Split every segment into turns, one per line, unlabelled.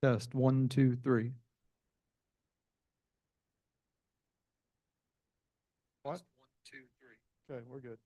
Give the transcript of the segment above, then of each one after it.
Test, 1, 2, 3. What?
Test, 1, 2, 3.
Okay, we're good.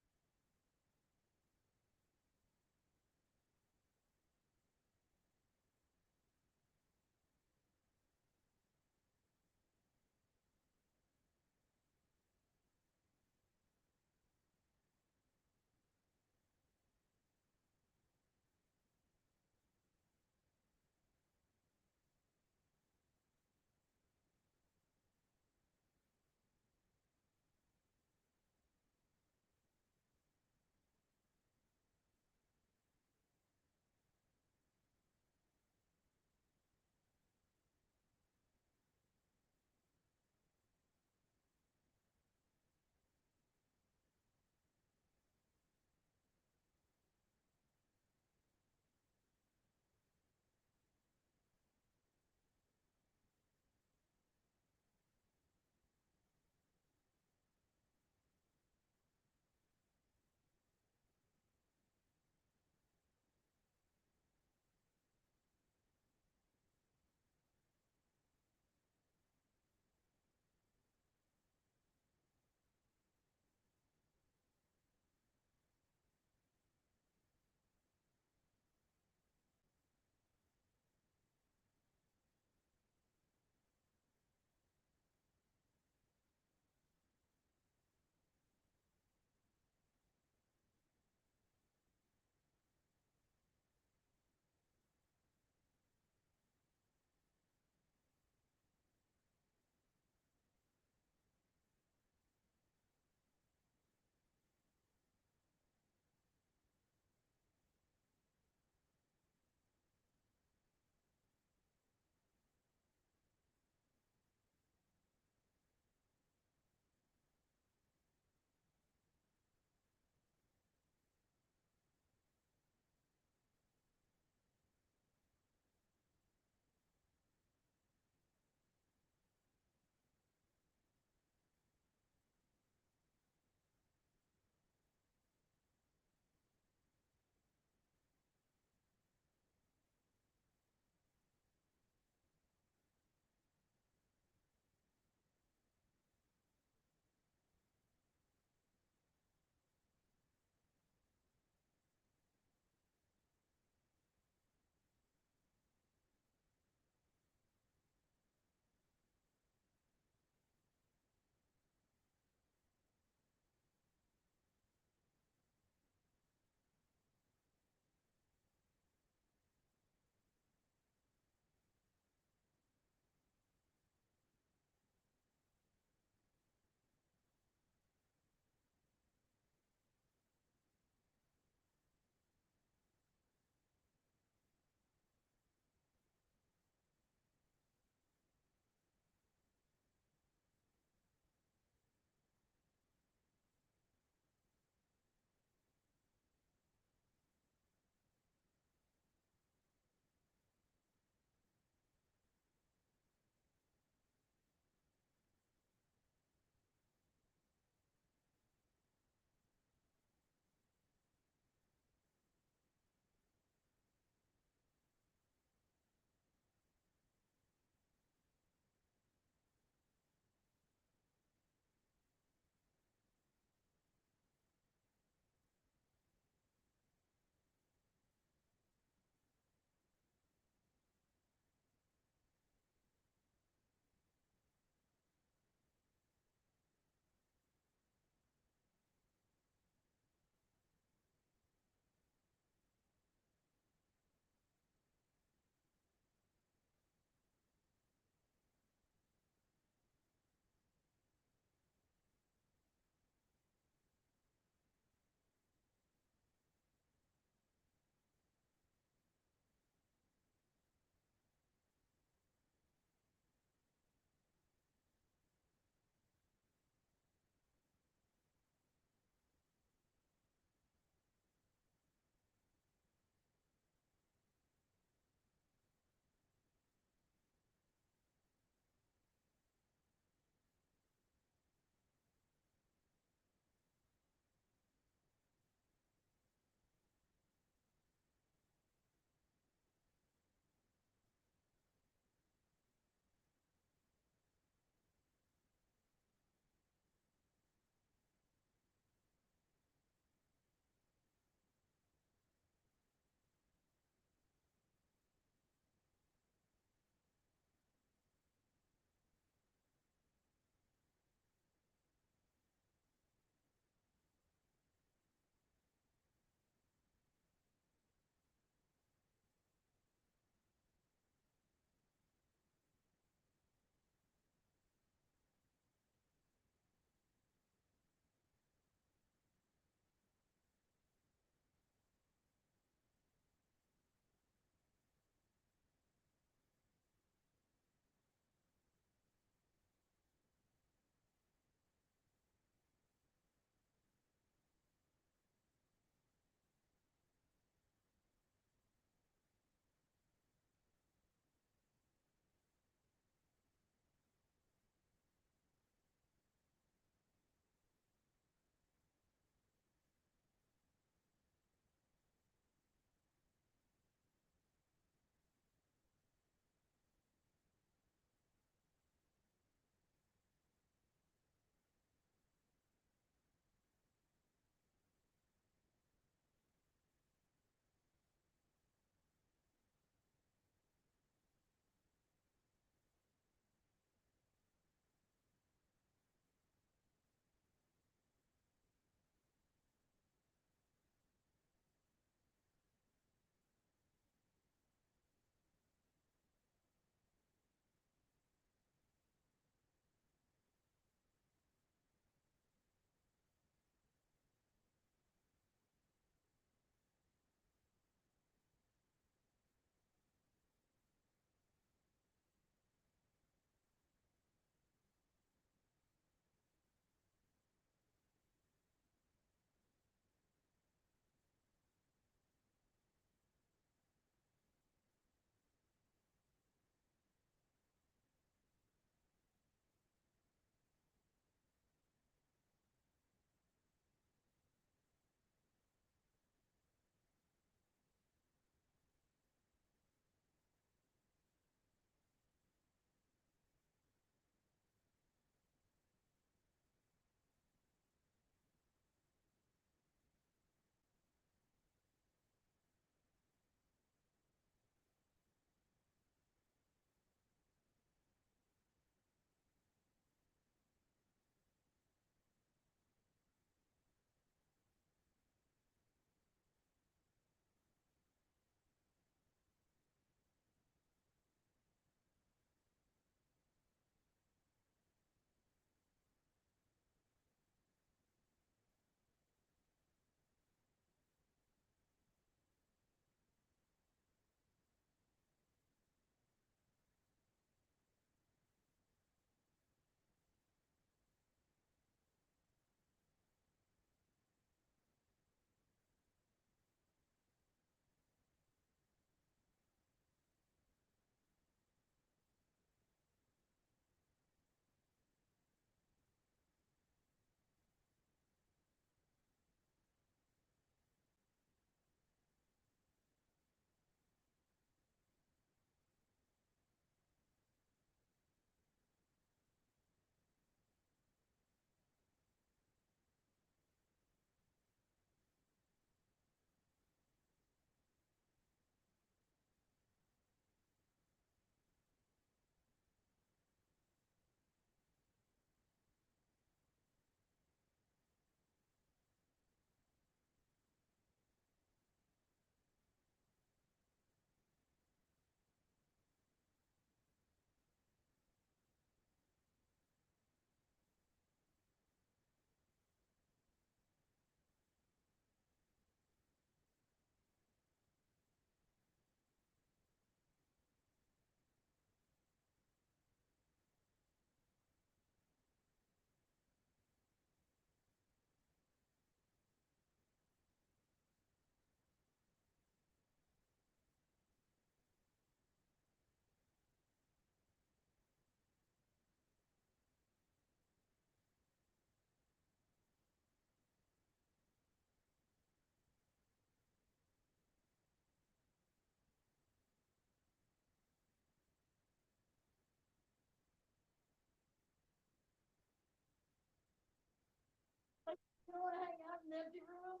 don't wanna hang out in the empty room.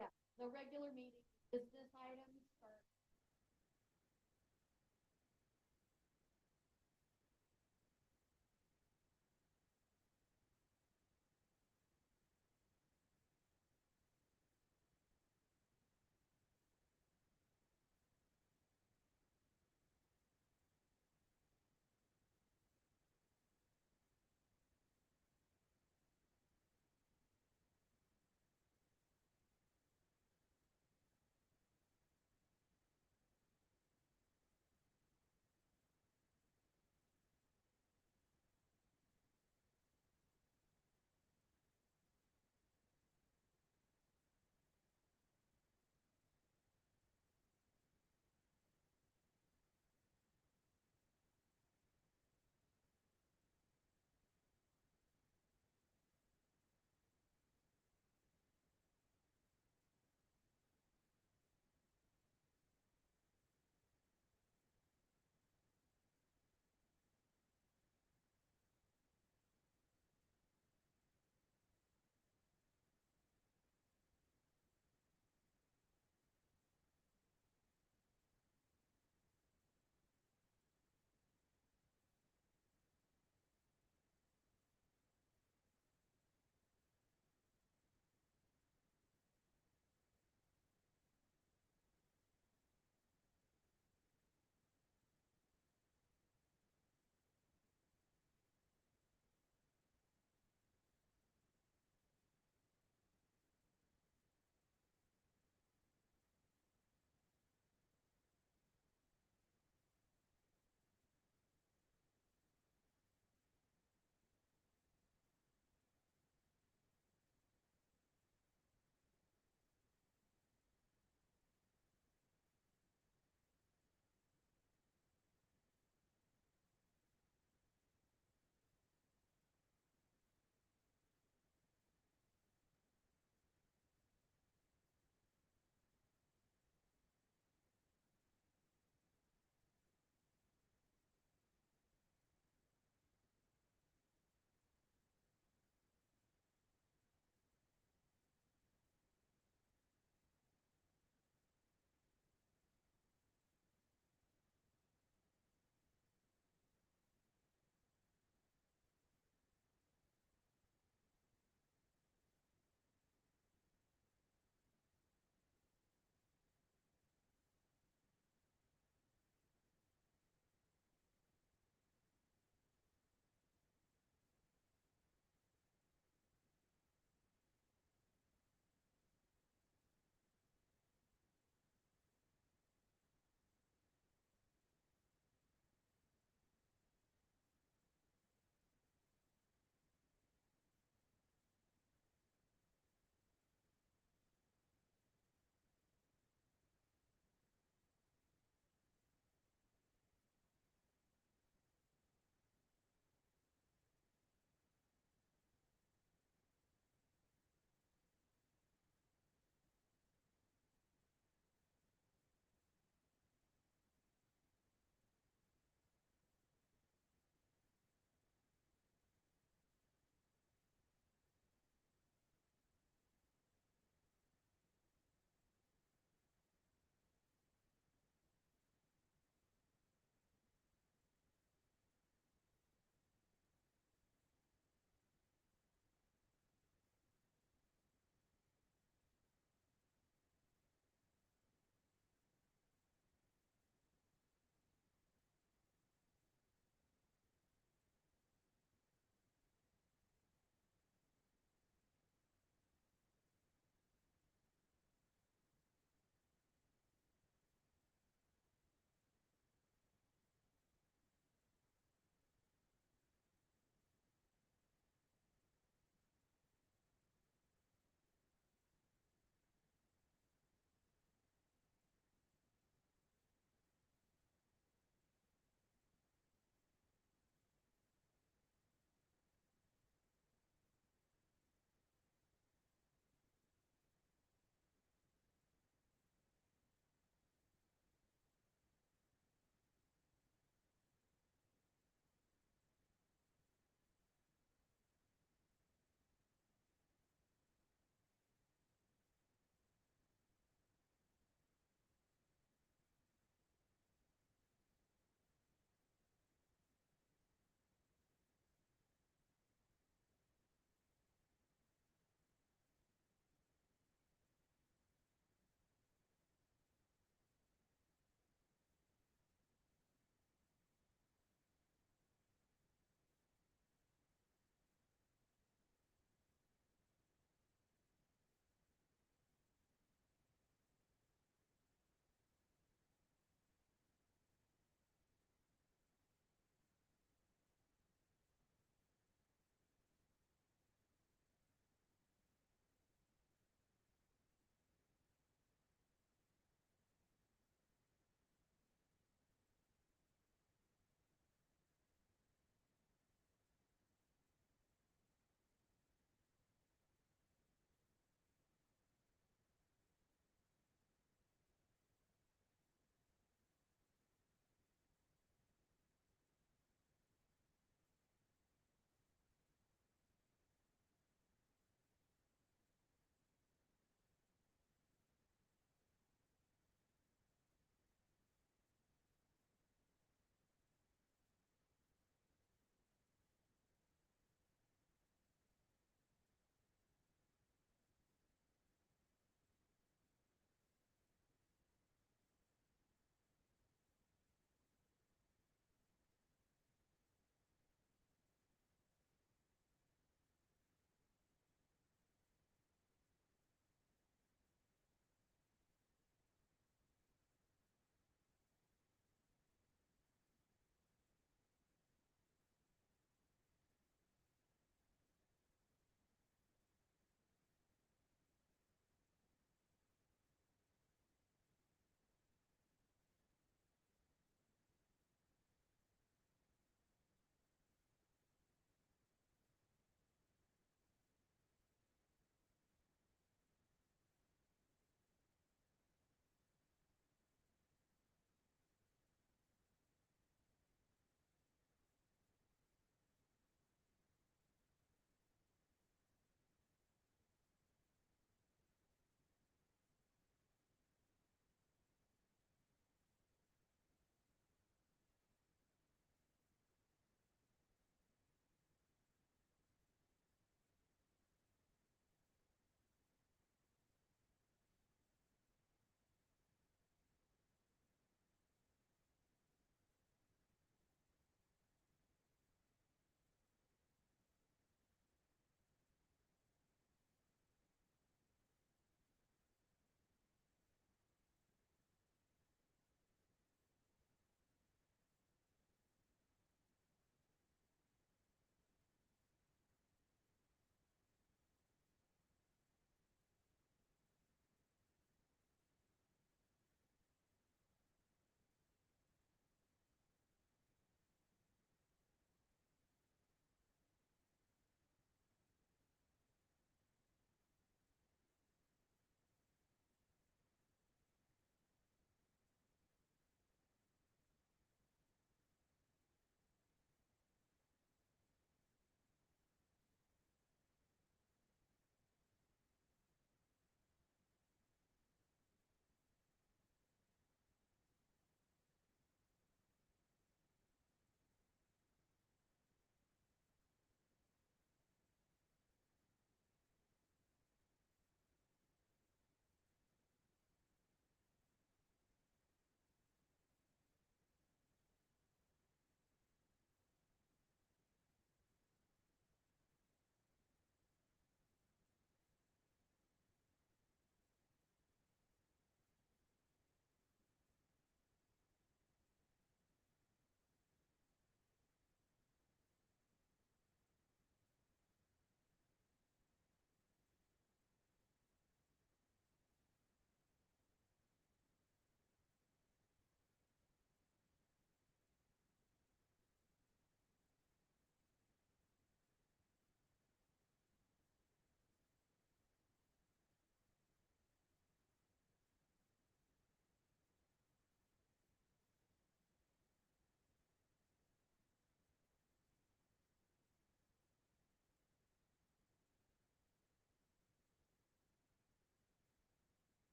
Yeah, the regular meeting, business items start.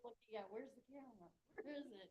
all looking at, where's the camera? Where is it?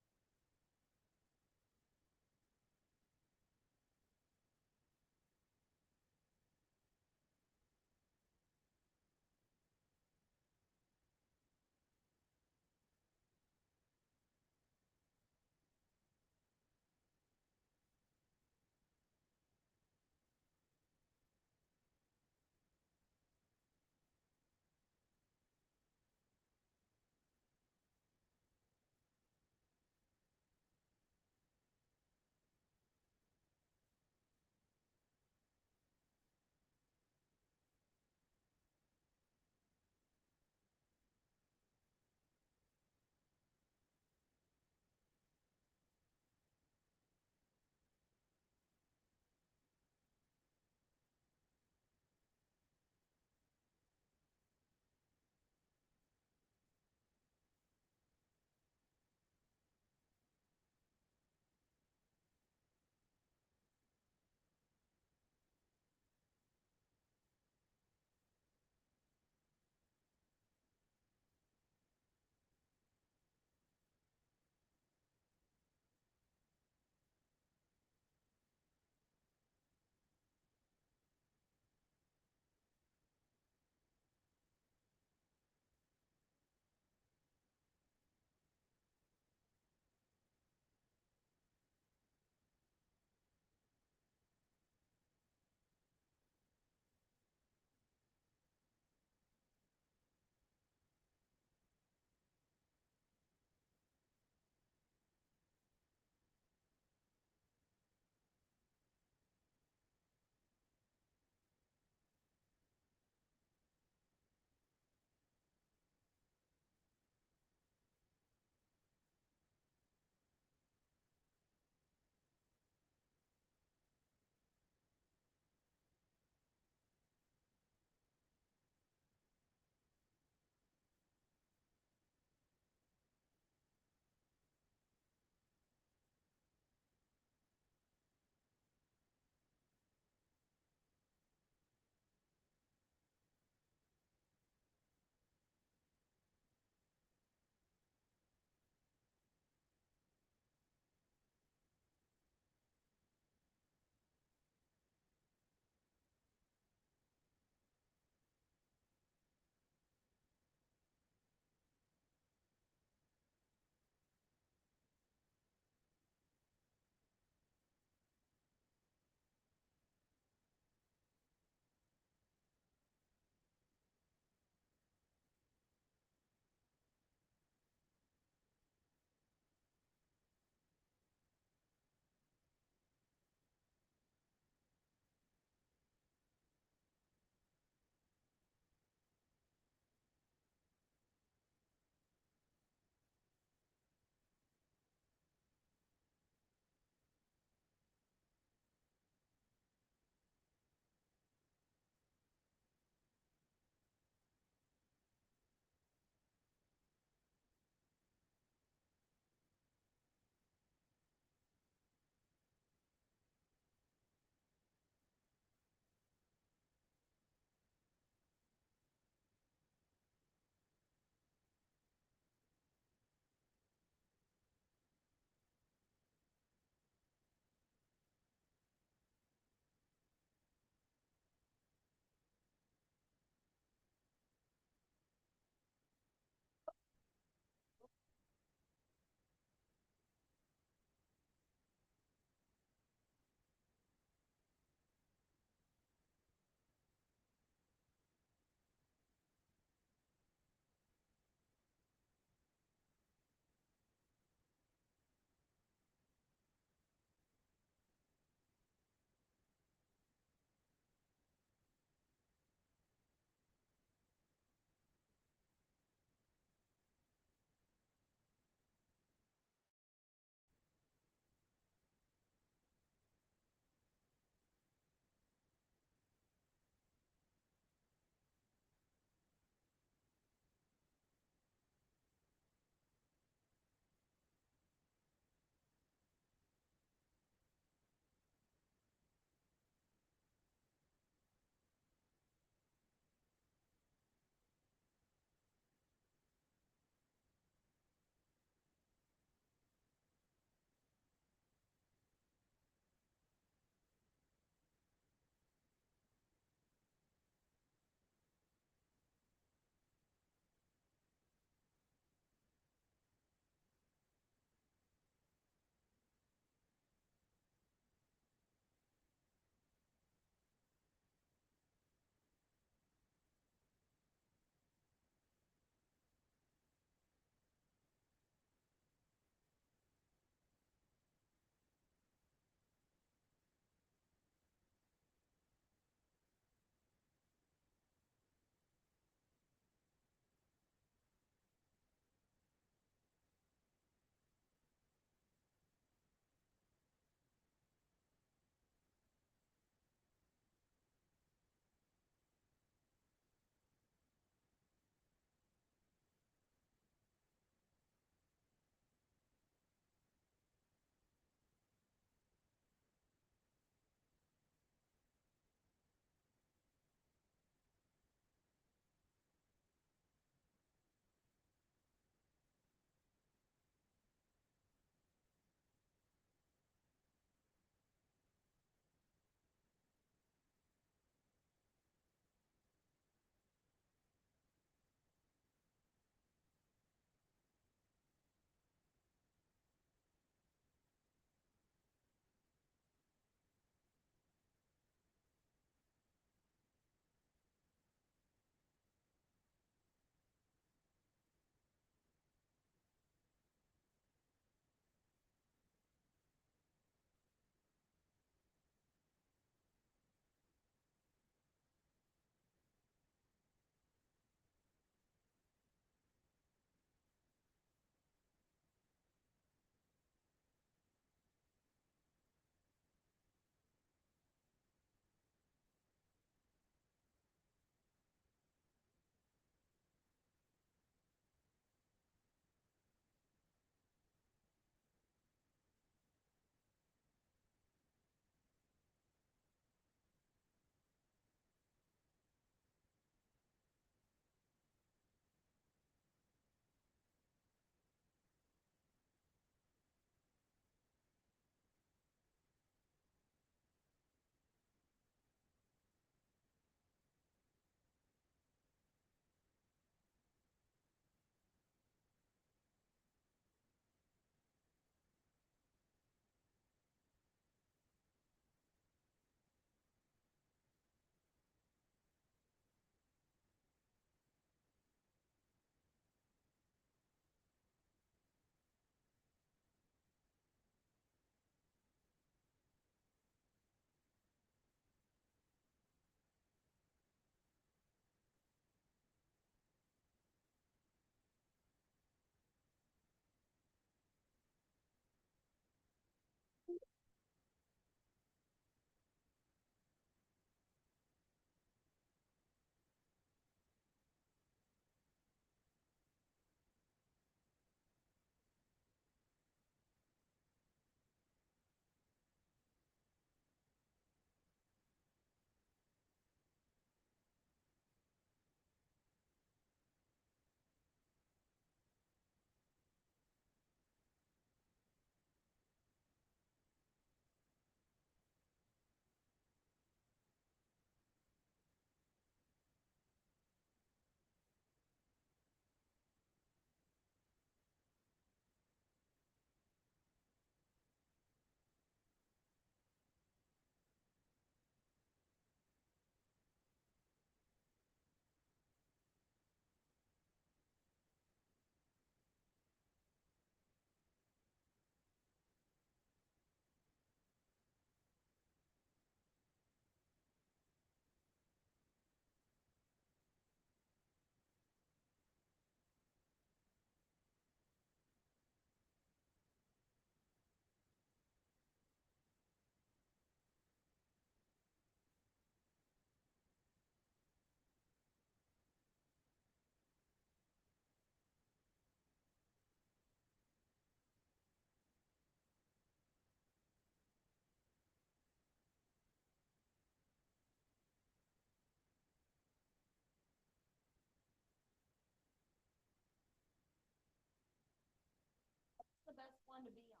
to be on.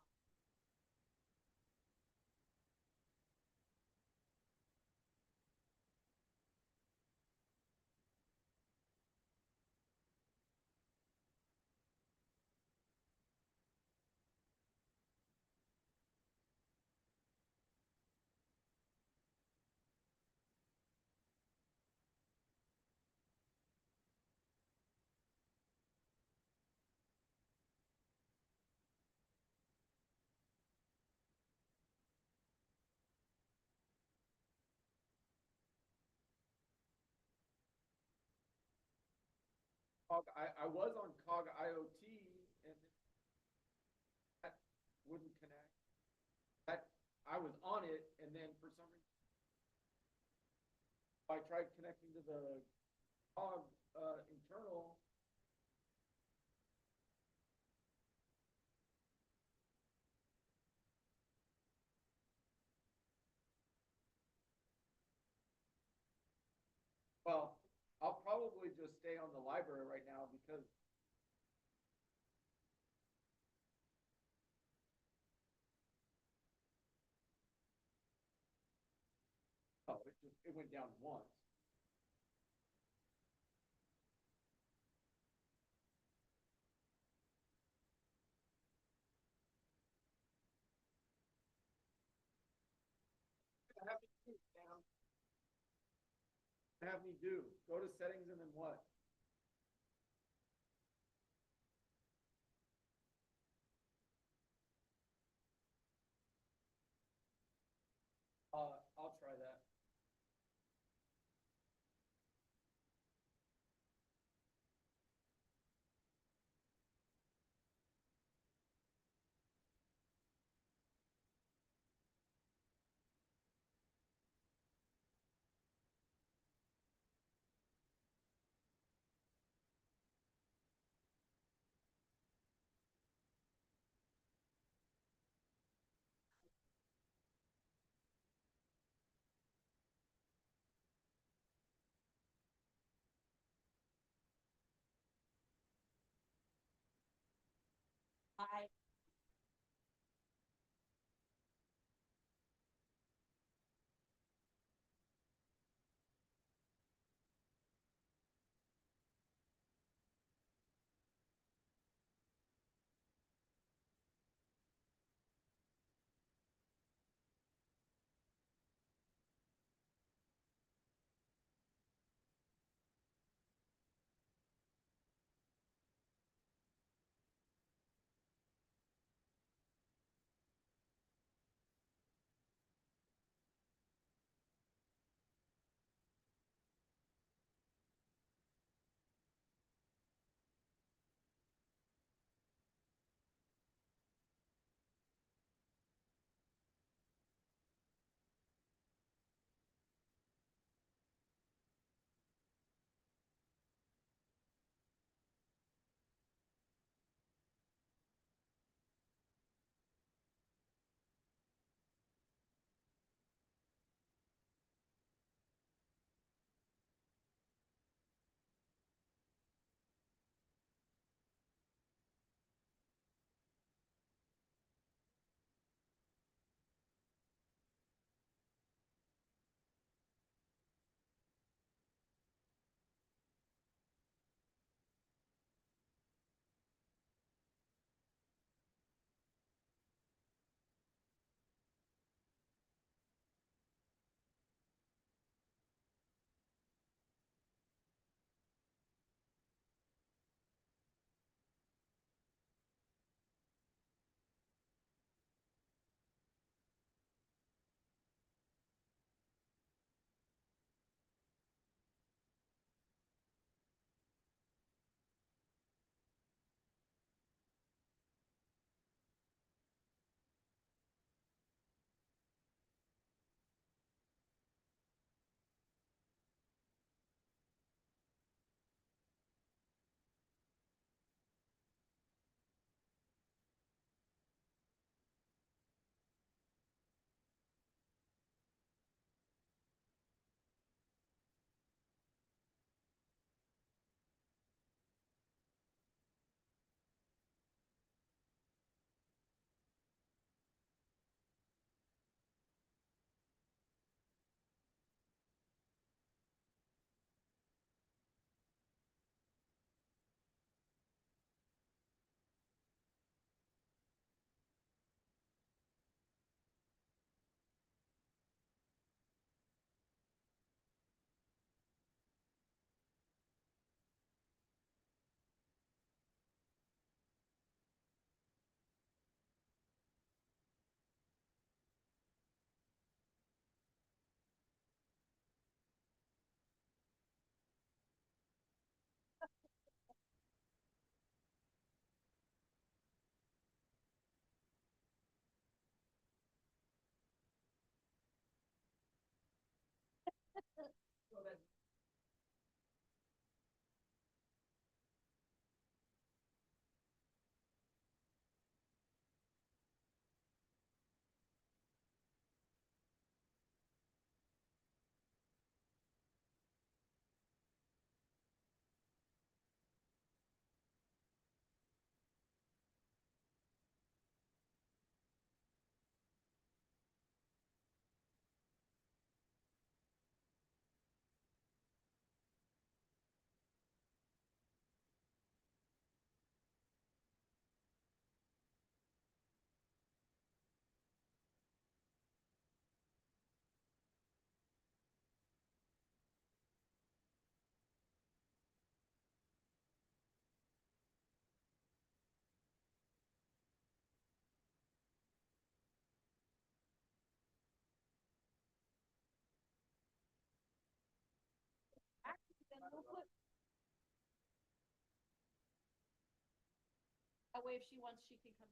I was on Cog IoT and that wouldn't connect. That I was on it and then for some reason I tried connecting to the Cog internal. Well, I'll probably just stay on the library right now because it went down once. Have me do, Sam. Have me do. Go to settings and then what? I'll try that.
way if she wants, she can come.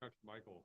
Dr. Michael.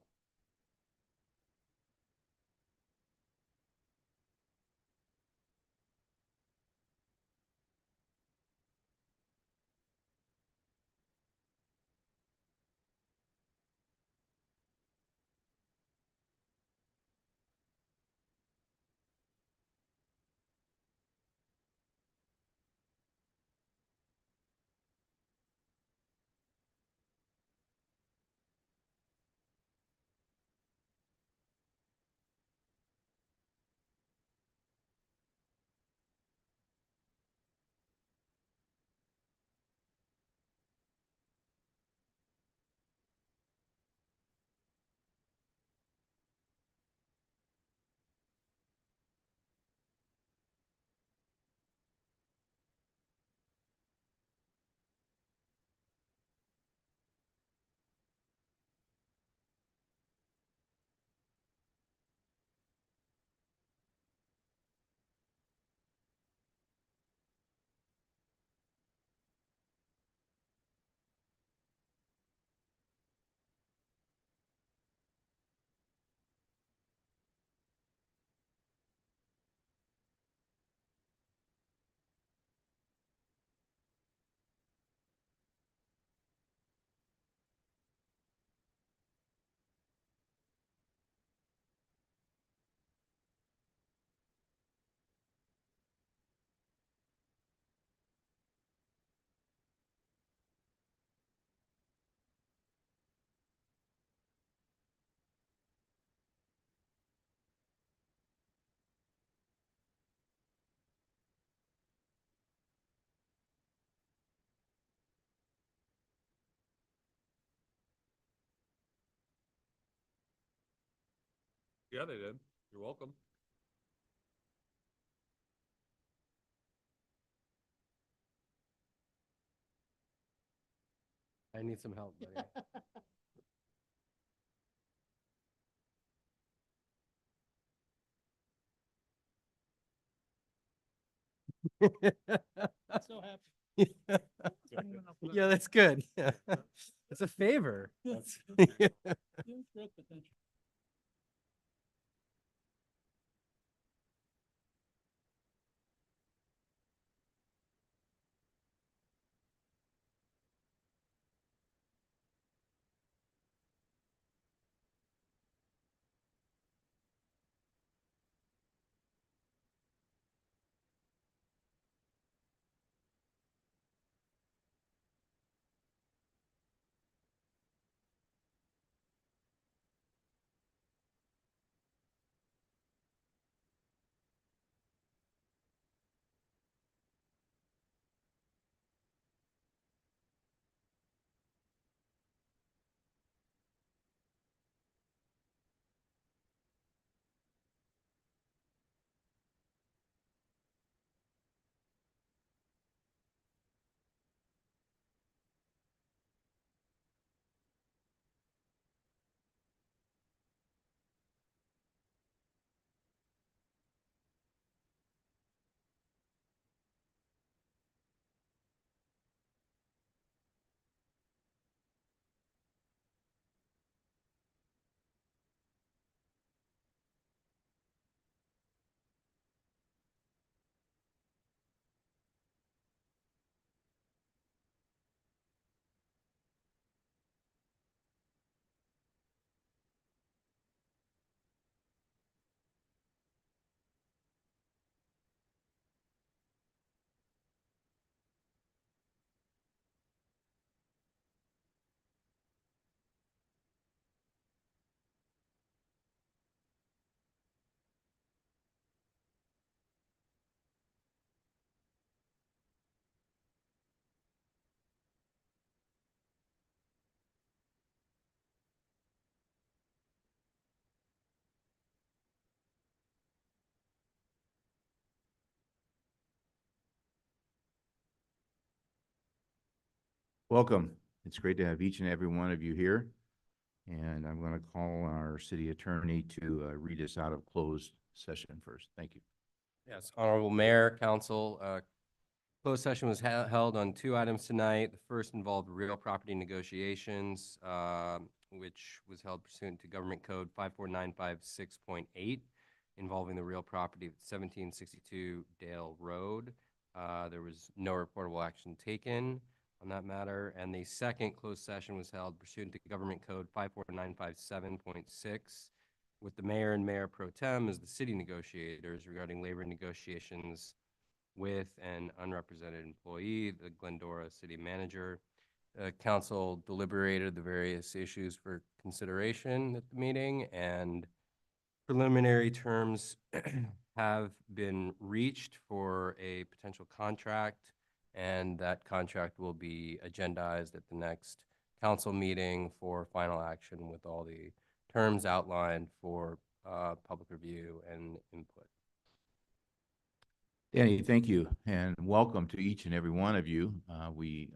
Yeah, they did. You're welcome.
I need some help, buddy.
So happy.
Yeah, that's good. Yeah. It's a favor. That's-
Welcome. It's great to have each and every one of you here. And I'm going to call our city attorney to read us out of closed session first. Thank you.
Yes, Honorable Mayor, Council, Closed session was held on two items tonight. The first involved real property negotiations, which was held pursuant to Government Code 54956.8, involving the real property of 1762 Dale Road. There was no reportable action taken on that matter. And the second closed session was held pursuant to Government Code 54957.6, with the mayor and mayor pro tem as the city negotiators regarding labor negotiations with an unrepresented employee, the Glendora city manager. Council deliberated the various issues for consideration at the meeting, and preliminary terms have been reached for a potential contract, and that contract will be agendized at the next council meeting for final action with all the terms outlined for public review and input.
Danny, thank you, and welcome to each and every one of you. We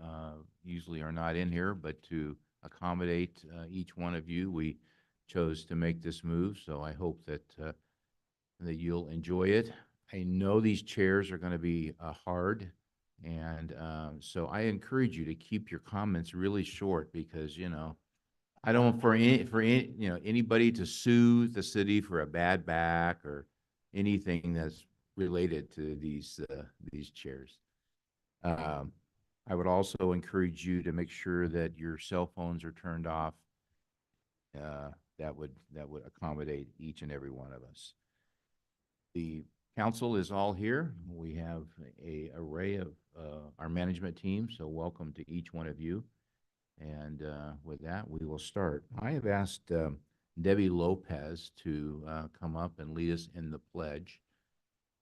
usually are not in here, but to accommodate each one of you, we chose to make this move, so I hope that that you'll enjoy it. I know these chairs are going to be hard, and so I encourage you to keep your comments really short, because, you know, I don't want for any, you know, anybody to sue the city for a bad back or anything that's related to these chairs. I would also encourage you to make sure that your cell phones are turned off. That would accommodate each and every one of us. The council is all here. We have a array of our management team, so welcome to each one of you. And with that, we will start. I have asked Debbie Lopez to come up and lead us in the pledge.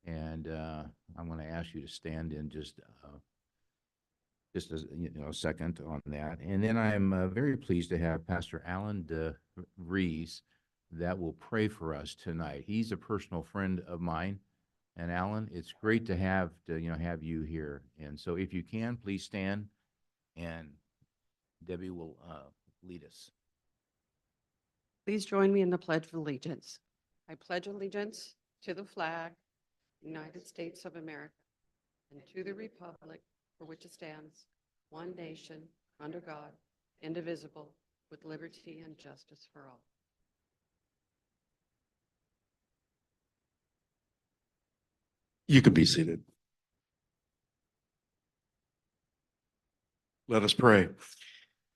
And I'm going to ask you to stand in just as, you know, a second on that. And then I'm very pleased to have Pastor Alan DeVries that will pray for us tonight. He's a personal friend of mine. And Alan, it's great to have you here. And so if you can, please stand, and Debbie will lead us.
Please join me in the Pledge of Allegiance. I pledge allegiance to the flag, United States of America, and to the republic for which it stands, one nation, under God, indivisible, with liberty and justice for all.
You can be seated. Let us pray.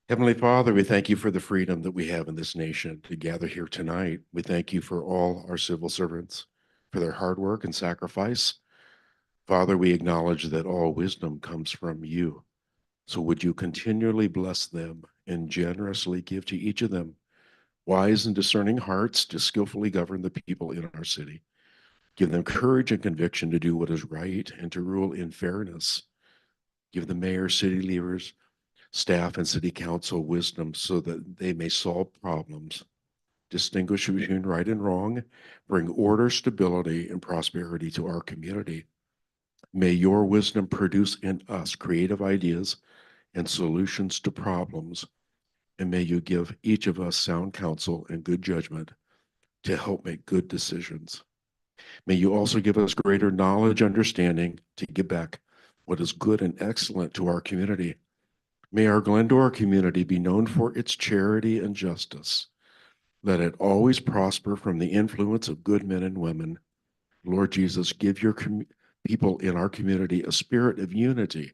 Heavenly Father, we thank you for the freedom that we have in this nation to gather here tonight. We thank you for all our civil servants, for their hard work and sacrifice. Father, we acknowledge that all wisdom comes from you. So would you continually bless them and generously give to each of them wise and discerning hearts to skillfully govern the people in our city. Give them courage and conviction to do what is right and to rule in fairness. Give the mayor, city leaders, staff, and city council wisdom so that they may solve problems, distinguish between right and wrong, bring order, stability, and prosperity to our community. May your wisdom produce in us creative ideas and solutions to problems, and may you give each of us sound counsel and good judgment to help make good decisions. May you also give us greater knowledge, understanding to give back what is good and excellent to our community. May our Glendora community be known for its charity and justice. Let it always prosper from the influence of good men and women. Lord Jesus, give your people in our community a spirit of unity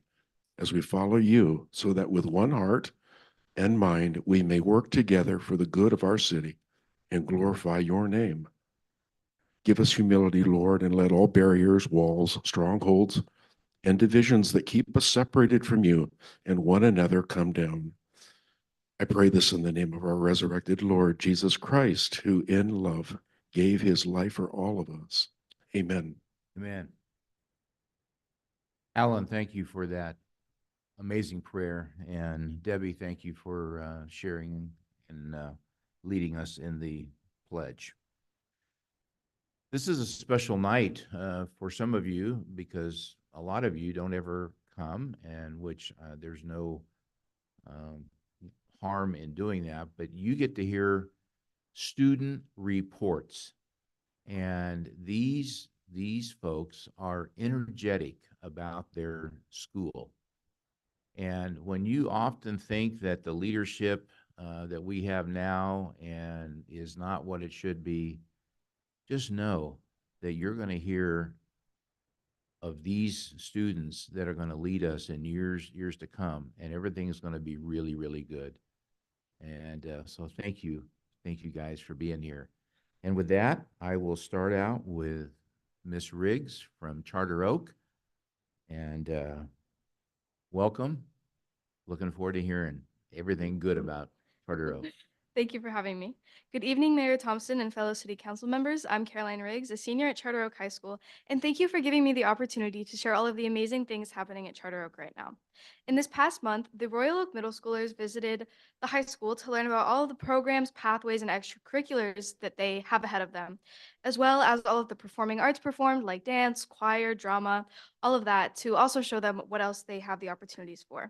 as we follow you, so that with one heart and mind we may work together for the good of our city and glorify your name. Give us humility, Lord, and let all barriers, walls, strongholds, and divisions that keep us separated from you and one another come down. I pray this in the name of our resurrected Lord, Jesus Christ, who in love gave his life for all of us. Amen.
Amen. Alan, thank you for that amazing prayer. And Debbie, thank you for sharing and leading us in the pledge. This is a special night for some of you, because a lot of you don't ever come, and which there's no harm in doing that, but you get to hear student reports. And these these folks are energetic about their school. And when you often think that the leadership that we have now and is not what it should be, just know that you're going to hear of these students that are going to lead us in years to come, and everything is going to be really, really good. And so thank you guys for being here. And with that, I will start out with Miss Riggs from Charter Oak. And welcome. Looking forward to hearing everything good about Charter Oak.
Thank you for having me. Good evening, Mayor Thompson and fellow City Council members. I'm Caroline Riggs, a senior at Charter Oak High School, and thank you for giving me the opportunity to share all of the amazing things happening at Charter Oak right now. In this past month, the Royal Oak Middle Schoolers visited the high school to learn about all of the programs, pathways, and extracurriculars that they have ahead of them, as well as all of the performing arts performed like dance, choir, drama, all of that, to also show them what else they have the opportunities for.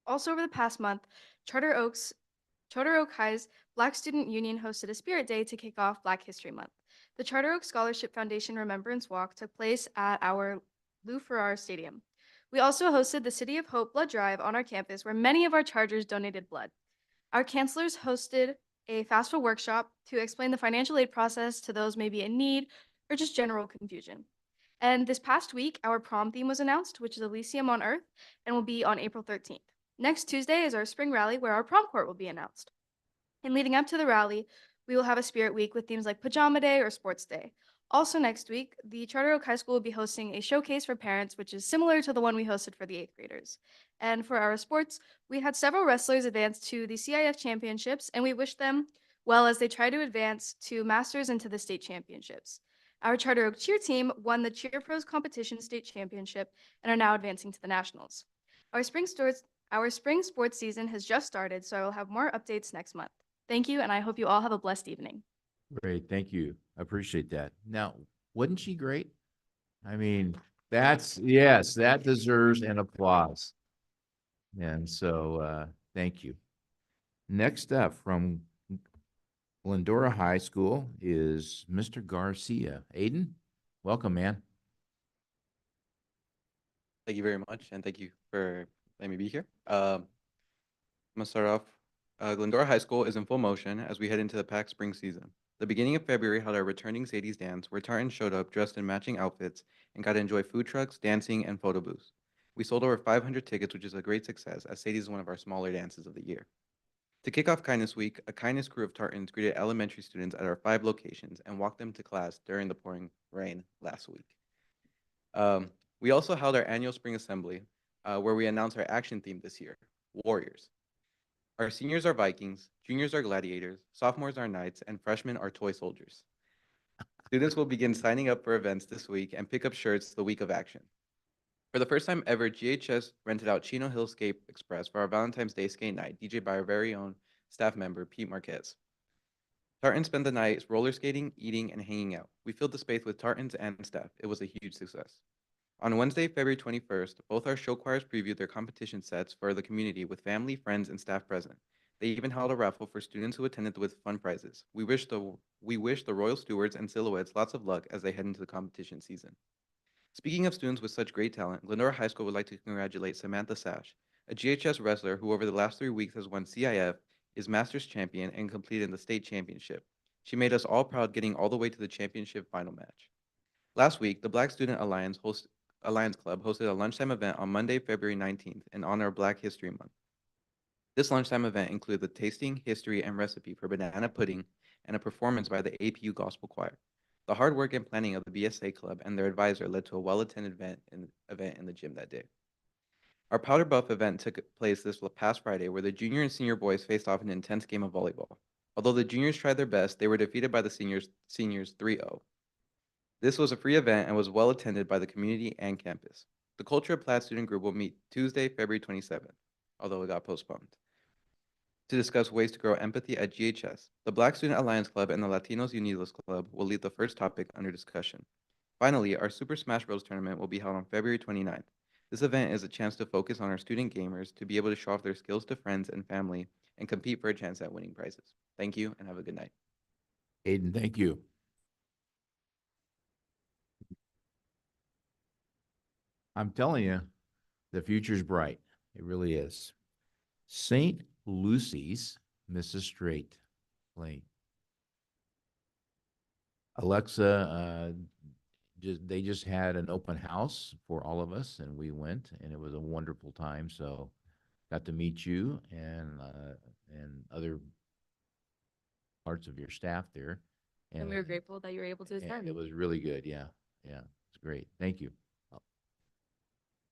Also, over the past month, Charter Oak High's Black Student Union hosted a Spirit Day to kick off Black History Month. The Charter Oak Scholarship Foundation Remembrance Walk took place at our Lou Ferrar Stadium. We also hosted the City of Hope Blood Drive on our campus, where many of our Chargers donated blood. Our counselors hosted a FAFSA workshop to explain the financial aid process to those maybe in need or just general confusion. And this past week, our prom theme was announced, which is Elysium on Earth, and will be on April 13th. Next Tuesday is our spring rally, where our prom court will be announced. And leading up to the rally, we will have a Spirit Week with themes like Pajama Day or Sports Day. Also next week, the Charter Oak High School will be hosting a showcase for parents, which is similar to the one we hosted for the 8th graders. And for our sports, we had several wrestlers advance to the CIF championships, and we wish them well as they try to advance to Masters and to the state championships. Our Charter Oak cheer team won the Cheer Pros competition state championship and are now advancing to the nationals. Our spring sports season has just started, so I will have more updates next month. Thank you, and I hope you all have a blessed evening.
Great, thank you. I appreciate that. Now, wasn't she great? I mean, yes, that deserves an applause. And so, thank you. Next up from Glendora High School is Mr. Garcia. Aiden, welcome, man.
Thank you very much, and thank you for letting me be here. I'm gonna start off. Glendora High School is in full motion as we head into the packed spring season. The beginning of February held our returning Sadie's dance, where Tartan showed up dressed in matching outfits and got to enjoy food trucks, dancing, and photo booths. We sold over 500 tickets, which is a great success, as Sadie's is one of our smaller dances of the year. To kick off Kindness Week, a kindness crew of Tartans greeted elementary students at our 5 locations and walked them to class during the pouring rain last week. We also held our annual spring assembly, where we announced our action theme this year, Warriors. Our seniors are Vikings, juniors are gladiators, sophomores are knights, and freshmen are toy soldiers. Students will begin signing up for events this week and pick up shirts the week of action. For the first time ever, GHS rented out Chino Hill Skate Express for our Valentine's Day skate night, DJed by our very own staff member, Pete Marquez. Tartans spent the night roller skating, eating, and hanging out. We filled the space with Tartans and staff. It was a huge success. On Wednesday, February 21st, both our show choirs previewed their competition sets for the community with family, friends, and staff present. They even held a raffle for students who attended with fun prizes. We wish the Royal Stewards and Silhouettes lots of luck as they head into the competition season. Speaking of students with such great talent, Glendora High School would like to congratulate Samantha Sash, a GHS wrestler who over the last 3 weeks has won CIF, is Masters champion, and completed the state championship. She made us all proud getting all the way to the championship final match. Last week, the Black Student Alliance Club hosted a lunchtime event on Monday, February 19th in honor of Black History Month. This lunchtime event included the tasting, history, and recipe for banana pudding and a performance by the APU Gospel Choir. The hard work and planning of the BSA Club and their advisor led to a well-attended event in the gym that day. Our Powder Buff event took place this past Friday, where the junior and senior boys faced off in an intense game of volleyball. Although the juniors tried their best, they were defeated by the seniors 3-0. This was a free event and was well attended by the community and campus. The Culture of Plaid student group will meet Tuesday, February 27th, although it got postponed, to discuss ways to grow empathy at GHS. The Black Student Alliance Club and the Latinos Unidos Club will lead the first topic under discussion. Finally, our Super Smash Bros. Tournament will be held on February 29th. This event is a chance to focus on our student gamers to be able to show off their skills to friends and family and compete for a chance at winning prizes. Thank you and have a good night.
Aiden, thank you. I'm telling you, the future's bright. It really is. St. Lucy's, Mrs. Straight Lane. Alexa, they just had an open house for all of us, and we went, and it was a wonderful time. So, got to meet you and other parts of your staff there.
And we were grateful that you were able to
and
attend.
it was really good. Yeah, yeah, it's great. Thank you.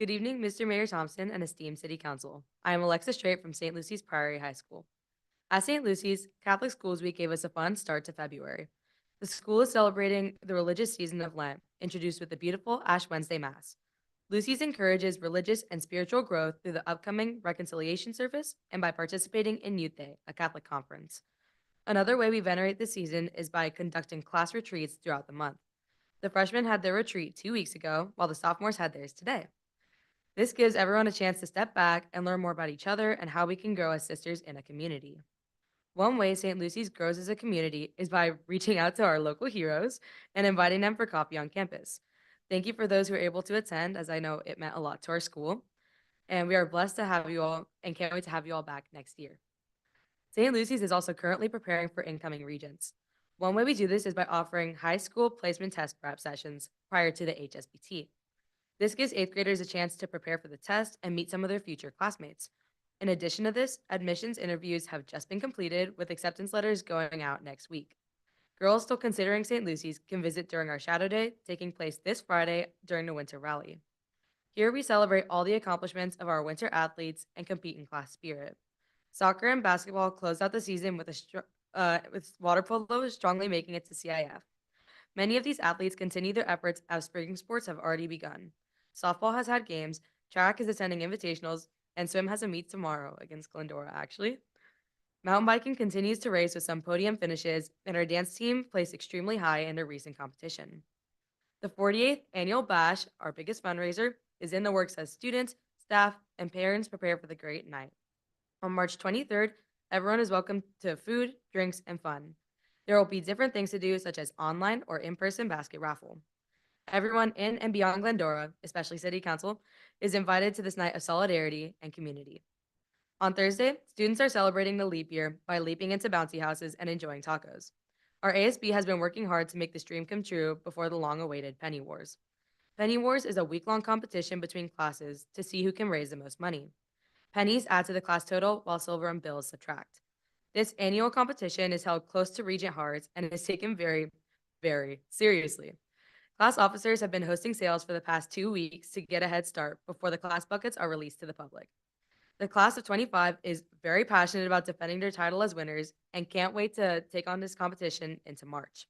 Good evening, Mr. Mayor Thompson and esteemed City Council. I am Alexa Straight from St. Lucy's Priory High School. At St. Lucy's, Catholic Schools Week gave us a fun start to February. The school is celebrating the religious season of Lent, introduced with the beautiful Ash Wednesday Mass. Lucy's encourages religious and spiritual growth through the upcoming Reconciliation Service and by participating in Youth Day, a Catholic conference. Another way we venerate this season is by conducting class retreats throughout the month. The freshmen had their retreat 2 weeks ago, while the sophomores had theirs today. This gives everyone a chance to step back and learn more about each other and how we can grow as sisters in a community. One way St. Lucy's grows as a community is by reaching out to our local heroes and inviting them for coffee on campus. Thank you for those who were able to attend, as I know it meant a lot to our school. And we are blessed to have you all and can't wait to have you all back next year. St. Lucy's is also currently preparing for incoming regents. One way we do this is by offering high school placement test prep sessions prior to the HSBT. This gives 8th graders a chance to prepare for the test and meet some of their future classmates. In addition to this, admissions interviews have just been completed with acceptance letters going out next week. Girls still considering St. Lucy's can visit during our Shadow Day, taking place this Friday during the Winter Rally. Here we celebrate all the accomplishments of our winter athletes and compete in class spirit. Soccer and basketball closed out the season with water polo strongly making it to CIF. Many of these athletes continue their efforts as spring sports have already begun. Softball has had games, track is attending invitationals, and swim has a meet tomorrow against Glendora, actually. Mountain biking continues to race with some podium finishes, and our dance team placed extremely high in a recent competition. The 48th Annual Bash, our biggest fundraiser, is in the works as students, staff, and parents prepare for the great night. On March 23rd, everyone is welcome to food, drinks, and fun. There will be different things to do, such as online or in-person basket raffle. Everyone in and beyond Glendora, especially City Council, is invited to this night of solidarity and community. On Thursday, students are celebrating the leap year by leaping into bouncy houses and enjoying tacos. Our ASB has been working hard to make this dream come true before the long-awaited Penny Wars. Penny Wars is a week-long competition between classes to see who can raise the most money. Pennies add to the class total, while silver and bills subtract. This annual competition is held close to Regent Hearts and is taken very, very seriously. Class officers have been hosting sales for the past 2 weeks to get a head start before the class buckets are released to the public. The class of 25 is very passionate about defending their title as winners and can't wait to take on this competition into March.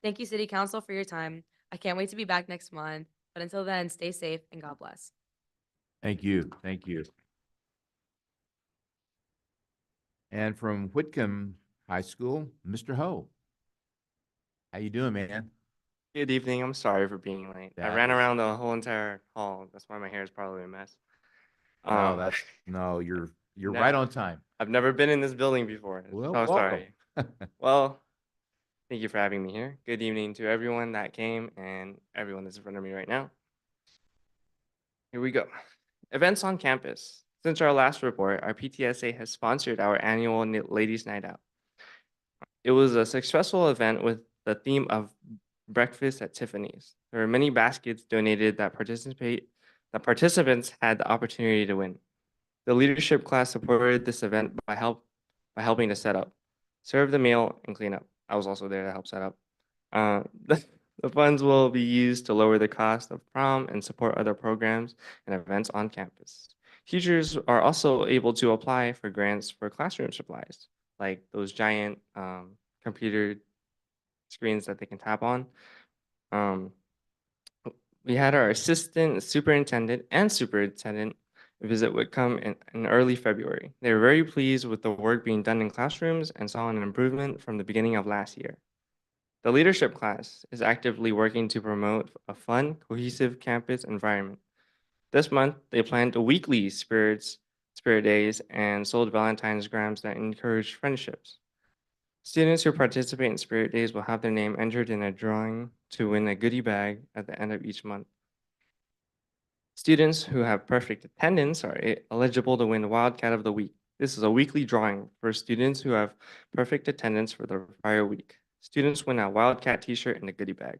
Thank you, City Council, for your time. I can't wait to be back next month, but until then, stay safe and God bless.
Thank you. Thank you. And from Whitcomb High School, Mr. Ho. How you doing, man?
Good evening. I'm sorry for being late. I
That
ran
is-
around the whole entire hall. That's why my hair is probably a mess.
No, you're
No.
right on time.
I've never been in this building before.
Well,
so sorry.
welcome.
Well, thank you for having me here. Good evening to everyone that came and everyone that's in front of me right now. Here we go. Events on campus. Since our last report, our PTSA has sponsored our annual Ladies Night Out. It was a successful event with the theme of breakfast at Tiffany's. There were many baskets donated that participants had the opportunity to win. The leadership class supported this event by helping to set up, serve the meal, and clean up. I was also there to help set up. The funds will be used to lower the cost of prom and support other programs and events on campus. Teachers are also able to apply for grants for classroom supplies, like those giant computer screens that they can tap on. We had our assistant superintendent and superintendent visit Whitcomb in early February. They were very pleased with the work being done in classrooms and saw an improvement from the beginning of last year. The leadership class is actively working to promote a fun, cohesive campus environment. This month, they planned a weekly Spirit Days and sold Valentine's grams that encourage friendships. Students who participate in Spirit Days will have their name entered in a drawing to win a goodie bag at the end of each month. Students who have perfect attendance are eligible to win Wildcat of the Week. This is a weekly drawing for students who have perfect attendance for the prior week. Students win a Wildcat t-shirt and a goodie bag.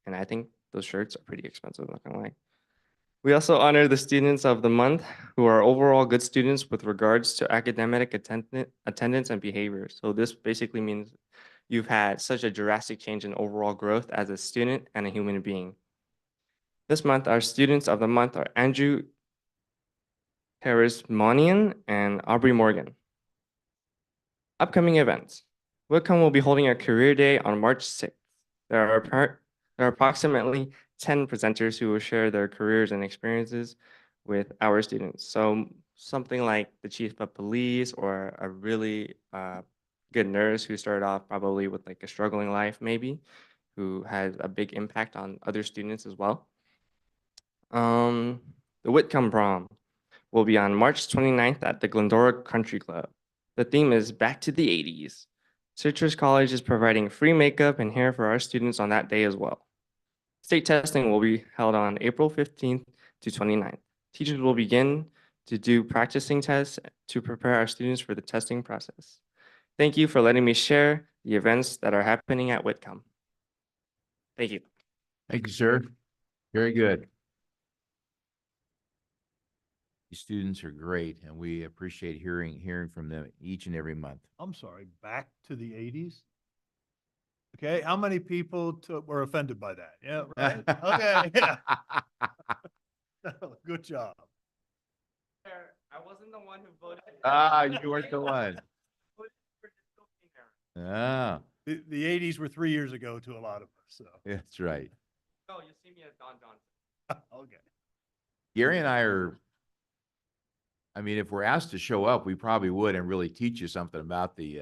And I think those shirts are pretty expensive, not gonna lie. We also honor the students of the month who are overall good students with regards to academic attendance and behavior. So this basically means you've had such a drastic change in overall growth as a student and a human being. This month, our students of the month are Andrew Harris-Monian and Aubrey Morgan. Upcoming events. Whitcomb will be holding a career day on March 6th. There are approximately 10 presenters who will share their careers and experiences with our students. So something like the chief of police or a really good nurse who started off probably with like a struggling life maybe, who has a big impact on other students as well. The Whitcomb Prom will be on March 29th at the Glendora Country Club. The theme is Back to the 80s. Citrus College is providing free makeup and hair for our students on that day as well. State testing will be held on April 15th to 29th. Teachers will begin to do practicing tests to prepare our students for the testing process. Thank you for letting me share the events that are happening at Whitcomb. Thank you.
Thank you, sir. Very good. These students are great, and we appreciate hearing from them each and every month.
I'm sorry, back to the 80s? Okay, how many people were offended by that? Yeah, right. Okay, yeah. Good job.
I wasn't the one who voted.
You weren't the one. Ah,
The 80s were 3 years ago to a lot of us, so.
that's right.
No, you see me as Don Johnson.
Okay.
Gary and I I mean, if we're asked to show up, we probably would and really teach you something about the,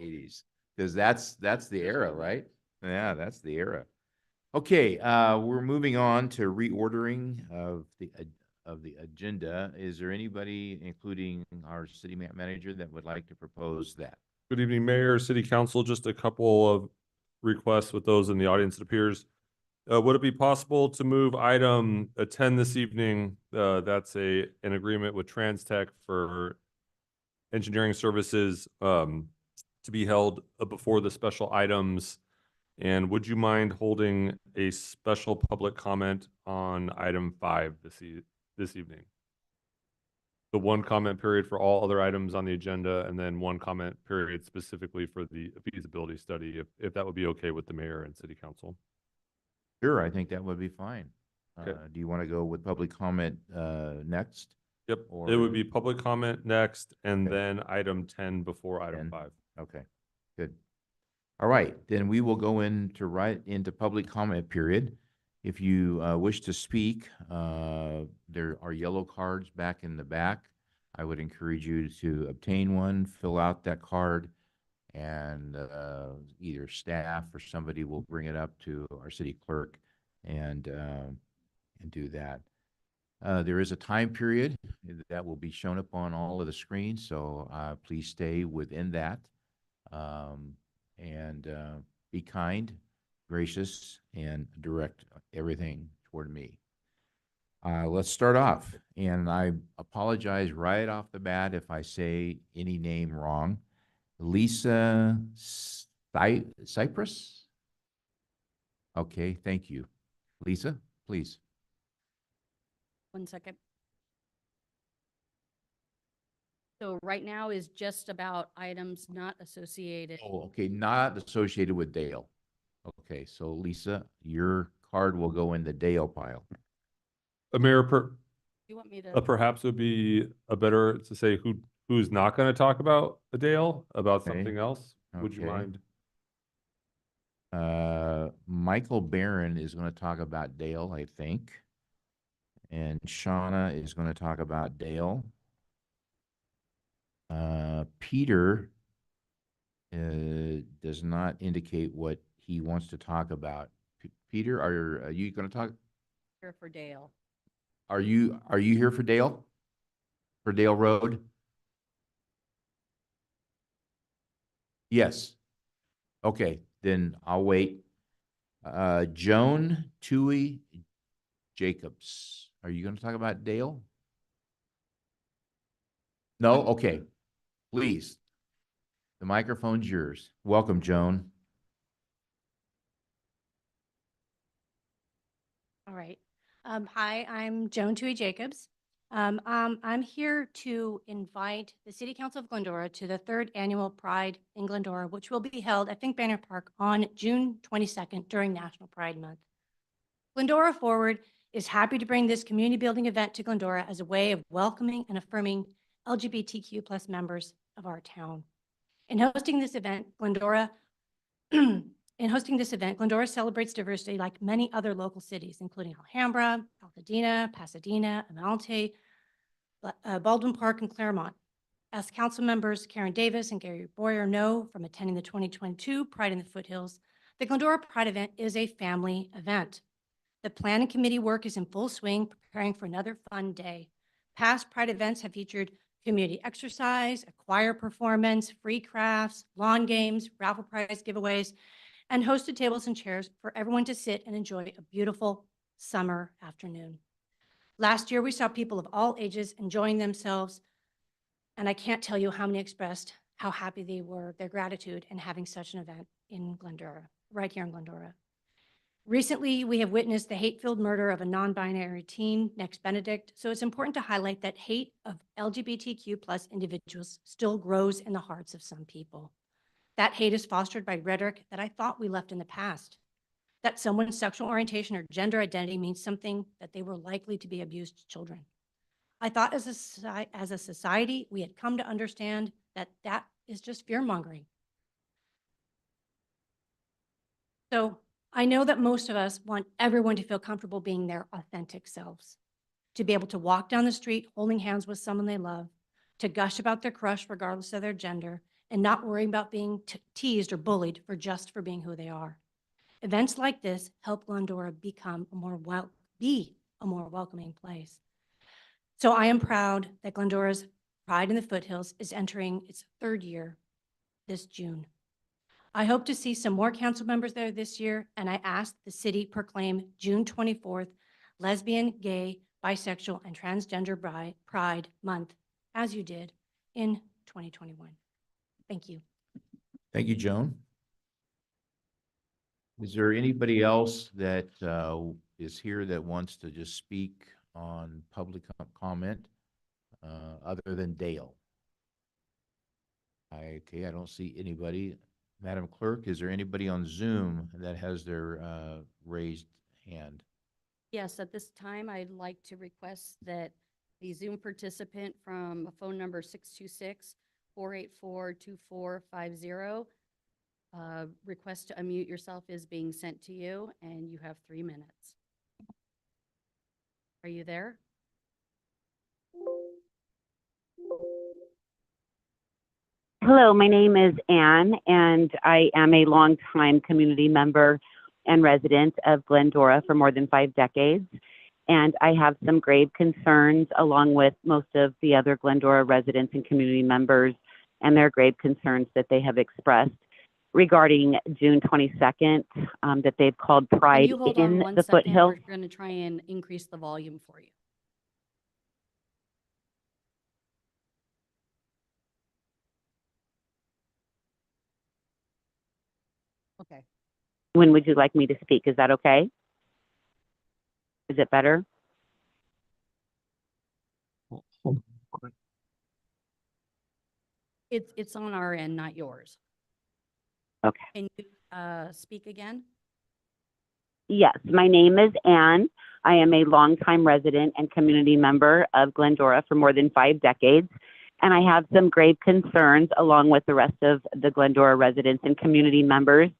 80s. Because that's the era, right? Yeah, that's the era. Okay, we're moving on to reordering of the agenda. Is there anybody, including our city manager, that would like to propose that?
Good evening, Mayor, City Council. Just a couple of requests with those in the audience, it appears. Would it be possible to move item 10 this evening? That's an agreement with TransTech for engineering services to be held before the special items. And would you mind holding a special public comment on item 5 this evening? The one comment period for all other items on the agenda, and then one comment period specifically for the feasibility study, if that would be okay with the mayor and city council.
Sure, I think that would be fine.
Okay.
Do you want to go with public comment next?
Yep, it
Or-
would be public comment next, and
Okay.
then item 10 before item
10.
5.
Okay, good. All right, then we will go right into public comment period. If you wish to speak, there are yellow cards back in the back. I would encourage you to obtain one, fill out that card, and either staff or somebody will bring it up to our city clerk and do that. There is a time period that will be shown up on all of the screens, so please stay within that. And be kind, gracious, and direct everything toward me. Let's start off, and I apologize right off the bat if I say any name wrong. Lisa Cypress? Okay, thank you. Lisa, please.
1 second. So right now is just about items not associated.
Oh, okay, not associated with Dale. Okay, so Lisa, your card will go in the Dale pile.
Mayor,
You want me to?
perhaps it would be better to say who's not going to talk about Dale, about
Okay.
something else. Would you
Okay.
mind?
Michael Barron is going to talk about Dale, I think. And Shauna is going to talk about Dale. Peter does not indicate what he wants to talk about. Peter, are you going to talk?
Here for Dale.
Are you here for Dale? For Dale Road? Yes. Okay, then I'll wait. Joan Tui Jacobs. Are you going to talk about Dale? No? Okay. Please. The microphone's yours. Welcome, Joan.
All right. Hi, I'm Joan Tui Jacobs. I'm here to invite the City Council of Glendora to the 3rd Annual Pride in Glendora, which will be held at Fink Banner Park on June 22nd during National Pride Month. Glendora Forward is happy to bring this community building event to Glendora as a way of welcoming and affirming LGBTQ plus members of our town. In hosting this event, Glendora celebrates diversity like many other local cities, including Alhambra, Altadena, Pasadena, Amalante, Baldwin Park, and Claremont. As council members Karen Davis and Gary Boyer know from attending the 2022 Pride in the Foothills, the Glendora Pride event is a family event. The planning committee work is in full swing, preparing for another fun day. Past Pride events have featured community exercise, a choir performance, free crafts, lawn games, raffle prize giveaways, and hosted tables and chairs for everyone to sit and enjoy a beautiful summer afternoon. Last year, we saw people of all ages enjoying themselves, and I can't tell you how many expressed how happy they were, their gratitude in having such an event in Glendora, right here in Glendora. Recently, we have witnessed the hate-filled murder of a non-binary teen, Next Benedict, so it's important to highlight that hate of LGBTQ plus individuals still grows in the hearts of some people. That hate is fostered by rhetoric that I thought we left in the past, that someone's sexual orientation or gender identity means something that they were likely to be abused children. I thought as a society, we had come to understand that that is just fear-mongering. So I know that most of us want everyone to feel comfortable being their authentic selves, to be able to walk down the street holding hands with someone they love, to gush about their crush regardless of their gender, and not worrying about being teased or bullied for being who they are. Events like this help Glendora become be a more welcoming place. So I am proud that Glendora's Pride in the Foothills is entering its 3rd year this June. I hope to see some more council members there this year, and I ask the city proclaim June 24th Lesbian, Gay, Bisexual, and Transgender Pride Month, as you did in 2021. Thank you.
Thank you, Joan. Is there anybody else that is here that wants to just speak on public comment other than Dale? Okay, I don't see anybody. Madam Clerk, is there anybody on Zoom that has their raised hand?
Yes, at this time, I'd like to request that the Zoom participant from phone number 626-484-2450 request to unmute yourself is being sent to you, and you have 3 minutes. Are you there?
Hello, my name is Anne, and I am a longtime community member and resident of Glendora for more than 5 decades. And I have some grave concerns, along with most of the other Glendora residents and community members, and their grave concerns that they have expressed regarding June 22nd, that they've called
Can
Pride
you hold on
in
one
the
second?
Foothills.
We're going to try and increase the volume for you. Okay.
When would you like me to speak? Is that okay? Is it better?
It's on our end, not yours.
Okay.
Can you speak again?
Yes, my name is Anne. I am a longtime resident and community member of Glendora for more than 5 decades. And I have some grave concerns, along with the rest of the Glendora residents and community members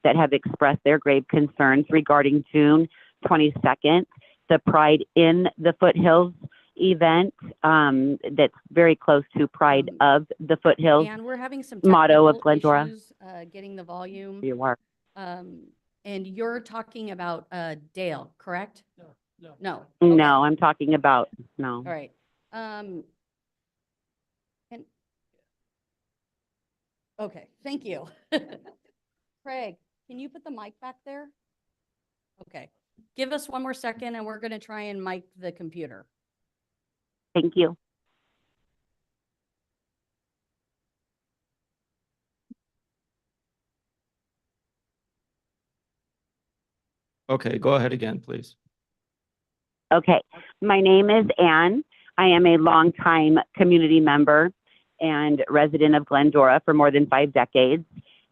that have expressed their grave concerns regarding June 22nd, the Pride in the Foothills event that's very close to Pride of the Foothills.
And we're having some
motto of
technical
Glendora.
issues getting the volume.
You are.
And you're talking about Dale, correct? No. No.
No, I'm talking about, no.
All right. Okay, thank you. Craig, can you put the mic back there? Okay,
Give us one more second and we're going to try and mic the computer.
Thank you.
Okay, go ahead again, please.
Okay, my name is Ann. I am a longtime community member and resident of Glendora for more than 5 decades.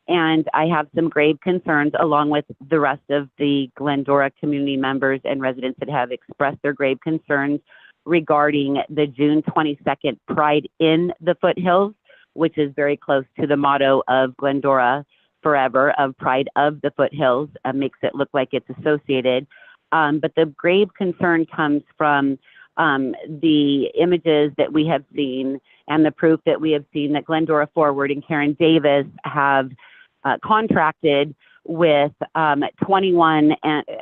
And I have some grave concerns along with the rest of the Glendora community members and residents that have expressed their grave concerns regarding the June 22nd Pride in the Foothills, which is very close to the motto of Glendora Forever, of Pride of the Foothills, makes it look like it's associated. But the grave concern comes from the images that we have seen and the proof that we have seen that Glendora Forward and Karen Davis have contracted with 21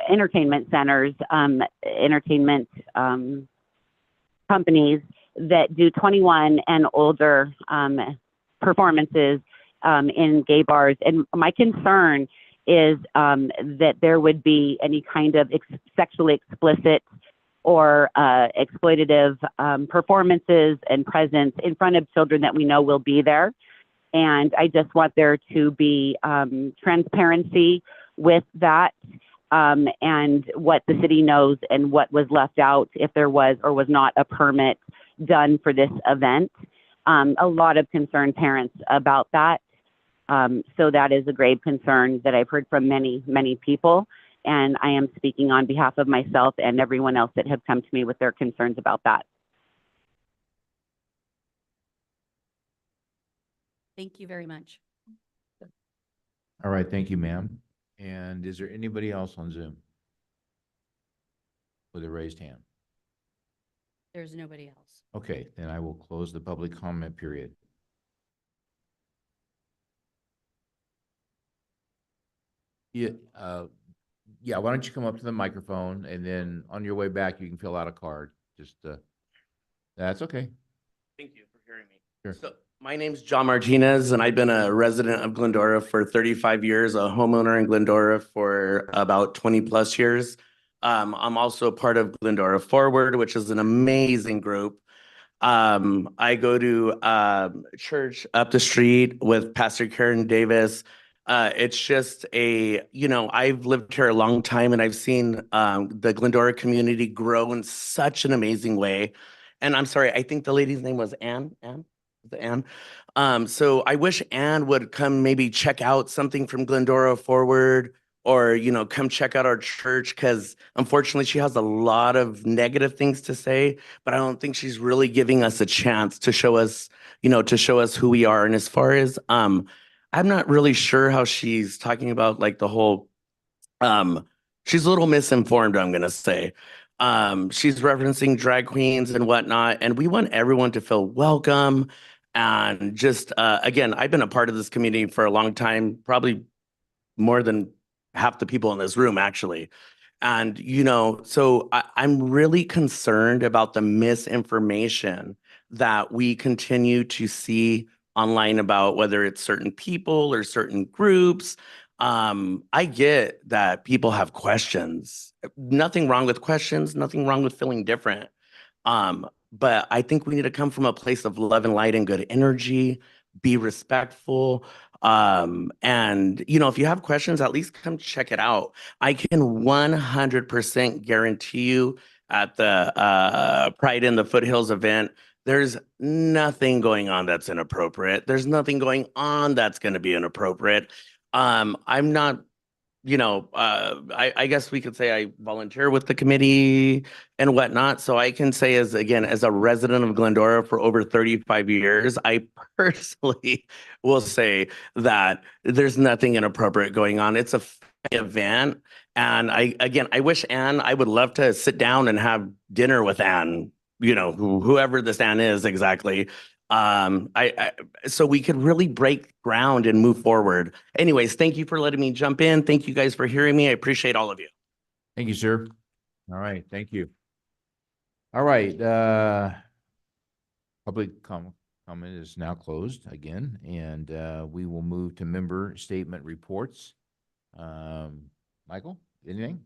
entertainment centers, entertainment companies that do 21 and older performances in gay bars. And my concern is that there would be any kind of sexually explicit or exploitative performances and presence in front of children that we know will be there. And I just want there to be transparency with that and what the city knows and what was left out, if there was or was not a permit done for this event. A lot of concerned parents about that. So that is a grave concern that I've heard from many, many people. And I am speaking on behalf of myself and everyone else that have come to me with their concerns about that.
Thank you very much.
All right, thank you, ma'am. And is there anybody else on Zoom with a raised hand?
There's nobody else.
Okay, then I will close the public comment period. Yeah, why don't you come up to the microphone and then on your way back, you can fill out a card. Just, that's okay.
Thank you for hearing me.
Sure.
So my name's John Martinez, and I've been a resident of Glendora for 35 years, a homeowner in Glendora for about 20 plus years. I'm also part of Glendora Forward, which is an amazing group. I go to church up the street with Pastor Karen Davis. It's just I've lived here a long time and I've seen the Glendora community grow in such an amazing way. And I'm sorry, I think the lady's name was Ann. So I wish Ann would come maybe check out something from Glendora Forward or, come check out our church, because unfortunately she has a lot of negative things to say, but I don't think she's really giving us a chance to show us, who we are. And as far as, I'm not really sure how she's talking about like the whole, she's a little misinformed, I'm going to say. She's referencing drag queens and whatnot, and we want everyone to feel welcome. And just, again, I've been a part of this community for a long time, probably more than half the people in this room, actually. And, so I'm really concerned about the misinformation that we continue to see online about whether it's certain people or certain groups. I get that people have questions. Nothing wrong with questions, nothing wrong with feeling different. But I think we need to come from a place of love and light and good energy, be respectful. And if you have questions, at least come check it out. I can 100% guarantee you at the Pride in the Foothills event, there's nothing going on that's inappropriate. There's nothing going on that's going to be inappropriate. I'm not, I guess we could say I volunteer with the committee and whatnot. So I can say as a resident of Glendora for over 35 years, I personally will say that there's nothing inappropriate going on. It's a event. And I wish Ann, I would love to sit down and have dinner with Ann, whoever this Ann is exactly. So we could really break ground and move forward. Anyways, thank you for letting me jump in. Thank you guys for hearing me. I appreciate all of you.
Thank you, sir. All right, thank you. All right, public comment is now closed again, and we will move to member statement reports. Michael, anything?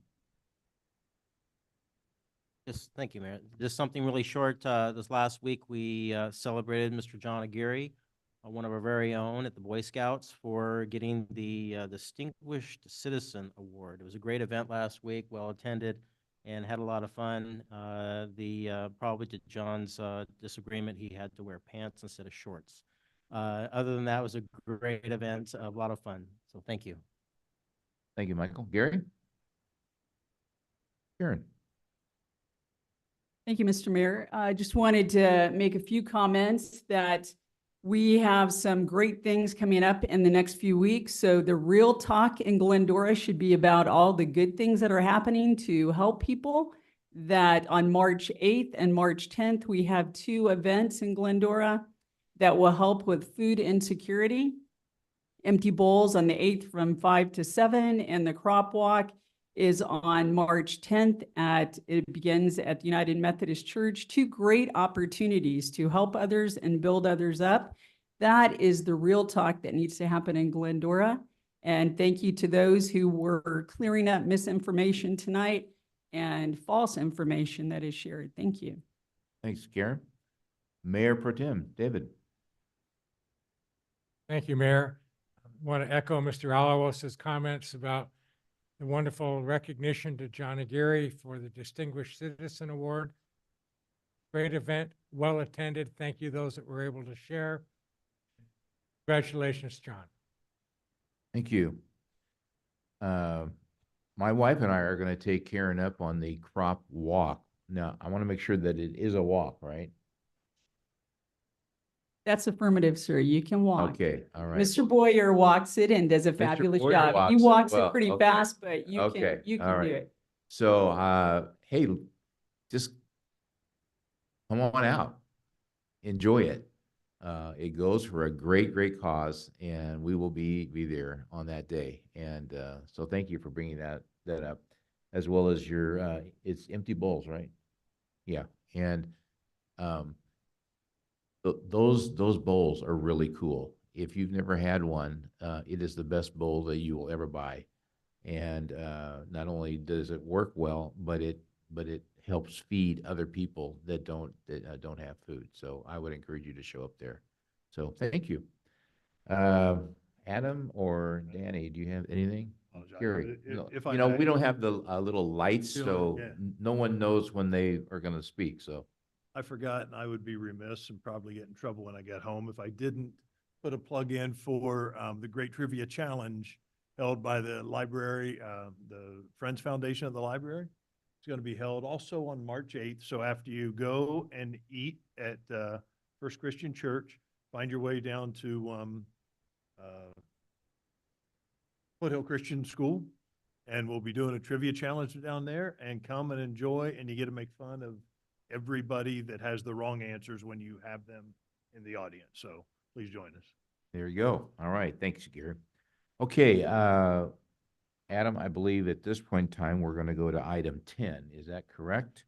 Yes, thank you, Mayor. Just something really short. This last week, we celebrated Mr. John Aguirre, one of our very own at the Boy Scouts, for getting the Distinguished Citizen Award. It was a great event last week, well attended, and had a lot of fun. Probably to John's disagreement, he had to wear pants instead of shorts. Other than that, it was a great event, a lot of fun. So thank you.
Thank you, Michael. Gary? Karen?
Thank you, Mr. Mayor. I just wanted to make a few comments that we have some great things coming up in the next few weeks. So the Real Talk in Glendora should be about all the good things that are happening to help people. That on March 8th and March 10th, we have 2 events in Glendora that will help with food insecurity. Empty Bowls on the 8th from 5 to 7, and the Crop Walk is on March 10th it begins at United Methodist Church. 2 great opportunities to help others and build others up. That is the real talk that needs to happen in Glendora. And thank you to those who were clearing up misinformation tonight and false information that is shared. Thank you.
Thanks, Karen. Mayor Pro Tem David?
Thank you, Mayor. I want to echo Mr. Alawos's comments about the wonderful recognition to John Aguirre for the Distinguished Citizen Award. Great event, well attended. Thank you those that were able to share. Congratulations, John.
Thank you. My wife and I are going to take Karen up on the crop walk. Now, I want to make sure that it is a walk, right?
That's affirmative, sir. You can walk.
Okay, all right.
Mr. Boyer walks it and does a fabulous
Boyer
job. He
walks it
walks
well.
it pretty
Okay.
fast, but you
Okay,
can
all
do
right.
it.
So, hey, just come on out. Enjoy it. It goes for a great, great cause, and we will be there on that day. And so thank you for bringing that up, as well as your, it's Empty Bowls, right? Yeah, and those bowls are really cool. If you've never had one, it is the best bowl that you will ever buy. And not only does it work well, but it helps feed other people that don't have food. So I would encourage you to show up there. So thank you. Adam or Danny, do you have anything? Gary,
If I
you know,
may.
we don't have the little lights,
Sure,
so
yeah.
no one knows when they are going to speak. So
I forgot, and I would be remiss and probably get in trouble when I get home if I didn't put a plug in for the Great Trivia Challenge held by the library, the Friends Foundation of the Library. It's going to be held also on March 8th. So after you go and eat at First Christian Church, find your way down to Foothill Christian School, and we'll be doing a trivia challenge down there, and come and enjoy, and you get to make fun of everybody that has the wrong answers when you have them in the audience. So please join us.
there you go. All right, thanks, Gary. Okay, Adam, I believe at this point in time, we're going to go to item 10. Is that correct?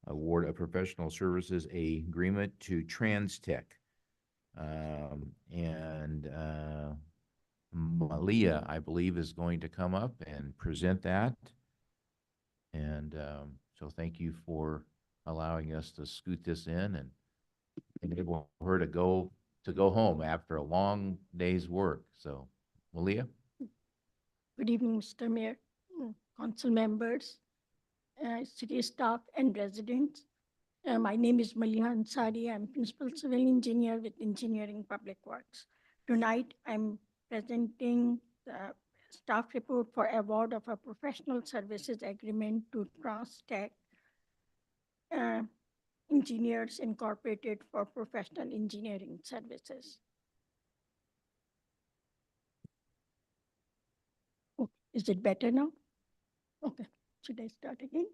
Award of professional services agreement to TransTech. Malia, I believe, is going to come up and present that. And so thank you for allowing us to scoot this in and enable her to go home after a long day's work. So, Malia?
Good evening, Mr. Mayor, council members, city staff and residents. My name is Malia Ansari. I'm Principal Civil Engineer with Engineering Public Works. Tonight, I'm presenting the staff report for award of a professional services agreement to TransTech Engineers Incorporated for professional engineering services. Oh, is it better now? Okay, should I start again?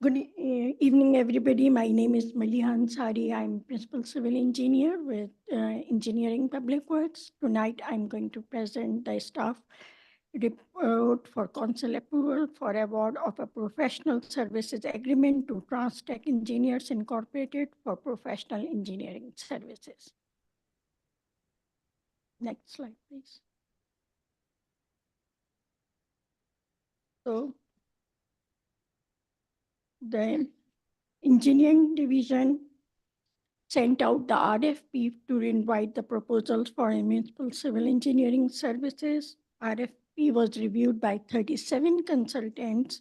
Good evening, everybody. My name is Malia Ansari. I'm Principal Civil Engineer with Engineering Public Works. Tonight, I'm going to present the staff report for council approval for award of a professional services agreement to TransTech Engineers Incorporated for professional engineering services. Next slide, please. So the engineering division sent out the RFP to invite the proposals for municipal civil engineering services. RFP was reviewed by 37 consultants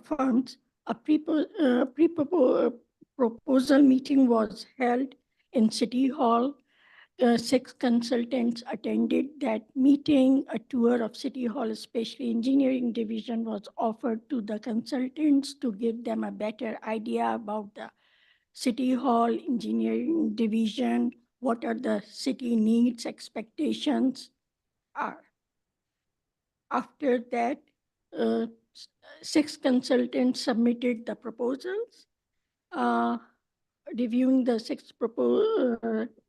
firms. A proposal meeting was held in City Hall. 6 consultants attended that meeting. A tour of City Hall, especially engineering division, was offered to the consultants to give them a better idea about the City Hall engineering division, what are the city needs, expectations are. After that, 6 consultants submitted the proposals. Reviewing the 6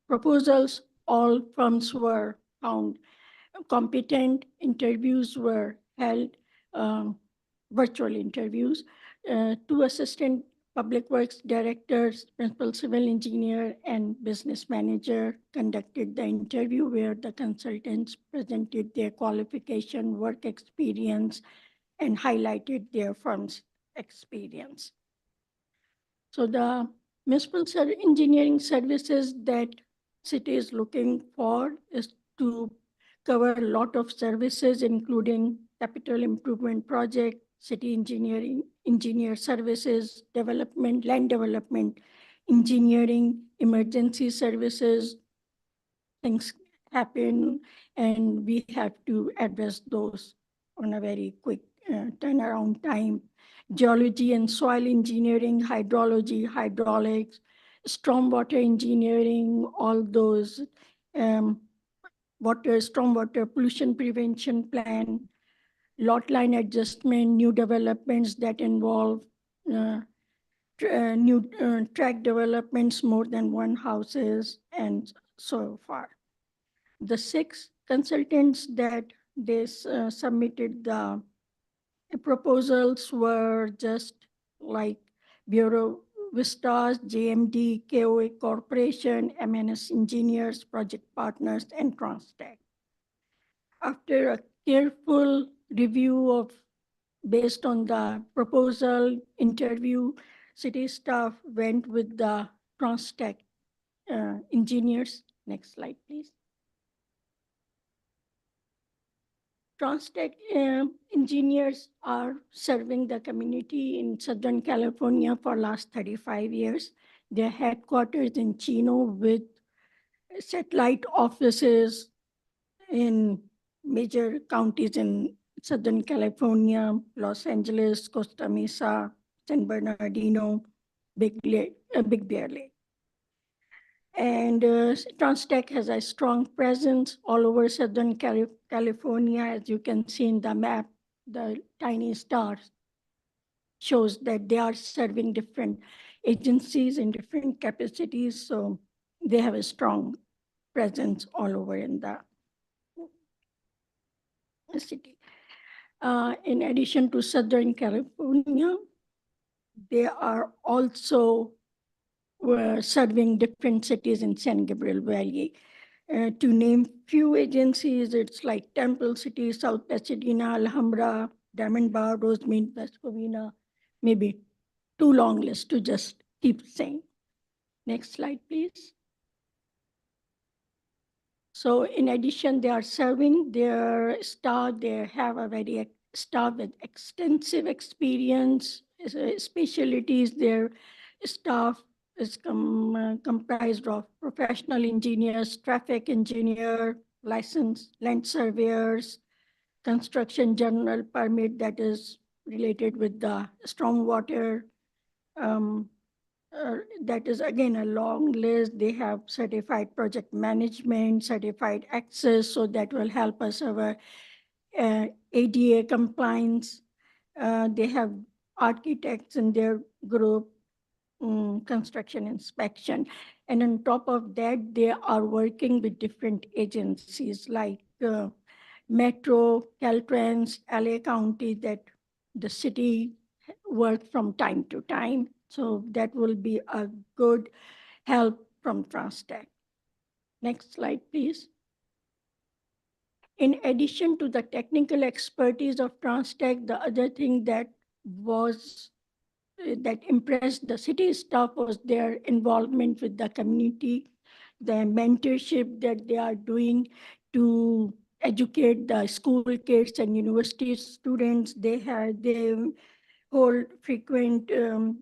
proposals, all firms were found competent. Interviews were held, virtual interviews. 2 assistant public works directors, principal civil engineer, and business manager conducted the interview, where the consultants presented their qualification, work experience, and highlighted their firm's experience. So the municipal engineering services that city is looking for is to cover a lot of services, including capital improvement project, city engineer services, development, land development, engineering, emergency services. Things happen and we have to address those on a very quick turnaround time. Geology and soil engineering, hydrology, hydraulics, stormwater engineering, all those stormwater pollution prevention plan, lot line adjustment, new developments that involve new track developments, more than 1 houses, and so far. The 6 consultants that they submitted the proposals were just like Bureau Vistas, JMD, KOA Corporation, MNS Engineers, Project Partners, and Transtech. After a careful review of based on the proposal interview, city staff went with the Transtech engineers. Next slide, please. Transtech engineers are serving the community in Southern California for last 35 years. Their headquarters in Chino with satellite offices in major counties in Southern California, Los Angeles, Costa Mesa, San Bernardino, Big Bear Lake. And Transtech has a strong presence all over Southern California. As you can see in the map, the tiny stars shows that they are serving different agencies in different capacities. So they have a strong presence all over in the city. In addition to Southern California, they are also serving different cities in San Gabriel Valley. To name few agencies, it's like Temple City, South Pasadena, Alhambra, Diamond Bar, Rosemead, West Covina, maybe too long list to just keep saying. Next slide, please. So in addition, they are serving their staff. They have a very staff with extensive experience, specialties. Their staff is comprised of professional engineers, traffic engineer, licensed land surveyors, construction general permit that is related with the stormwater. That is again a long list. They have certified project management, certified access, so that will help us our ADA compliance. They have architects in their group, construction inspection. And on top of that, they are working with different agencies like Metro, Caltrans, LA County, that the city work from time to time. So that will be a good help from Transtech. Next slide, please. In addition to the technical expertise of Transtech, the other thing that was that impressed the city staff was their involvement with the community, the mentorship that they are doing to educate the school kids and university students. They hold frequent mm,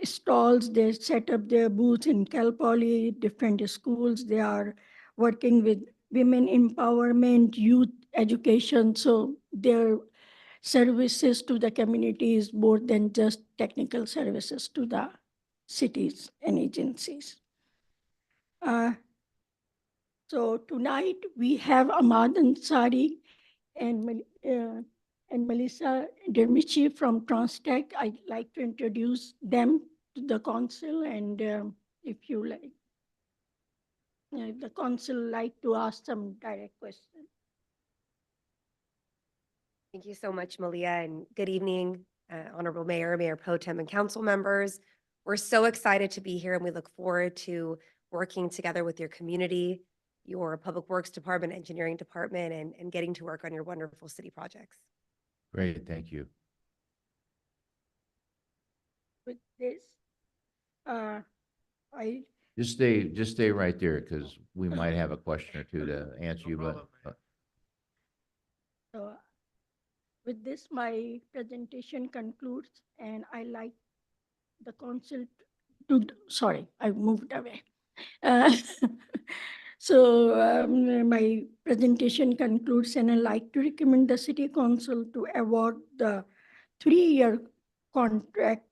stalls. They set up their booths in Cal Poly, different schools. They are working with women empowerment, youth education. So their services to the community is more than just technical services to the cities and agencies. So tonight we have Ahmad Ansari and Melissa Dermichi from Transtech. I'd like to introduce them to the council, and if you like, if the council like to ask some direct questions.
Thank you so much, Malia, and good evening, Honorable Mayor, Mayor Pro Tem, and council members. We're so excited to be here, and we look forward to working together with your community, your Public Works Department, Engineering Department, and getting to work on your wonderful city projects.
Great, thank you.
With this, I
Just stay right there, because we might have a question or two to answer you, but
So with this, my presentation concludes, and I like the council to, sorry, I moved away. Uh, So my presentation concludes, and I'd like to recommend the city council to award the 3-year contract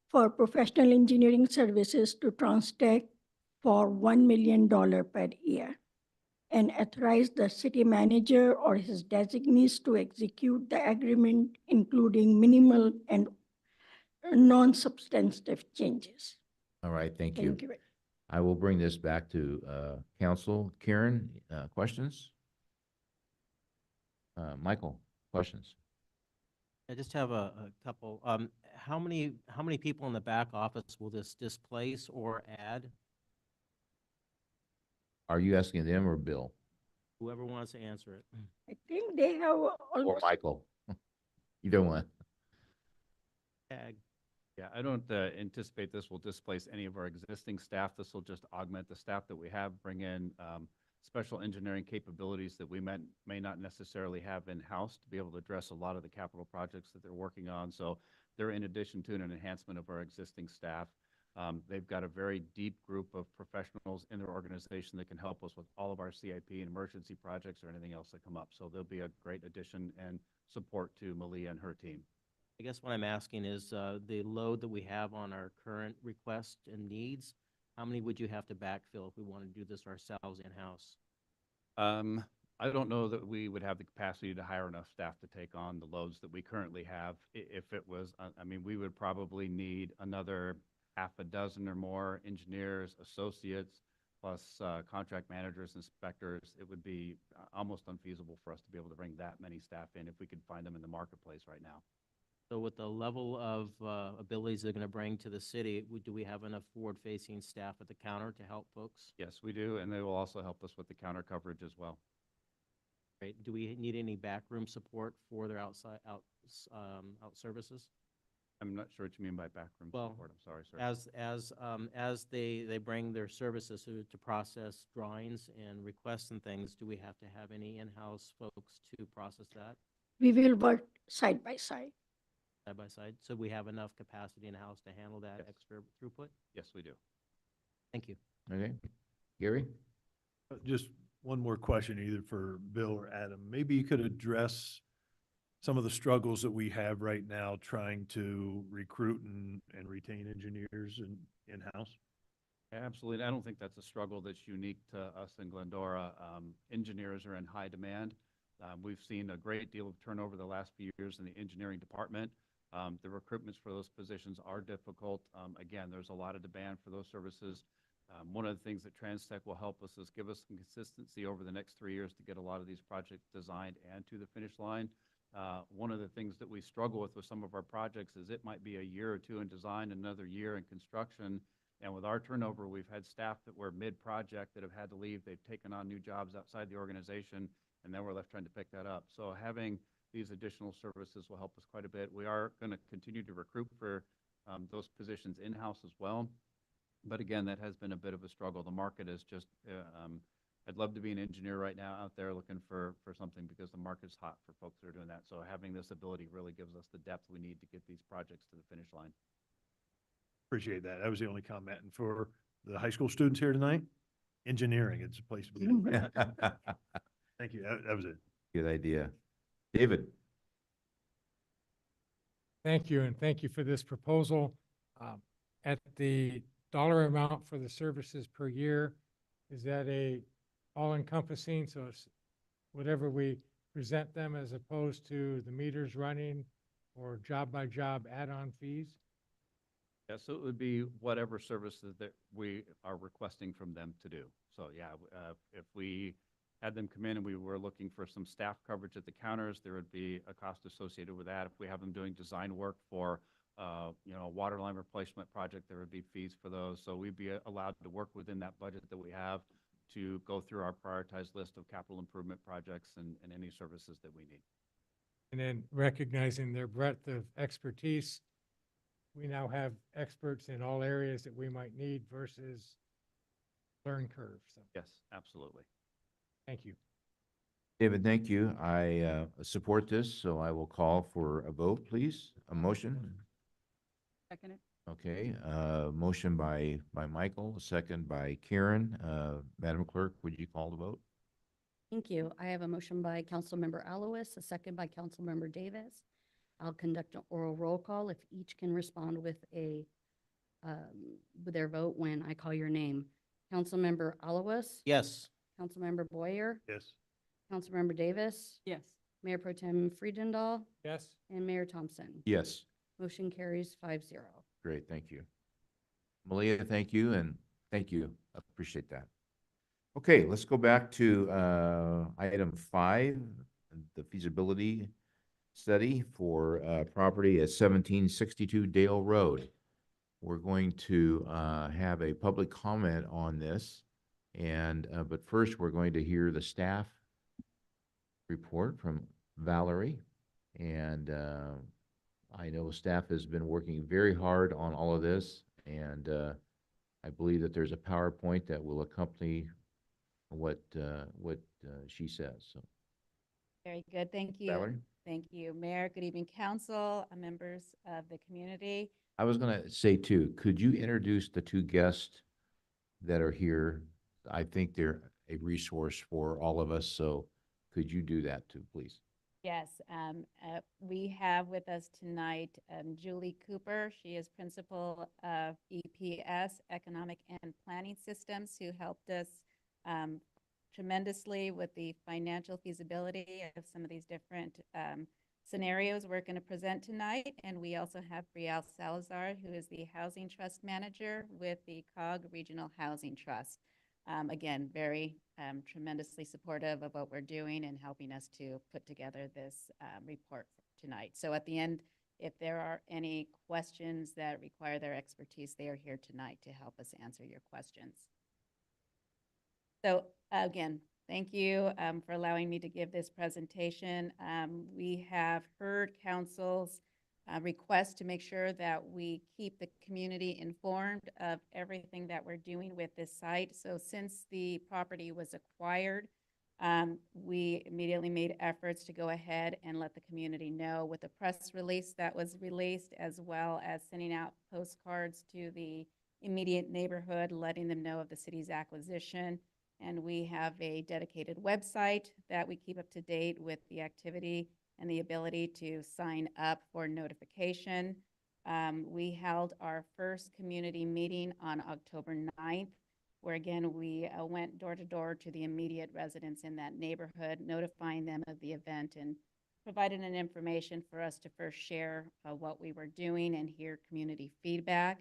for professional engineering services to Transtech for $1 million per year, and authorize the city manager or his designees to execute the agreement, including minimal and non-substantive changes.
all right, thank you.
Thank you.
I will bring this back to council. Karen, questions? Michael, questions?
I just have a couple. How many people in the back office will this displace or add?
Are you asking them or Bill
Whoever wants to answer it.
I think they have
or
almost.
Michael? Either one.
Tag.
Yeah, I don't anticipate this will displace any of our existing staff. This will just augment the staff that we have, bring in special engineering capabilities that we may not necessarily have in-house to be able to address a lot of the capital projects that they're working on. So they're in addition to an enhancement of our existing staff. They've got a very deep group of professionals in their organization that can help us with all of our CIP and emergency projects or anything else that come up. So they'll be a great addition and support to Malia and her team.
I guess what I'm asking is the load that we have on our current requests and needs, how many would you have to backfill if we want to do this ourselves in-house?
I don't know that we would have the capacity to hire enough staff to take on the loads that we currently have. If it was, I mean, we would probably need another half a dozen or more engineers, associates, plus contract managers, inspectors. It would be almost unfeasible for us to be able to bring that many staff in if we could find them in the marketplace right now.
So with the level of abilities they're going to bring to the city, do we have enough forward-facing staff at the counter to help folks?
Yes, we do, and they will also help us with the counter coverage as well.
Great. Do we need any backroom support for their out services?
I'm not sure what you mean by backroom
Well,
support. I'm sorry, sir.
As they bring their services to process drawings and requests and things, do we have to have any in-house folks to process that
We will work side by side.
side by side? So we have enough capacity in-house to handle that extra throughput?
Yes, we do.
Thank you.
Okay. Gary?
Just one more question, either for Bill or Adam. Maybe you could address some of the struggles that we have right now trying to recruit and retain engineers in-house?
Absolutely. I don't think that's a struggle that's unique to us in Glendora. Engineers are in high demand. We've seen a great deal of turnover the last few years in the engineering department. The recruitments for those positions are difficult. Again, there's a lot of demand for those services. One of the things that Transtech will help us is give us some consistency over the next 3 years to get a lot of these projects designed and to the finish line. One of the things that we struggle with some of our projects is it might be a year or two in design, another year in construction. And with our turnover, we've had staff that were mid-project that have had to leave. They've taken on new jobs outside the organization, and then we're left trying to pick that up. So having these additional services will help us quite a bit. We are going to continue to recruit for those positions in-house as well. But again, that has been a bit of a struggle. The market is just, I'd love to be an engineer right now out there looking for something because the market's hot for folks that are doing that. So having this ability really gives us the depth we need to get these projects to the finish line.
Appreciate that. That was the only comment. And for the high school students here tonight, engineering, it's a place to be. Thank you. That was it.
Good idea. David?
Thank you, and thank you for this proposal. At the dollar amount for the services per year, is that a all-encompassing, so it's whatever we present them as opposed to the meters running or job-by-job add-on fees?
Yeah, so it would be whatever services that we are requesting from them to do. So yeah, if we had them come in and we were looking for some staff coverage at the counters, there would be a cost associated with that. If we have them doing design work for, a water line replacement project, there would be fees for those. So we'd be allowed to work within that budget that we have to go through our prioritized list of capital improvement projects and any services that we need.
And then recognizing their breadth of expertise, we now have experts in all areas that we might need versus learn curve. So
Yes, absolutely.
thank you.
David, thank you. I support this, so I will call for a vote, please. A motion?
Second it.
Okay, motion by Michael, a second by Karen. Madam Clerk, would you call the vote?
Thank you. I have a motion by Councilmember Alowis, a second by Councilmember Davis. I'll conduct an oral roll call if each can respond with with their vote when I call your name. Councilmember Alowis?
Yes.
Councilmember Boyer?
Yes.
Councilmember Davis?
Yes.
Mayor Pro Tem Friedendahl?
Yes.
And Mayor Thompson?
Yes.
Motion carries 5-0.
Great, thank you. Malia, thank you, and thank you. I appreciate that. Okay, let's go back to item 5, the feasibility study for property at 1762 Dale Road. We're going to have a public comment on this, and but first we're going to hear the staff report from Valerie, and I know staff has been working very hard on all of this, and I believe that there's a PowerPoint that will accompany what she says. So,
Very good. Thank you.
Valerie?
Thank you, Mayor. Good evening, council, members of the community.
I was going to say too, could you introduce the two guests that are here? I think they're a resource for all of us, so could you do that too, please?
Yes, we have with us tonight Julie Cooper. She is principal of EPS, Economic and Planning Systems, who helped us tremendously with the financial feasibility of some of these different scenarios we're going to present tonight. And we also have Brielle Salazar, who is the Housing Trust Manager with the COG Regional Housing Trust. Again, very tremendously supportive of what we're doing and helping us to put together this report tonight. So at the end, if there are any questions that require their expertise, they are here tonight to help us answer your questions. So again, thank you for allowing me to give this presentation. We have heard council's request to make sure that we keep the community informed of everything that we're doing with this site. So since the property was acquired, we immediately made efforts to go ahead and let the community know with a press release that was released, as well as sending out postcards to the immediate neighborhood, letting them know of the city's acquisition. And we have a dedicated website that we keep up to date with the activity and the ability to sign up for notification. We held our first community meeting on October 9th, where again, we went door to door to the immediate residents in that neighborhood, notifying them of the event and provided an information for us to first share what we were doing and hear community feedback.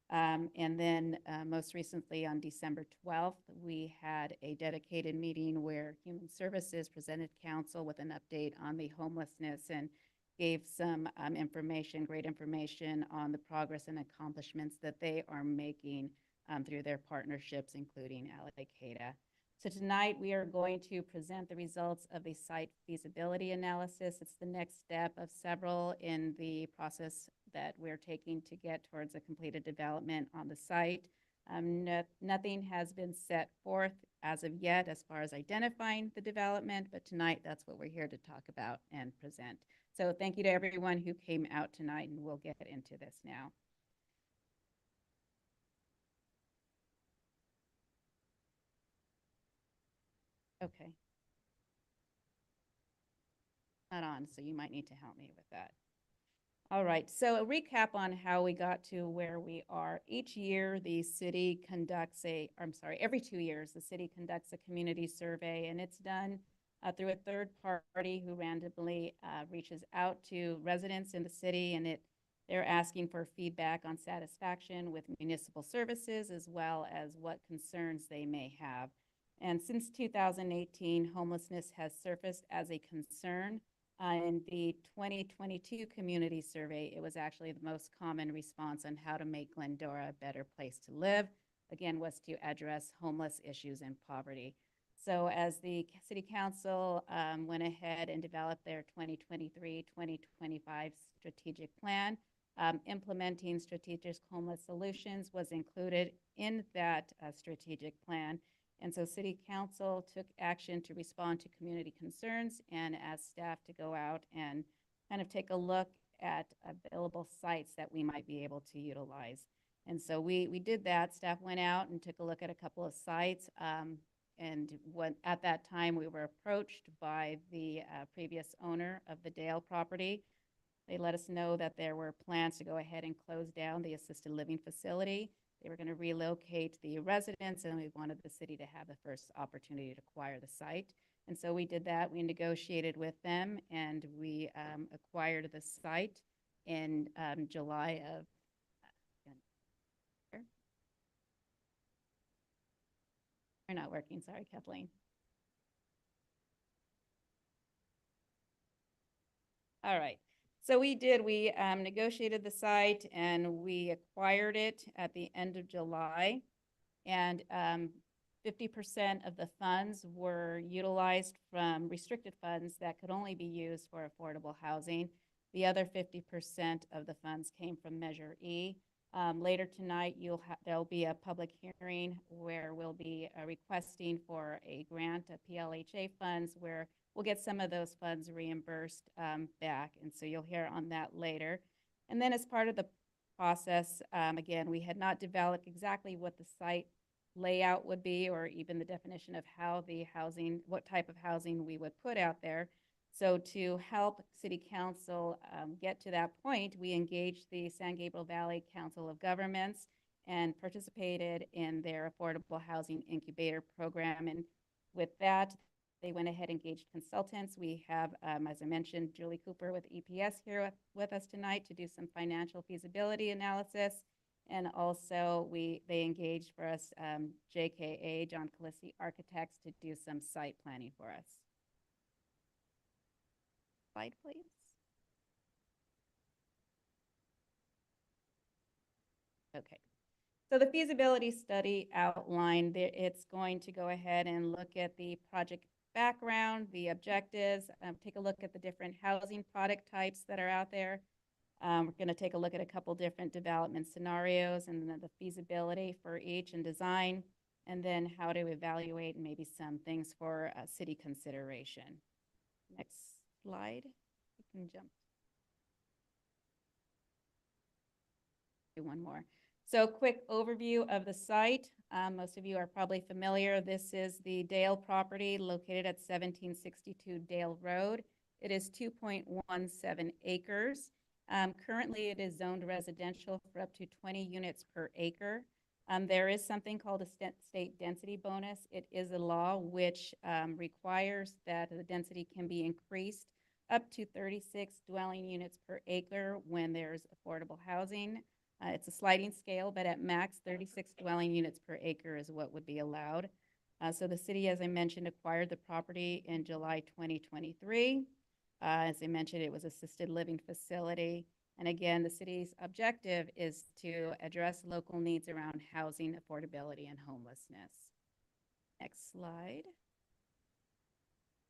And then most recently on December 12th, we had a dedicated meeting where Human Services presented council with an update on the homelessness and gave some information, great information on the progress and accomplishments that they are making through their partnerships, including Al-Qaeda. So tonight, we are going to present the results of a site feasibility analysis. It's the next step of several in the process that we're taking to get towards a completed development on the site. Nothing has been set forth as of yet as far as identifying the development, but tonight, that's what we're here to talk about and present. So thank you to everyone who came out tonight, and we'll get into this now. Okay. Not on, so you might need to help me with that. All right, so a recap on how we got to where we are. Each year, the city conducts every 2 years, the city conducts a community survey, and it's done through a third party who randomly reaches out to residents in the city, and they're asking for feedback on satisfaction with municipal services as well as what concerns they may have. And since 2018, homelessness has surfaced as a concern. In the 2022 community survey, it was actually the most common response on how to make Glendora a better place to live. Again, was to address homeless issues and poverty. So as the city council went ahead and developed their 2023-2025 strategic plan, implementing strategic homeless solutions was included in that strategic plan. And so city council took action to respond to community concerns and asked staff to go out and kind of take a look at available sites that we might be able to utilize. And so we did that. Staff went out and took a look at a couple of sites. At that time, we were approached by the previous owner of the Dale property. They let us know that there were plans to go ahead and close down the assisted living facility. They were going to relocate the residents, and we wanted the city to have the first opportunity to acquire the site. And so we did that. We negotiated with them, and we acquired the site in July of. You're not working. Sorry, Kathleen. All right. So we negotiated the site and we acquired it at the end of July. And 50% of the funds were utilized from restricted funds that could only be used for affordable housing. The other 50% of the funds came from Measure E. Later tonight, there'll be a public hearing where we'll be requesting for a grant of PLHA funds where we'll get some of those funds reimbursed back. And so you'll hear on that later. And then as part of the process, again, we had not developed exactly what the site layout would be or even the definition of how what type of housing we would put out there. So to help City Council get to that point, we engaged the San Gabriel Valley Council of Governments and participated in their Affordable Housing Incubator Program. And with that, they went ahead and engaged consultants. We have, as I mentioned, Julie Cooper with EPS here with us tonight to do some financial feasibility analysis. And also they engaged for us JKA, John Calisi Architects, to do some site planning for us. Slide, please. Okay. So the feasibility study outlined, it's going to go ahead and look at the project background, the objectives, take a look at the different housing product types that are out there. We're going to take a look at a couple different development scenarios and then the feasibility for each and design, and then how to evaluate and maybe some things for city consideration. Next slide. You can jump. Do one more. So quick overview of the site. Most of you are probably familiar. This is the Dale property located at 1762 Dale Road. It is 2.17 acres. Currently, it is zoned residential for up to 20 units per acre. There is something called a state density bonus. It is a law which requires that the density can be increased up to 36 dwelling units per acre when there's affordable housing. It's a sliding scale, but at max 36 dwelling units per acre is what would be allowed. So the city, as I mentioned, acquired the property in July 2023. As I mentioned, it was assisted living facility. And again, the city's objective is to address local needs around housing, affordability, and homelessness. Next slide.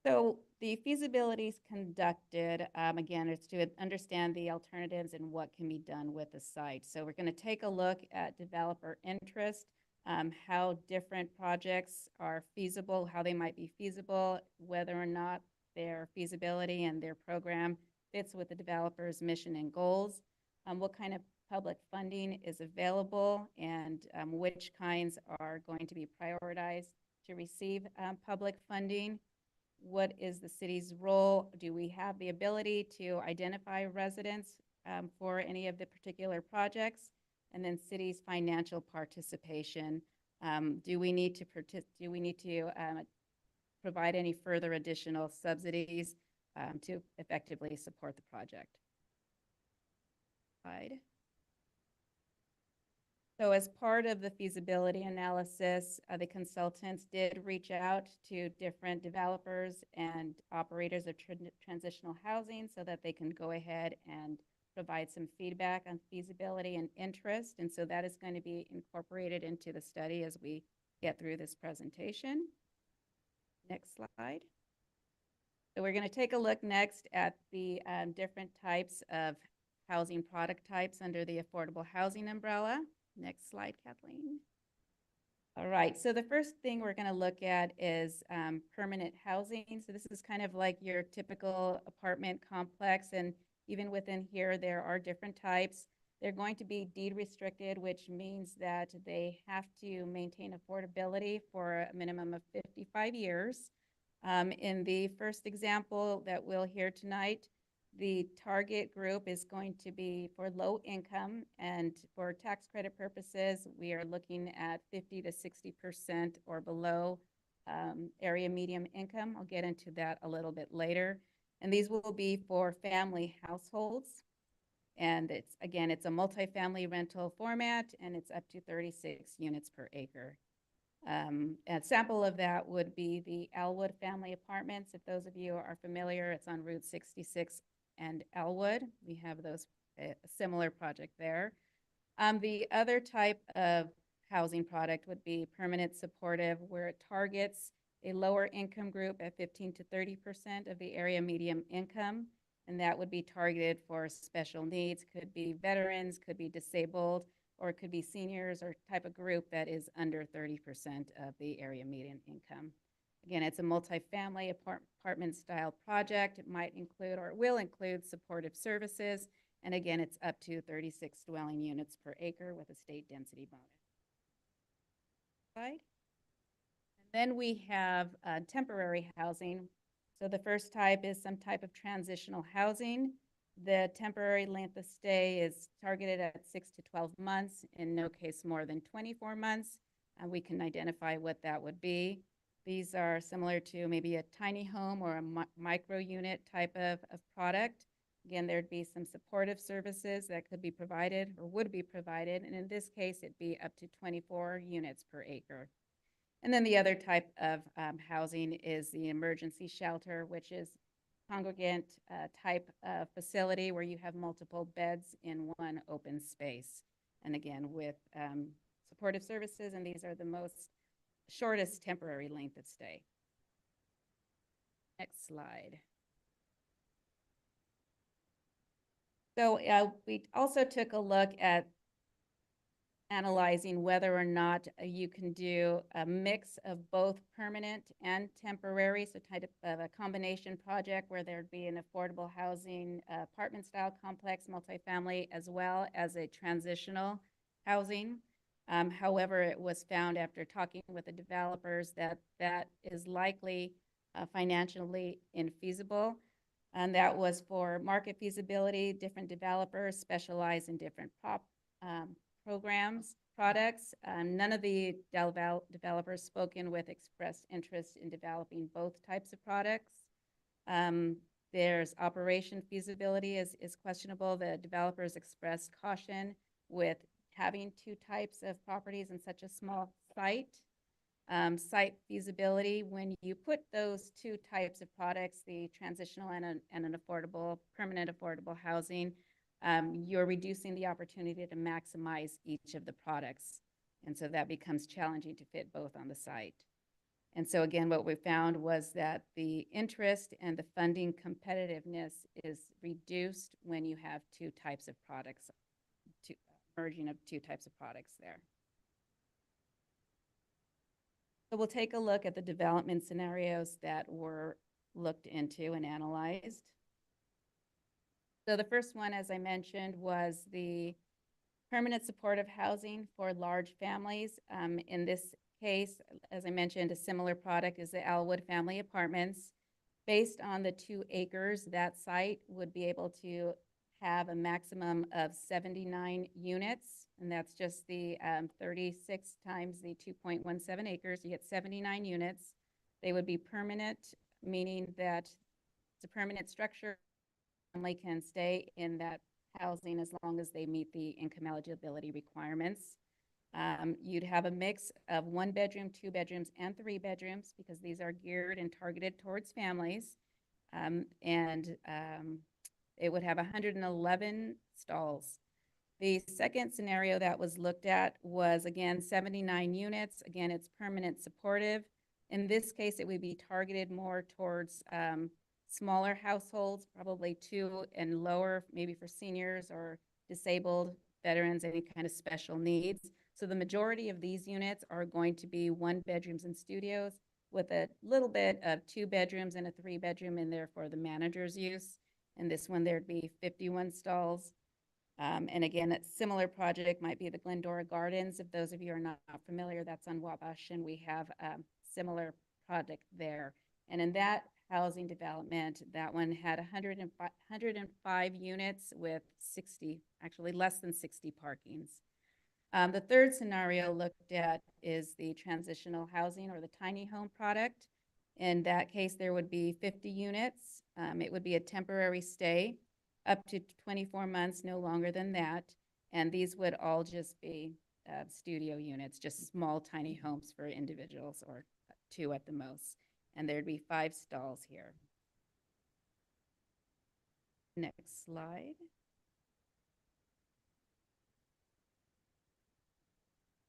So the feasibility is conducted, again, it's to understand the alternatives and what can be done with the site. So we're going to take a look at developer interest, how different projects are feasible, how they might be feasible, whether or not their feasibility and their program fits with the developer's mission and goals, what kind of public funding is available, and which kinds are going to be prioritized to receive public funding. What is the city's role? Do we have the ability to identify residents for any of the particular projects? And then city's financial participation. Do we need to provide any further additional subsidies to effectively support the project? Slide. So as part of the feasibility analysis, the consultants did reach out to different developers and operators of transitional housing so that they can go ahead and provide some feedback on feasibility and interest. And so that is going to be incorporated into the study as we get through this presentation. Next slide. So we're going to take a look next at the different types of housing product types under the affordable housing umbrella. Next slide, Kathleen. All right, so the first thing we're going to look at is permanent housing. So this is kind of like your typical apartment complex, and even within here, there are different types. They're going to be deed restricted, which means that they have to maintain affordability for a minimum of 55 years. In the first example that we'll hear tonight, the target group is going to be for low income, and for tax credit purposes, we are looking at 50 to 60% or below area median income. I'll get into that a little bit later. And these will be for family households. And it's a multifamily rental format, and it's up to 36 units per acre. A sample of that would be the Elwood Family Apartments. If those of you are familiar, it's on Route 66 and Elwood. We have those, a similar project there. The other type of housing product would be permanent supportive, where it targets a lower income group at 15 to 30% of the area median income. And that would be targeted for special needs, could be veterans, could be disabled, or it could be seniors, or type of group that is under 30% of the area median income. Again, it's a multifamily apartment style project. It might include, or it will include, supportive services. And again, it's up to 36 dwelling units per acre with a state density bonus. Slide. And then we have temporary housing. So the first type is some type of transitional housing. The temporary length of stay is targeted at 6 to 12 months, in no case more than 24 months. And we can identify what that would be. These are similar to maybe a tiny home or a micro unit type of product. Again, there'd be some supportive services that could be provided or would be provided. And in this case, it'd be up to 24 units per acre. And then the other type of housing is the emergency shelter, which is congregant type of facility where you have multiple beds in one open space. And again, with supportive services, and these are the shortest temporary length of stay. Next slide. So we also took a look at analyzing whether or not you can do a mix of both permanent and temporary, so type of a combination project where there'd be an affordable housing apartment style complex, multifamily, as well as a transitional housing. However, it was found after talking with the developers that that is likely financially infeasible. And that was for market feasibility. Different developers specialize in different programs, products. None of the developers spoken with expressed interest in developing both types of products. There's operation feasibility is questionable. The developers expressed caution with having two types of properties in such a small site. Site feasibility, when you put those two types of products, the transitional and an affordable, permanent affordable housing, you're reducing the opportunity to maximize each of the products. And so that becomes challenging to fit both on the site. And so again, what we found was that the interest and the funding competitiveness is reduced when you have two types of products, merging of two types of products there. So we'll take a look at the development scenarios that were looked into and analyzed. So the first one, as I mentioned, was the permanent supportive housing for large families. In this case, as I mentioned, a similar product is the Alwood Family Apartments. Based on the 2 acres, that site would be able to have a maximum of 79 units, and that's just the 36 times the 2.17 acres. You get 79 units. They would be permanent, meaning that it's a permanent structure. Family can stay in that housing as long as they meet the income eligibility requirements. You'd have a mix of 1 bedroom, 2 bedrooms, and 3 bedrooms because these are geared and targeted towards families. It would have 111 stalls. The second scenario that was looked at was, again, 79 units. Again, it's permanent supportive. In this case, it would be targeted more towards smaller households, probably 2 and lower, maybe for seniors or disabled veterans, any kind of special needs. So the majority of these units are going to be 1 bedrooms and studios with a little bit of 2 bedrooms and a 3 bedroom in there for the manager's use. And this one, there'd be 51 stalls. And again, a similar project might be the Glendora Gardens. If those of you are not familiar, that's on Wabash, and we have a similar project there. And in that housing development, that one had 105 units with 60, actually less than 60 parkings. The third scenario looked at is the transitional housing or the tiny home product. In that case, there would be 50 units. It would be a temporary stay up to 24 months, no longer than that. And these would all just be studio units, just small tiny homes for individuals, or 2 at the most. And there'd be 5 stalls here. Next slide.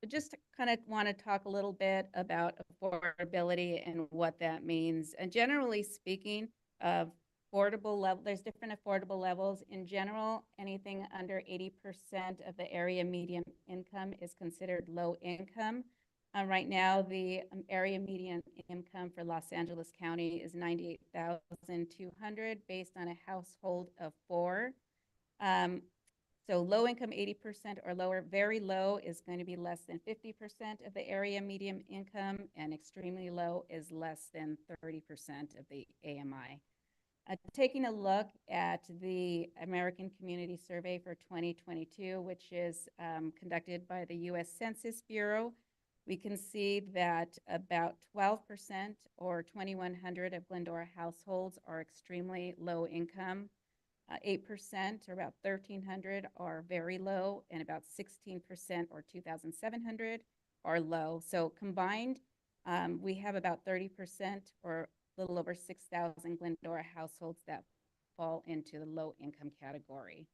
I just kind of want to talk a little bit about affordability and what that means. And generally speaking, affordable level, there's different affordable levels. In general, anything under 80% of the area median income is considered low income. Right now, the area median income for Los Angeles County is $98,200 based on a household of 4. So low income 80% or lower, very low is going to be less than 50% of the area median income, and extremely low is less than 30% of the AMI. Taking a look at the American Community Survey for 2022, which is conducted by the U.S. Census Bureau, we can see that about 12% or 2,100 of Glendora households are extremely low income. 8% or about 1,300 are very low, and about 16% or 2,700 are low. So combined, we have about 30% or a little over 6,000 Glendora households that fall into the low income category.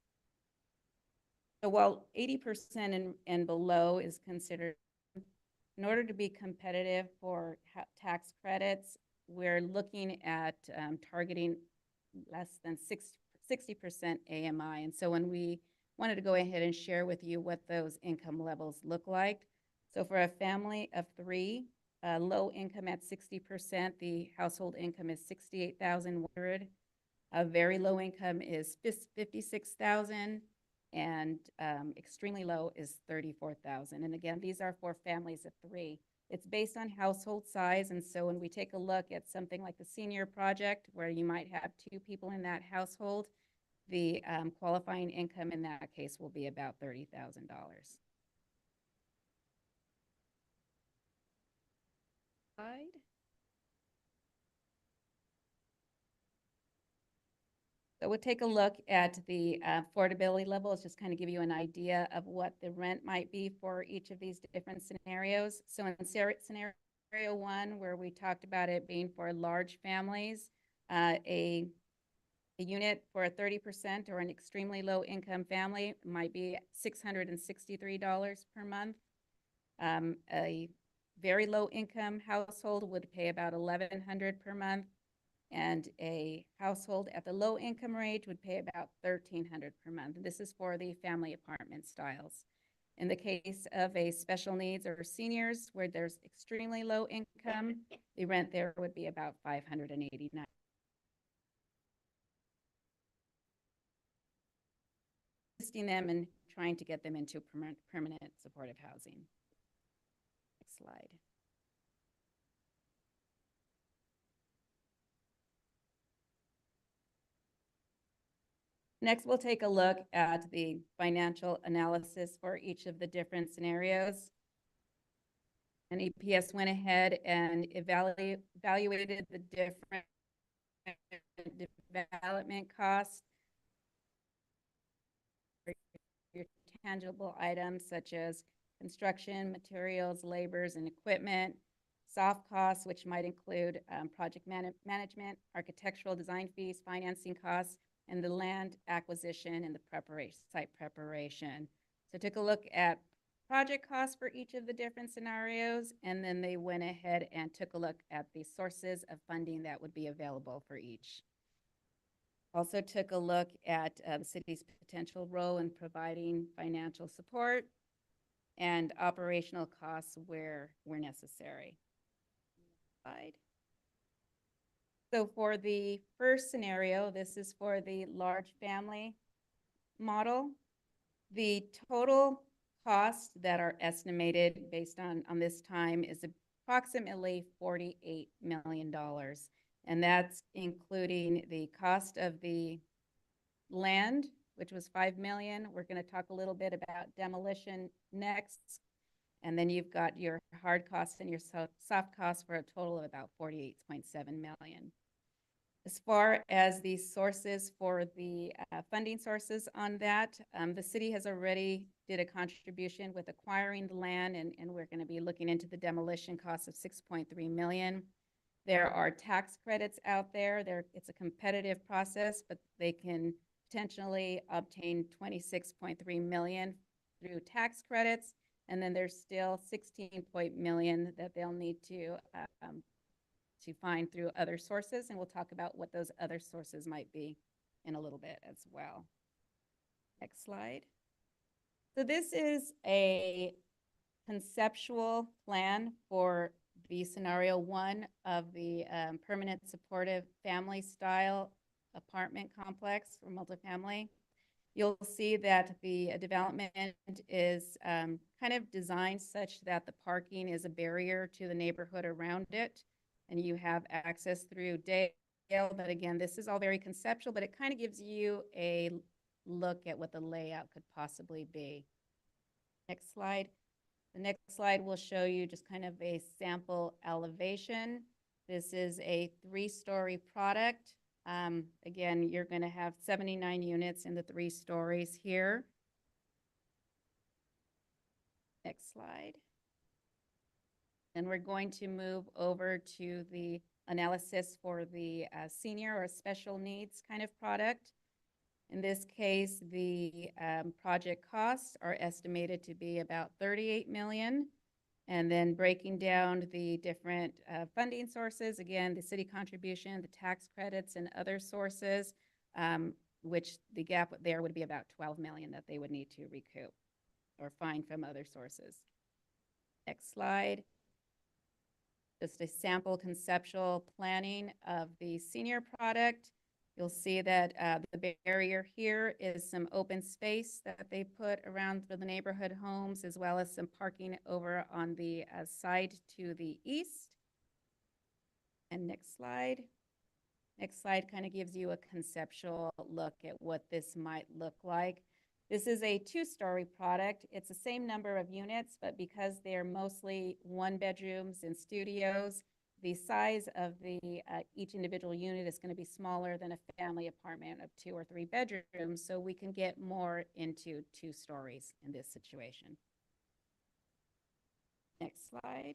So while 80% and below is considered, in order to be competitive for tax credits, we're looking at targeting less than 60% AMI. And so when we wanted to go ahead and share with you what those income levels look like. So for a family of 3, low income at 60%, the household income is $68,100. A very low income is $56,000, and extremely low is $34,000. And again, these are for families of 3. It's based on household size. And so when we take a look at something like the senior project, where you might have 2 people in that household, the qualifying income in that case will be about $30,000. Slide. So we'll take a look at the affordability levels, just kind of give you an idea of what the rent might be for each of these different scenarios. So in scenario 1, where we talked about it being for large families, a unit for a 30% or an extremely low income family might be $663 per month. A very low income household would pay about $1,100 per month, and a household at the low income range would pay about $1,300 per month. And this is for the family apartment styles. In the case of a special needs or seniors where there's extremely low income, the rent there would be about $589. Assisting them and trying to get them into permanent supportive housing. Next slide. Next, we'll take a look at the financial analysis for each of the different scenarios. And EPS went ahead and evaluated the different development costs for your tangible items such as construction, materials, labors, and equipment, soft costs, which might include project management, architectural design fees, financing costs, and the land acquisition and the site preparation. So took a look at project costs for each of the different scenarios, and then they went ahead and took a look at the sources of funding that would be available for each. Also took a look at the city's potential role in providing financial support and operational costs where necessary. Slide. So for the first scenario, this is for the large family model. The total costs that are estimated based on this time is approximately $48 million. And that's including the cost of the land, which was $5 million. We're going to talk a little bit about demolition next. And then you've got your hard costs and your soft costs for a total of about $48.7 million. As far as the sources for the funding sources on that, the city has already did a contribution with acquiring the land, and we're going to be looking into the demolition costs of $6.3 million. There are tax credits out there. It's a competitive process, but they can potentially obtain $26.3 million through tax credits. And then there's still $16 million that they'll need to find through other sources. And we'll talk about what those other sources might be in a little bit as well. Next slide. So this is a conceptual plan for the scenario one of the permanent supportive family style apartment complex or multifamily. You'll see that the development is kind of designed such that the parking is a barrier to the neighborhood around it, and you have access through Dale. But again, this is all very conceptual, but it kind of gives you a look at what the layout could possibly be. Next slide. The next slide will show you just kind of a sample elevation. This is a 3-story product. Again, you're going to have 79 units in the 3 stories here. Next slide. And we're going to move over to the analysis for the senior or special needs kind of product. In this case, the project costs are estimated to be about $38 million. And then breaking down the different funding sources, again, the city contribution, the tax credits, and other sources, which the gap there would be about $12 million that they would need to recoup or find from other sources. Next slide. Just a sample conceptual planning of the senior product. You'll see that the barrier here is some open space that they put around for the neighborhood homes, as well as some parking over on the side to the east. And next slide. Next slide kind of gives you a conceptual look at what this might look like. This is a 2-story product. It's the same number of units, but because they're mostly 1-bedrooms and studios, the size of the each individual unit is going to be smaller than a family apartment of 2 or 3 bedrooms, so we can get more into 2 stories in this situation. Next slide.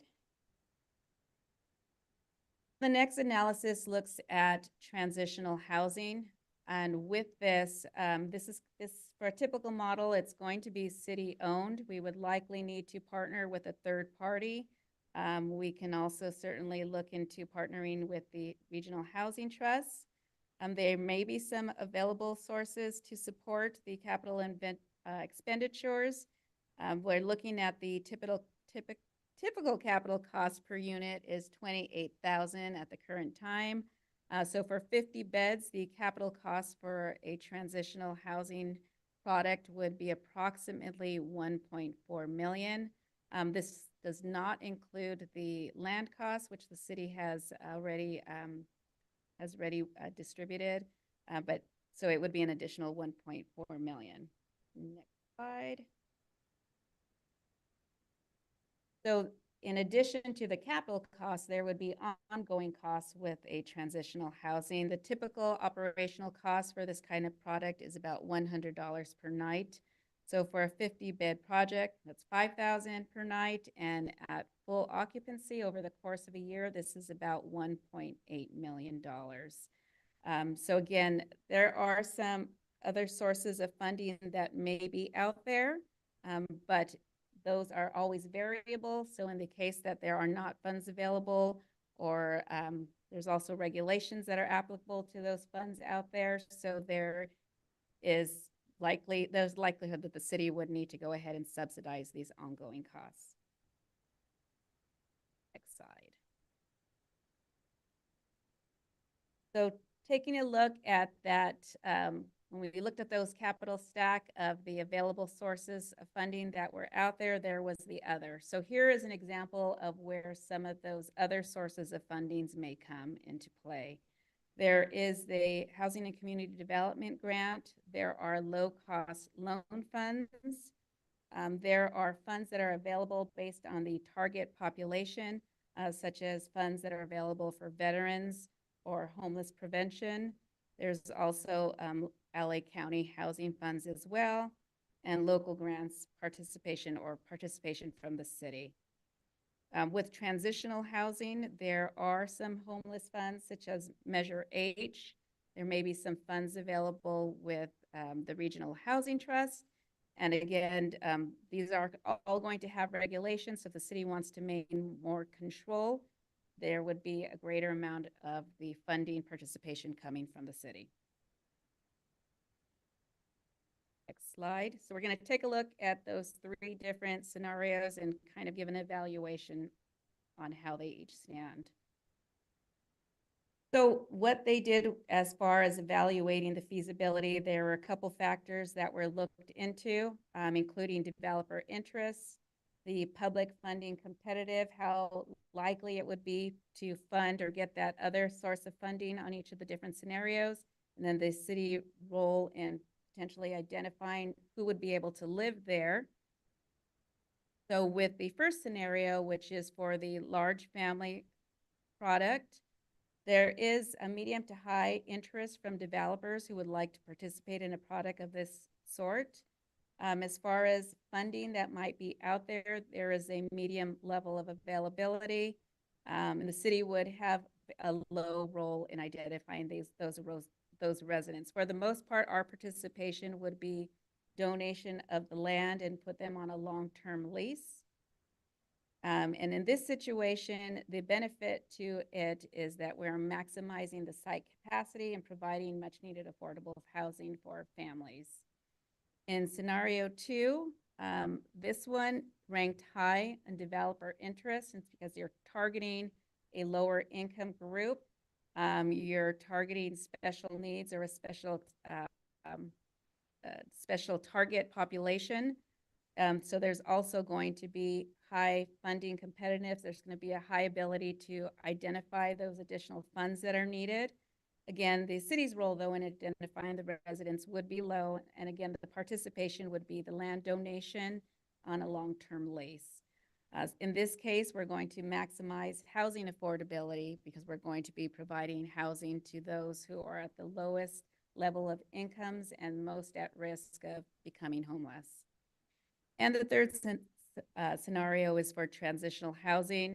The next analysis looks at transitional housing, and with this, this for a typical model, it's going to be city-owned. We would likely need to partner with a third party. We can also certainly look into partnering with the Regional Housing Trust. There may be some available sources to support the capital expenditures. We're looking at the typical capital cost per unit is 28,000 at the current time. So for 50 beds, the capital cost for a transitional housing product would be approximately 1.4 million. This does not include the land costs, which the city has already distributed, but so it would be an additional 1.4 million. Next slide. So in addition to the capital costs, there would be ongoing costs with a transitional housing. The typical operational cost for this kind of product is about $100 per night. So for a 50-bed project, that's $5,000 per night, and at full occupancy over the course of a year, this is about $1.8 million. So again, there are some other sources of funding that may be out there, but those are always variable. So in the case that there are not funds available, or there's also regulations that are applicable to those funds out there. So there's likelihood that the city would need to go ahead and subsidize these ongoing costs. Next slide. So taking a look at that, when we looked at those capital stack of the available sources of funding that were out there, there was the other. So here is an example of where some of those other sources of fundings may come into play. There is the Housing and Community Development Grant. There are low-cost loan funds. There are funds that are available based on the target population, such as funds that are available for veterans or homeless prevention. There's also LA County housing funds as well, and local grants participation from the city. With transitional housing, there are some homeless funds such as Measure H. There may be some funds available with the Regional Housing Trust. And again, these are all going to have regulations. So if the city wants to maintain more control, there would be a greater amount of the funding participation coming from the city. Next slide. So we're going to take a look at those three different scenarios and kind of give an evaluation on how they each stand. So what they did as far as evaluating the feasibility, there were a couple factors that were looked into, including developer interests, the public funding competitive, how likely it would be to fund or get that other source of funding on each of the different scenarios, and then the city role in potentially identifying who would be able to live there. So with the first scenario, which is for the large family product, there is a medium to high interest from developers who would like to participate in a product of this sort. As far as funding that might be out there, there is a medium level of availability, and the city would have a low role in identifying those residents. For the most part, our participation would be donation of the land and put them on a long-term lease. And in this situation, the benefit to it is that we're maximizing the site capacity and providing much needed affordable housing for families. In scenario 2, this one ranked high in developer interest, and it's because you're targeting a lower income group. You're targeting special needs or a special target population. So there's also going to be high funding competitiveness. There's going to be a high ability to identify those additional funds that are needed. Again, the city's role, though, in identifying the residents would be low. And again, the participation would be the land donation on a long-term lease. In this case, we're going to maximize housing affordability because we're going to be providing housing to those who are at the lowest level of incomes and most at risk of becoming homeless. And the third scenario is for transitional housing.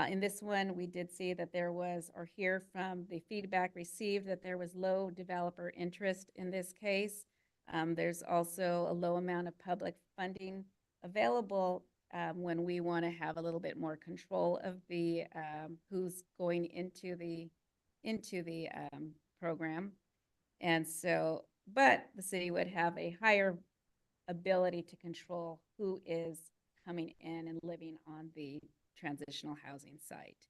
In this one, we did see that there was, or hear from the feedback received, that there was low developer interest in this case. There's also a low amount of public funding available when we want to have a little bit more control of the who's going into the program. And so, but the city would have a higher ability to control who is coming in and living on the transitional housing site.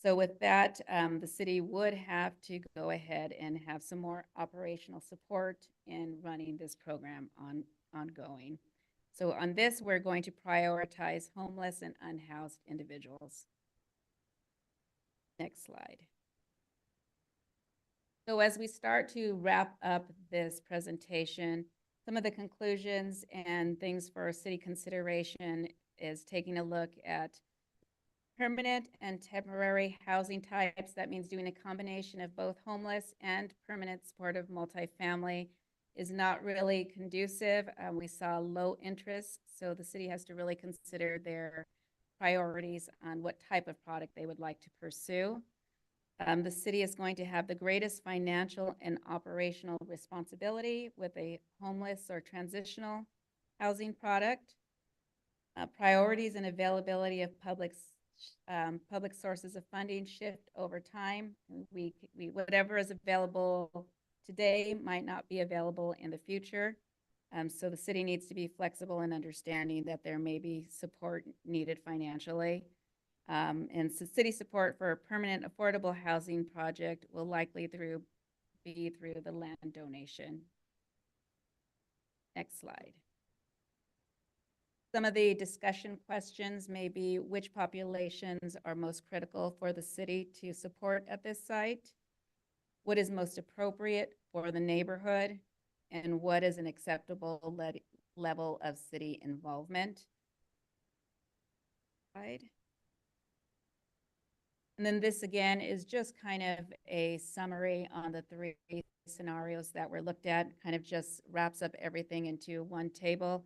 So with that, the city would have to go ahead and have some more operational support in running this program ongoing. So on this, we're going to prioritize homeless and unhoused individuals. Next slide. So as we start to wrap up this presentation, some of the conclusions and things for city consideration is taking a look at permanent and temporary housing types. That means doing a combination of both homeless and permanent supportive multifamily is not really conducive. We saw low interest, so the city has to really consider their priorities on what type of product they would like to pursue. The city is going to have the greatest financial and operational responsibility with a homeless or transitional housing product. Priorities and availability of public sources of funding shift over time. We whatever is available today might not be available in the future. So the city needs to be flexible in understanding that there may be support needed financially. And so city support for a permanent affordable housing project will likely be through the land donation. Next slide. Some of the discussion questions may be which populations are most critical for the city to support at this site? What is most appropriate for the neighborhood? And what is an acceptable level of city involvement? Slide. And then this again is just kind of a summary on the three scenarios that were looked at, kind of just wraps up everything into one table.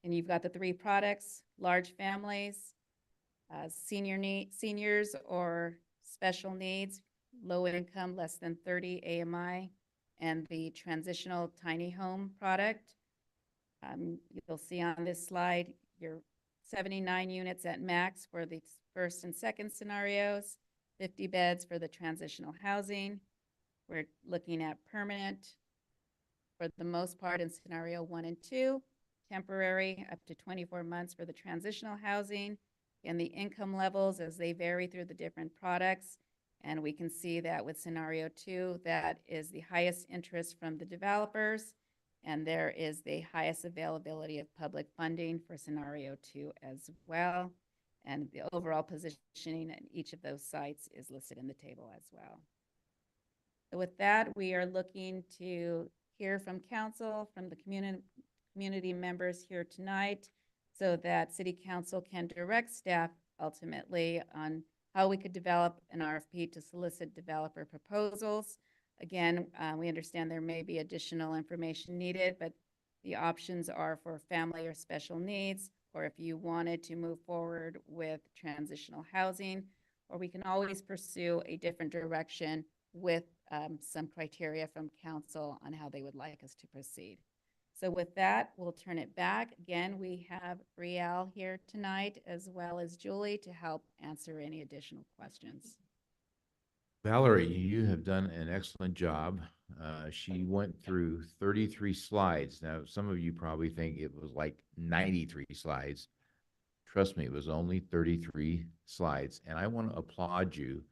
And you've got the three products: large families, seniors or special needs, low income, less than 30 AMI, and the transitional tiny home product. You'll see on this slide your 79 units at max for the first and second scenarios, 50 beds for the transitional housing. We're looking at permanent for the most part in scenario 1 and 2, temporary up to 24 months for the transitional housing, and the income levels as they vary through the different products. And we can see that with scenario 2, that is the highest interest from the developers, and there is the highest availability of public funding for scenario 2 as well. And the overall positioning in each of those sites is listed in the table as well. So with that, we are looking to hear from council, from the community members here tonight, so that city council can direct staff ultimately on how we could develop an RFP to solicit developer proposals. Again, we understand there may be additional information needed, but the options are for family or special needs, or if you wanted to move forward with transitional housing, or we can always pursue a different direction with some criteria from council on how they would like us to proceed. So with that, we'll turn it back. Again, we have Brielle here tonight, as well as Julie, to help answer any additional questions.
Valerie, you have done an excellent job. She went through 33 slides. Now, some of you probably think it was like 93 slides. Trust me, it was only 33 slides. And I want to applaud you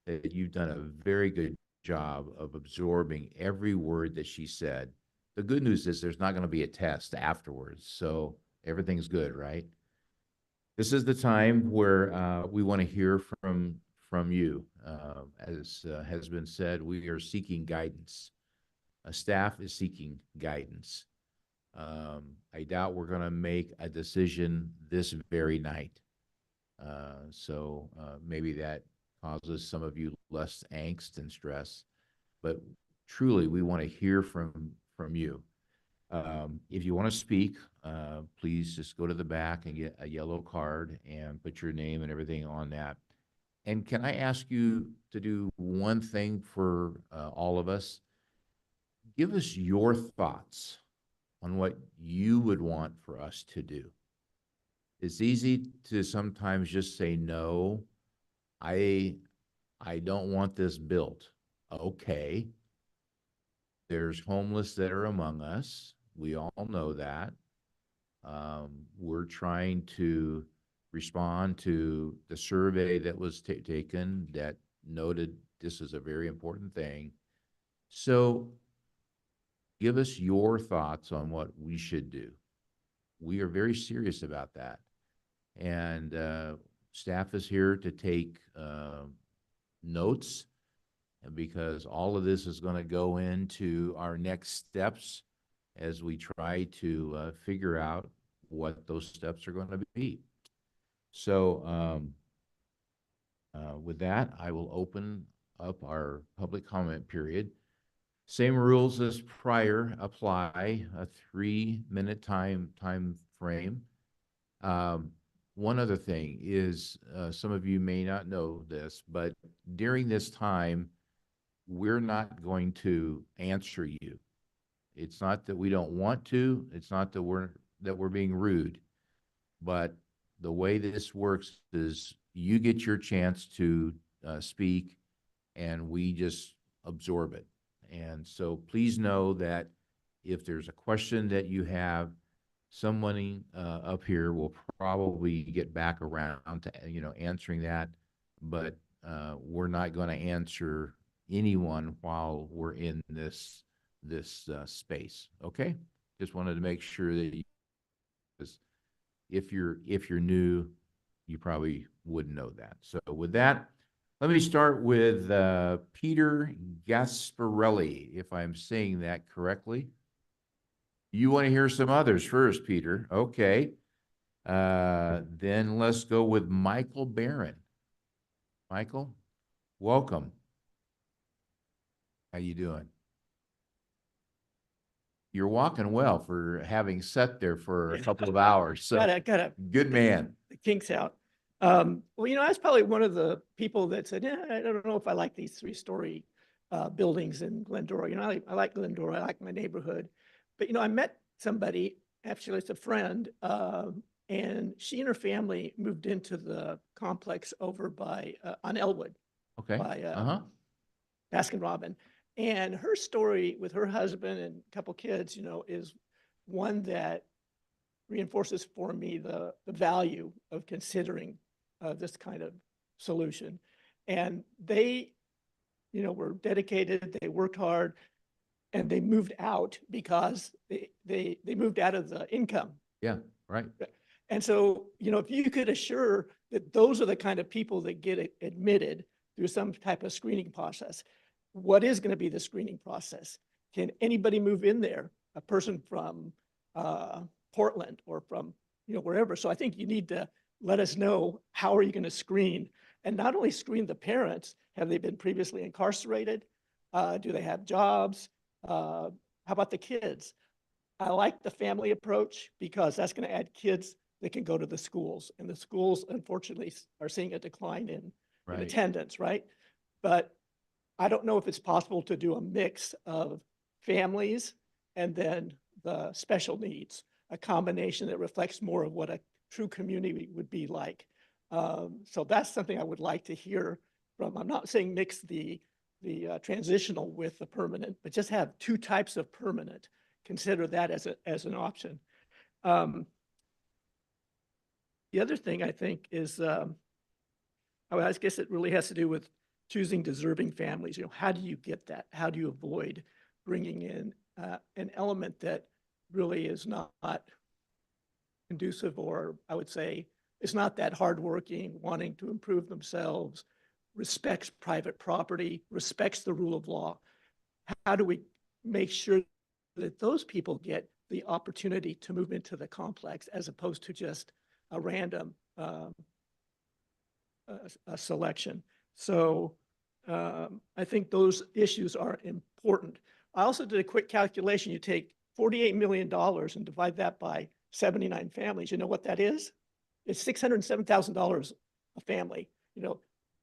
that you've done a very good job of absorbing every word that she said. The good news is there's not going to be a test afterwards, so everything's good, right? This is the time where we want to hear from you. As has been said, we are seeking guidance. Staff is seeking guidance. I doubt we're going to make a decision this very night. So maybe that causes some of you less angst and stress. But truly, we want to hear from you. If you want to speak, please just go to the back and get a yellow card and put your name and everything on that. And can I ask you to do one thing for all of us? Give us your thoughts on what you would want for us to do. It's easy to sometimes just say, no, I don't want this built. Okay. There's homeless that are among us. We all know that. We're trying to respond to the survey that was taken that noted this is a very important thing. So give us your thoughts on what we should do. We are very serious about that. And staff is here to take notes, because all of this is going to go into our next steps as we try to figure out what those steps are going to be. So with that, I will open up our public comment period. Same rules as prior apply, a 3-minute time frame. One other thing is, some of you may not know this, but during this time, we're not going to answer you. It's not that we don't want to, it's not that we're being rude, but the way this works is you get your chance to speak, and we just absorb it. And so please know that if there's a question that you have, someone up here will probably get back around to answering that, but we're not going to answer anyone while we're in this space. Okay, just wanted to make sure that if you're new, you probably wouldn't know that. So with that, let me start with Peter Gasparelli, if I'm saying that correctly. You want to hear some others first, Peter? Okay. Then let's go with Michael Barron. Michael, welcome. How you doing? You're walking well for having sat there for a couple of hours. So
Gotta
good man.
the kinks out. Well, I was probably one of the people that said, yeah, I don't know if I like these 3-story buildings in Glendora. I like Glendora, I like my neighborhood. But, I met somebody, actually it's a friend, and she and her family moved into the complex over by, on Elwood.
Okay.
By Baskin Robin. And her story with her husband and a couple kids, is one that reinforces for me the value of considering this kind of solution. And they, were dedicated, they worked hard, and they moved out because they moved out of the income.
Yeah, right.
And so, if you could assure that those are the kind of people that get admitted through some type of screening process, what is going to be the screening process? Can anybody move in there? A person from Portland or from, wherever. So I think you need to let us know, how are you going to screen? And not only screen the parents, have they been previously incarcerated? Do they have jobs? How about the kids? I like the family approach because that's going to add kids that can go to the schools. And the schools, unfortunately, are seeing a decline in attendance, right? But I don't know if it's possible to do a mix of families and then the special needs, a combination that reflects more of what a true community would be like. So that's something I would like to hear from. I'm not saying mix the transitional with the permanent, but just have 2 types of permanent. Consider that as an option. The other thing I think is, I guess it really has to do with choosing deserving families. How do you get that? How do you avoid bringing in an element that really is not conducive, or I would say is not that hardworking, wanting to improve themselves, respects private property, respects the rule of law? How do we make sure that those people get the opportunity to move into the complex as opposed to just a random a selection? So I think those issues are important. I also did a quick calculation. You take $48 million and divide that by 79 families. You know what that is? It's $607,000 a family.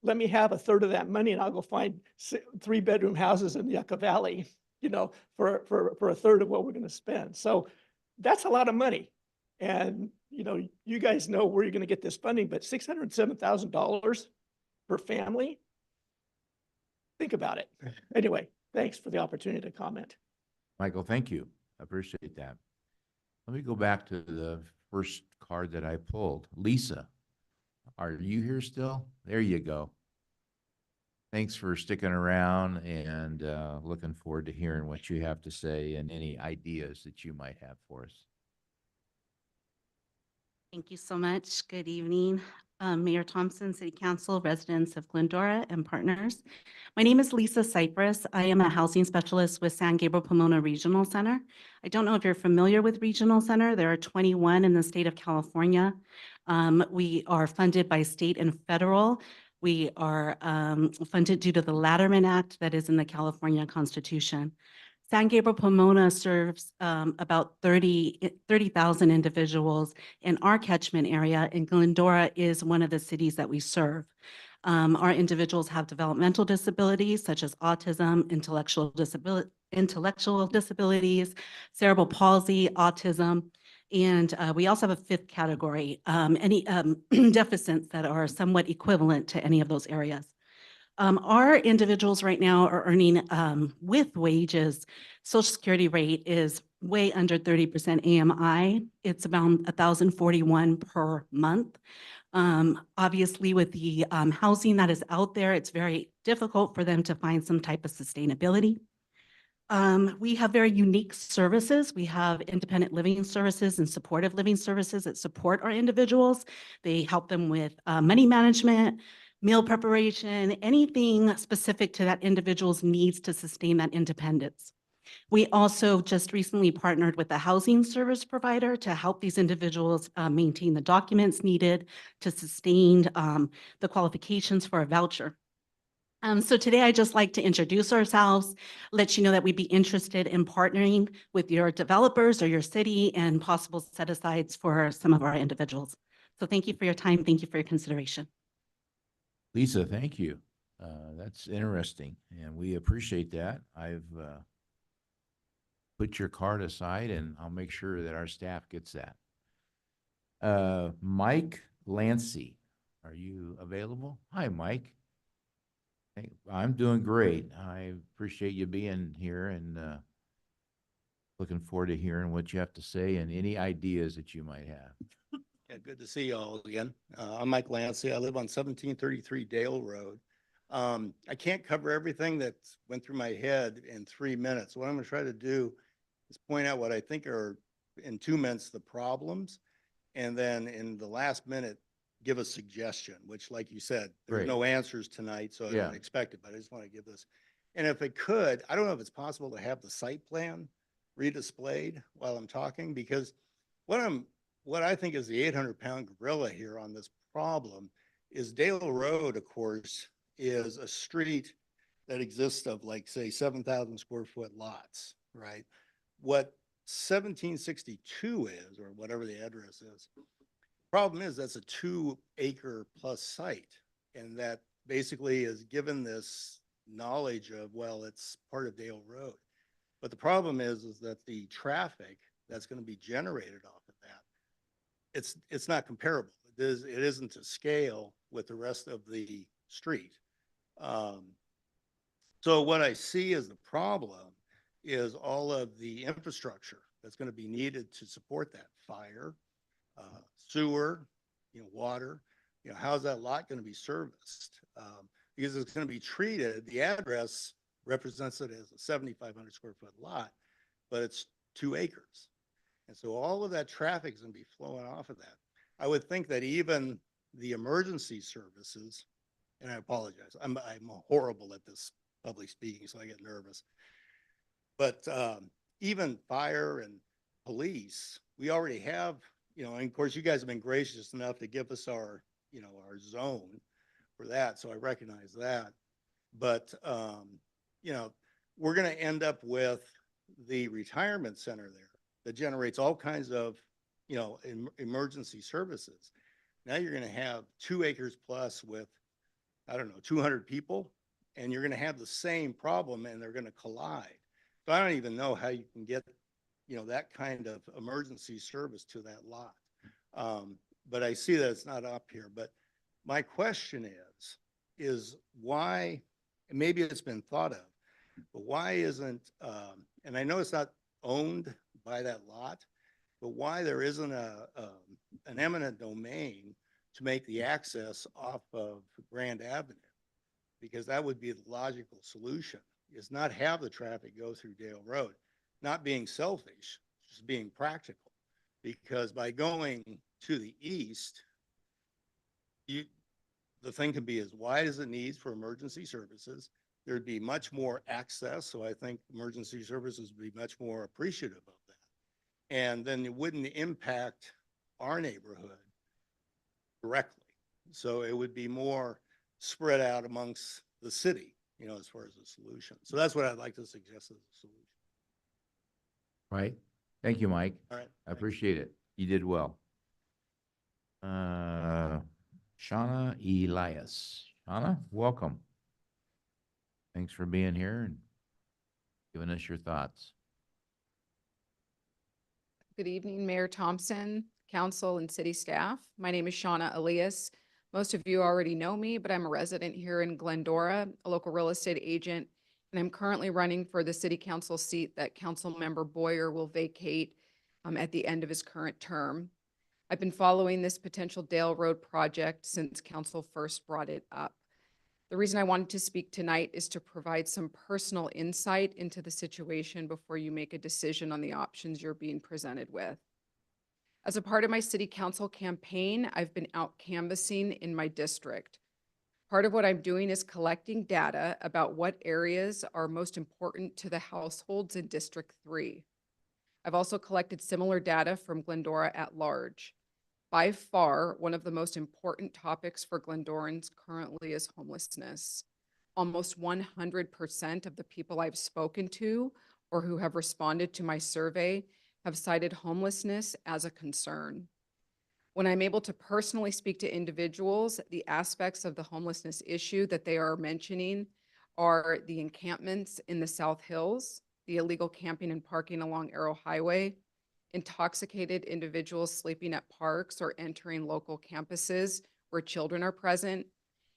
Let me have a third of that money and I'll go find 3-bedroom houses in Yucca Valley, for a third of what we're going to spend. So that's a lot of money. And, you know, you guys know where you're going to get this funding, but $607,000 per family? Think about it. Anyway, thanks for the opportunity to comment.
Michael, thank you. I appreciate that. Let me go back to the first card that I pulled. Lisa, are you here still? There you go. Thanks for sticking around and looking forward to hearing what you have to say and any ideas that you might have for us.
Thank you so much. Good evening, Mayor Thompson, City Council, residents of Glendora, and partners. My name is Lisa Cypress. I am a housing specialist with San Gabriel Pomona Regional Center. I don't know if you're familiar with Regional Center. There are 21 in the state of California. We are funded by state and federal. We are funded due to the Latterman Act that is in the California Constitution. San Gabriel Pomona serves about 30,000 individuals in our catchment area, and Glendora is one of the cities that we serve. Our individuals have developmental disabilities such as autism, intellectual disabilities, cerebral palsy, autism, and we also have a fifth category, any deficits that are somewhat equivalent to any of those areas. Our individuals right now are earning with wages, Social Security rate is way under 30% AMI. It's about $1,041 per month. Obviously, with the housing that is out there, it's very difficult for them to find some type of sustainability. We have very unique services. We have independent living services and supportive living services that support our individuals. They help them with money management, meal preparation, anything specific to that individual's needs to sustain that independence. We also just recently partnered with a housing service provider to help these individuals maintain the documents needed to sustain the qualifications for a voucher. So today I'd just like to introduce ourselves, let you know that we'd be interested in partnering with your developers or your city and possible set-asides for some of our individuals. So thank you for your time. Thank you for your consideration.
Lisa, thank you. That's interesting, and we appreciate that. I've put your card aside, and I'll make sure that our staff gets that. Mike Lancy, are you available? Hi, Mike. Hey, I'm doing great. I appreciate you being here and looking forward to hearing what you have to say and any ideas that you might have.
Yeah, good to see you all again. I'm Mike Lancy. I live on 1733 Dale Road. I can't cover everything that went through my head in 3 minutes. What I'm going to try to do is point out what I think are, in 2 minutes, the problems, and then in the last minute, give a suggestion, which, like you said, there's
Great.
no answers tonight, so I
Yeah.
don't expect it, but I just want to give this. And if it could, I don't know if it's possible to have the site plan redisplayed while I'm talking, because what I think is the 800-pound gorilla here on this problem is Dale Road, of course, is a street that exists of, like, say, 7,000 square foot lots, right? What 1762 is, or whatever the address is, problem is that's a 2-acre plus site, and that basically is given this knowledge of, well, it's part of Dale Road. But the problem is that the traffic that's going to be generated off of that, it's not comparable. It isn't to scale with the rest of the street. So what I see as the problem is all of the infrastructure that's going to be needed to support that: fire, sewer, water. How's that lot going to be serviced? Because it's going to be treated, the address represents it as a 7,500 square foot lot, but it's 2 acres. And so all of that traffic is going to be flowing off of that. I would think that even the emergency services, and I apologize, I'm horrible at this public speaking, so I get nervous. But even fire and police, we already have, and of course you guys have been gracious enough to give us our, our zone for that. So I recognize that. But, we're going to end up with the retirement center there that generates all kinds of, emergency services. Now you're going to have 2 acres plus with, I don't know, 200 people, and you're going to have the same problem, and they're going to collide. So I don't even know how you can get, that kind of emergency service to that lot. But I see that it's not up here, but my question is why, and maybe it's been thought of, but why isn't, and I know it's not owned by that lot, but why there isn't an eminent domain to make the access off of Grand Avenue? Because that would be the logical solution, is not have the traffic go through Dale Road, not being selfish, just being practical. Because by going to the east, the thing can be as wide as it needs for emergency services. There'd be much more access, so I think emergency services would be much more appreciative of that. And then it wouldn't impact our neighborhood directly. So it would be more spread out amongst the city, as far as a solution. So that's what I'd like to suggest as a solution.
Right. Thank you, Mike.
All right.
I appreciate it. You did well. Shauna Elias. Shauna, welcome. Thanks for being here and giving us your thoughts.
Good evening, Mayor Thompson, council, and city staff. My name is Shauna Elias. Most of you already know me, but I'm a resident here in Glendora, a local real estate agent, and I'm currently running for the city council seat that Council Member Boyer will vacate at the end of his current term. I've been following this potential Dale Road project since council first brought it up. The reason I wanted to speak tonight is to provide some personal insight into the situation before you make a decision on the options you're being presented with. As a part of my city council campaign, I've been out canvassing in my district. Part of what I'm doing is collecting data about what areas are most important to the households in District 3. I've also collected similar data from Glendora at large. By far, one of the most important topics for Glendorans currently is homelessness. Almost 100% of the people I've spoken to or who have responded to my survey have cited homelessness as a concern. When I'm able to personally speak to individuals, the aspects of the homelessness issue that they are mentioning are the encampments in the South Hills, the illegal camping and parking along Arrow Highway, intoxicated individuals sleeping at parks or entering local campuses where children are present,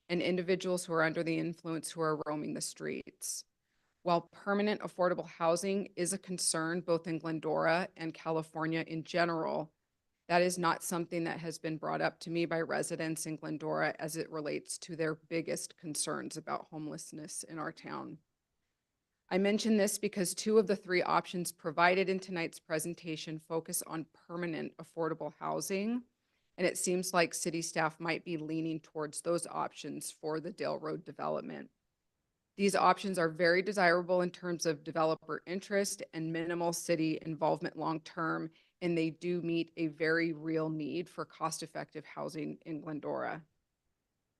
and individuals who are under the influence who are roaming the streets. While permanent affordable housing is a concern both in Glendora and California in general, that is not something that has been brought up to me by residents in Glendora as it relates to their biggest concerns about homelessness in our town. I mention this because 2 of the 3 options provided in tonight's presentation focus on permanent affordable housing, and it seems like city staff might be leaning towards those options for the Dale Road development. These options are very desirable in terms of developer interest and minimal city involvement long-term, and they do meet a very real need for cost-effective housing in Glendora.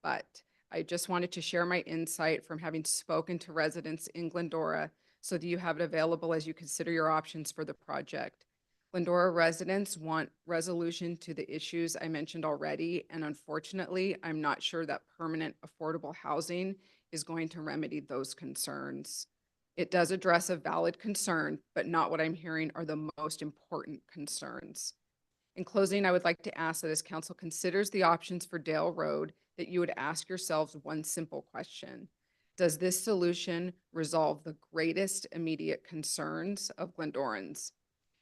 But I just wanted to share my insight from having spoken to residents in Glendora so that you have it available as you consider your options for the project. Glendora residents want resolution to the issues I mentioned already, and unfortunately, I'm not sure that permanent affordable housing is going to remedy those concerns. It does address a valid concern, but not what I'm hearing are the most important concerns. In closing, I would like to ask that as council considers the options for Dale Road, that you would ask yourselves one simple question. Does this solution resolve the greatest immediate concerns of Glendorans?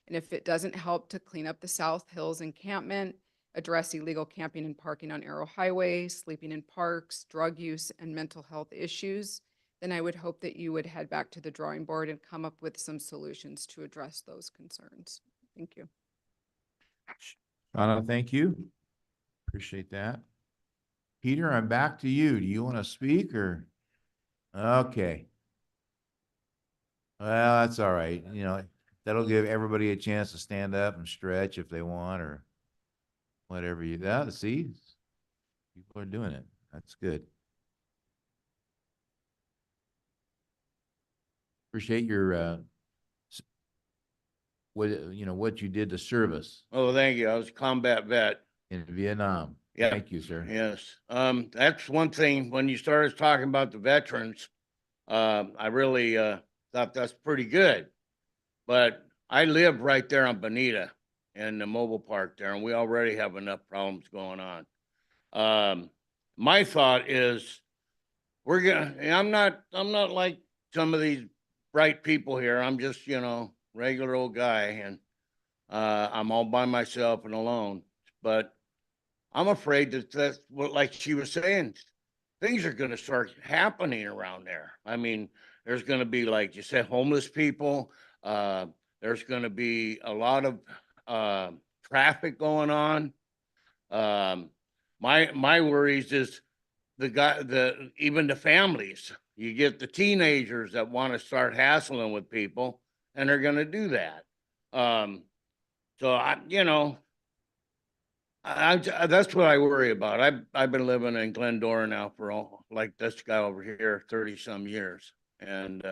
And if it doesn't help to clean up the South Hills encampment, address illegal camping and parking on Arrow Highway, sleeping in parks, drug use, and mental health issues, then I would hope that you would head back to the drawing board and come up with some solutions to address those concerns. Thank you.
Shauna, thank you. Appreciate that. Peter, I'm back to you. Do you want to speak or? Okay. Well, that's all right. That'll give everybody a chance to stand up and stretch if they want or whatever see, people are doing it. That's good. Appreciate your, what you did to service
Oh, thank you. I was a combat vet.
in Vietnam.
Yeah.
Thank you, sir.
Yes. That's one thing, when you started talking about the veterans, I really, thought that's pretty good. But I live right there on Bonita in the mobile park there, and we already have enough problems going on. My thought is I'm not like some of these bright people here. I'm just, regular old guy, and I'm all by myself and alone. But I'm afraid that's what, like she was saying, things are going to start happening around there. I mean, there's going to be, like you said, homeless people. There's going to be a lot of traffic going on. My worries is even the families. You get the teenagers that want to start hassling with people, and they're going to do that. So that's what I worry about. I've been living in Glendora now for like this guy over here, 30 some years. And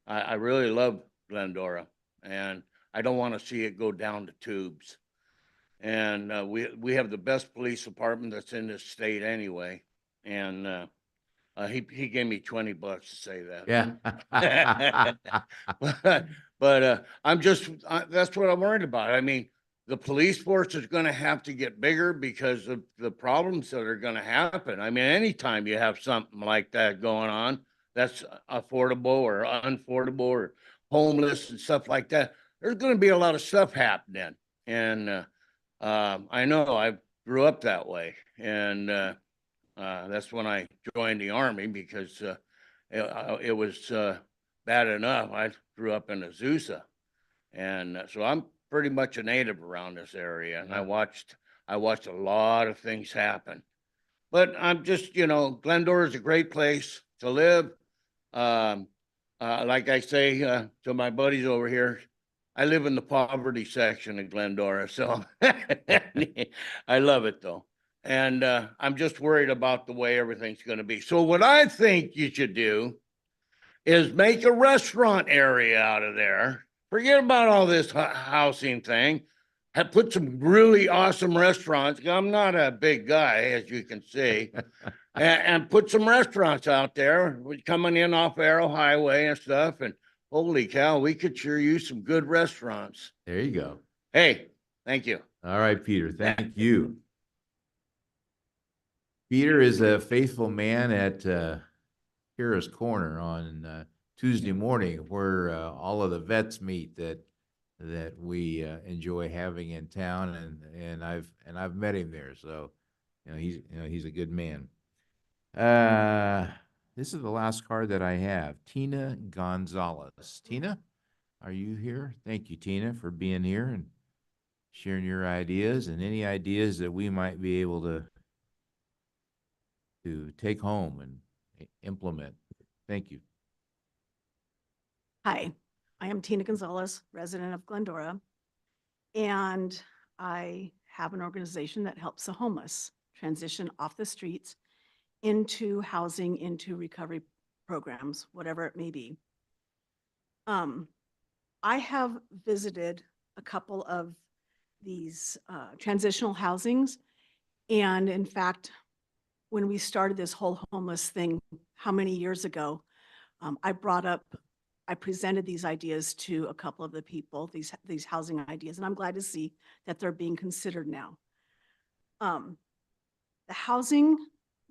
I really love Glendora, and I don't want to see it go down the tubes. And we have the best police department that's in this state anyway. And he gave me $20 to say that.
Yeah.
but that's what I'm worried about. I mean, the police force is going to have to get bigger because of the problems that are going to happen. I mean, anytime you have something like that going on, that's affordable or unaffordable or homeless and stuff like that, there's going to be a lot of stuff happening. And I know I grew up that way. And that's when I joined the Army, because it was bad enough. I grew up in Azusa. And so I'm pretty much a native around this area, and I watched a lot of things happen. But I'm just, Glendora is a great place to live. Like I say to my buddies over here, I live in the poverty section of Glendora, so I love it though. And I'm just worried about the way everything's going to be. So what I think you should do is make a restaurant area out of there. Forget about all this housing thing. Put some really awesome restaurants. I'm not a big guy, as you can see. and put some restaurants out there coming in off Arrow Highway and stuff. And holy cow, we could sure use some good restaurants.
There you go.
Hey, thank you.
All right, Peter, thank you. Peter is a faithful man at Kira's Corner on Tuesday morning, where all of the vets meet that we enjoy having in town, and I've met him there, so he's a good man. This is the last card that I have. Tina Gonzalez. Tina, are you here? Thank you, Tina, for being here and sharing your ideas and any ideas that we might be able to take home and implement. Thank you.
Hi, I am Tina Gonzalez, resident of Glendora, and I have an organization that helps the homeless transition off the streets into housing, into recovery programs, whatever it may be. I have visited a couple of these transitional housings, and in fact, when we started this whole homeless thing, how many years ago, I presented these ideas to a couple of the people, these housing ideas, and I'm glad to see that they're being considered now.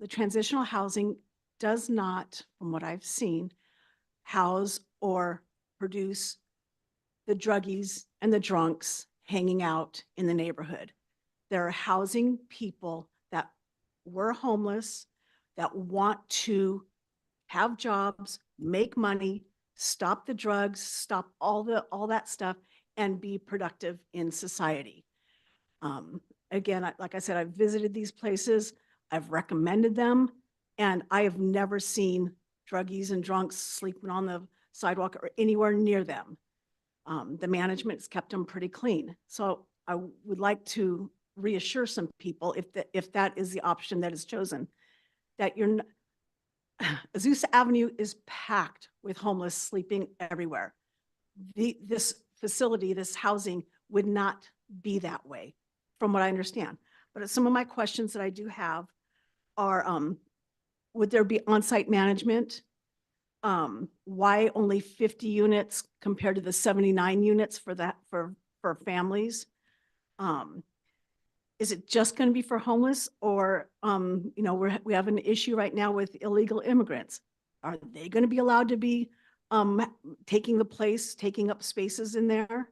The transitional housing does not, from what I've seen, house or produce the druggies and the drunks hanging out in the neighborhood. They're housing people that were homeless, that want to have jobs, make money, stop the drugs, stop all that stuff, and be productive in society. Again, like I said, I've visited these places, I've recommended them, and I have never seen druggies and drunks sleeping on the sidewalk or anywhere near them. The management's kept them pretty clean. So I would like to reassure some people, if that is the option that is chosen, that Azusa Avenue is packed with homeless sleeping everywhere. This facility, this housing would not be that way, from what I understand. But some of my questions that I do have are, would there be on-site management? Why only 50 units compared to the 79 units for that, for families? Is it just going to be for homeless or, you know, we have an issue right now with illegal immigrants. Are they going to be allowed to be, taking up spaces in there?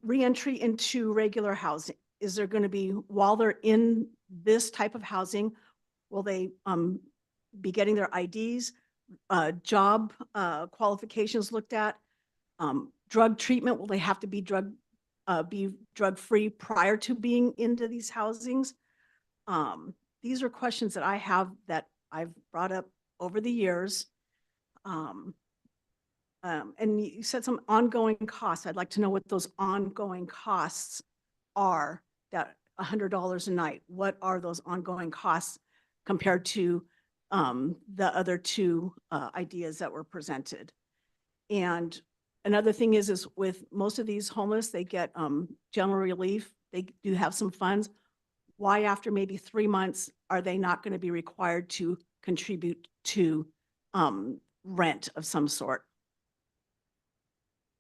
Reentry into regular housing. Is there going to be, while they're in this type of housing, will they, be getting their IDs, job, qualifications looked at? Drug treatment, will they have to be drug-free prior to being into these housings? These are questions that I have that I've brought up over the years. And you said some ongoing costs. I'd like to know what those ongoing costs are, that $100 a night. What are those ongoing costs compared to the other two ideas that were presented? And another thing is with most of these homeless, they get general relief. They do have some funds. Why after maybe 3 months are they not going to be required to contribute to rent of some sort?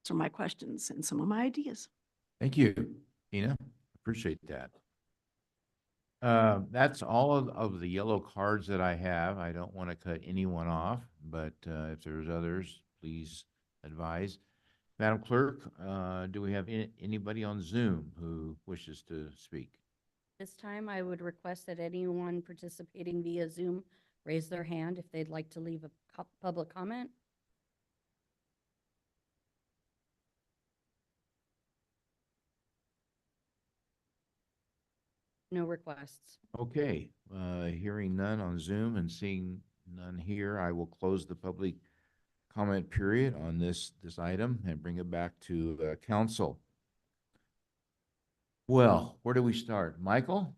Those are my questions and some of my ideas.
Thank you, Tina. Appreciate that. That's all of the yellow cards that I have. I don't want to cut anyone off, but if there's others, please advise. Madam Clerk, do we have anybody on Zoom who wishes to speak?
This time, I would request that anyone participating via Zoom raise their hand if they'd like to leave a public comment. No requests.
Okay, hearing none on Zoom and seeing none here, I will close the public comment period on this item and bring it back to council. Well, where do we start? Michael?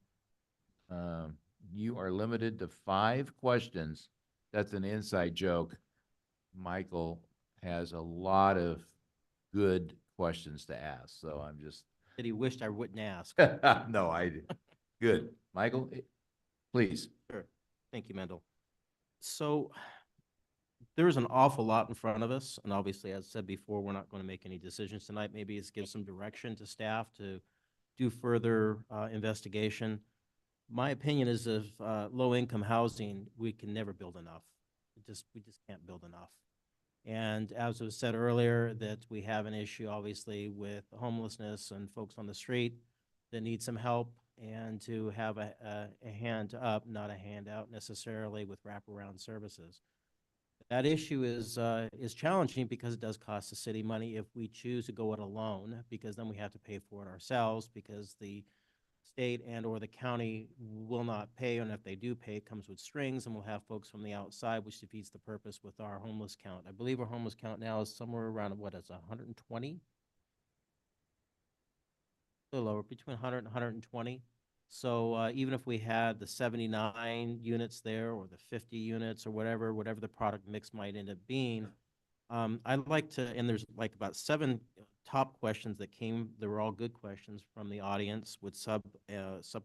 You are limited to 5 questions. That's an inside joke. Michael has a lot of good questions to ask, so I'm just.
That he wished I wouldn't ask.
No, I did. Good. Michael, please.
Sure. Thank you, Mendel. So there is an awful lot in front of us, and obviously, as I said before, we're not going to make any decisions tonight. Maybe it's give some direction to staff to do further investigation. My opinion is if low-income housing, we can never build enough. We just can't build enough. And as was said earlier, that we have an issue, obviously, with homelessness and folks on the street that need some help, and to have a hand up, not a handout necessarily, with wraparound services. That issue is challenging because it does cost the city money if we choose to go it alone, because then we have to pay for it ourselves, because the state and or the county will not pay, and if they do pay, it comes with strings, and we'll have folks from the outside, which defeats the purpose with our homeless count. I believe our homeless count now is somewhere around, what is 120? A little lower, between 100 and 120. So even if we had the 79 units there, or the 50 units, or whatever the product mix might end up being, I'd like to, and there's like about 7 top questions that came. They were all good questions from the audience with sub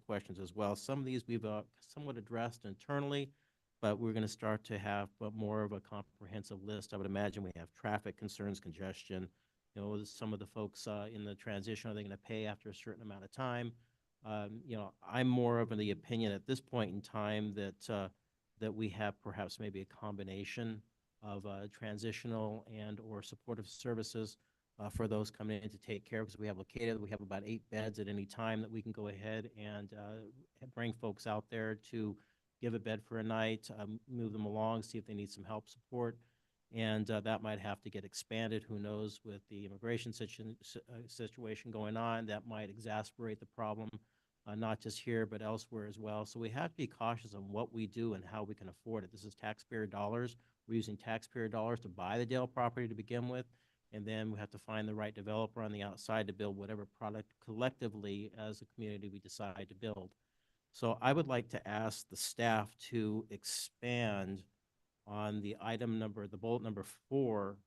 questions as well. Some of these we've somewhat addressed internally, but we're going to start to have more of a comprehensive list. I would imagine we have traffic concerns, congestion. You know, some of the folks in the transition, are they going to pay after a certain amount of time? You know, I'm more of the opinion at this point in time that that we have perhaps maybe a combination of transitional and or supportive services for those coming in to take care, because we have about 8 beds at any time that we can go ahead and bring folks out there to give a bed for a night, move them along, see if they need some help, support. And that might have to get expanded. Who knows, with the immigration situation going on, that might exacerbate the problem, not just here, but elsewhere as well. So we have to be cautious on what we do and how we can afford it. This is taxpayer dollars. We're using taxpayer dollars to buy the Dale property to begin with, and then we have to find the right developer on the outside to build whatever product collectively as a community we decide to build. So I would like to ask the staff to expand on the the bullet number 4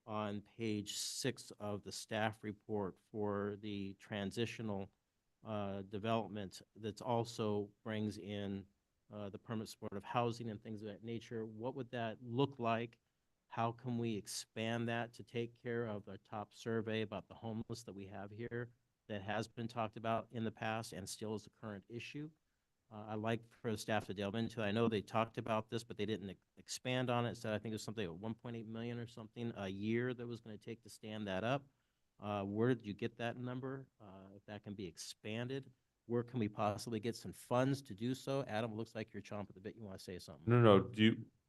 on page 6 of the staff report for the transitional development that also brings in the permanent supportive housing and things of that nature. What would that look like? How can we expand that to take care of the top survey about the homeless that we have here that has been talked about in the past and still is a current issue? I'd like for the staff to delve into it. I know they talked about this, but they didn't expand on it. So I think it was something like 1.8 million or something a year that was going to take to stand that up. Where did you get that number? If that can be expanded, where can we possibly get some funds to do so? Adam, it looks like you're chomping at the bit. You want to say something?
No.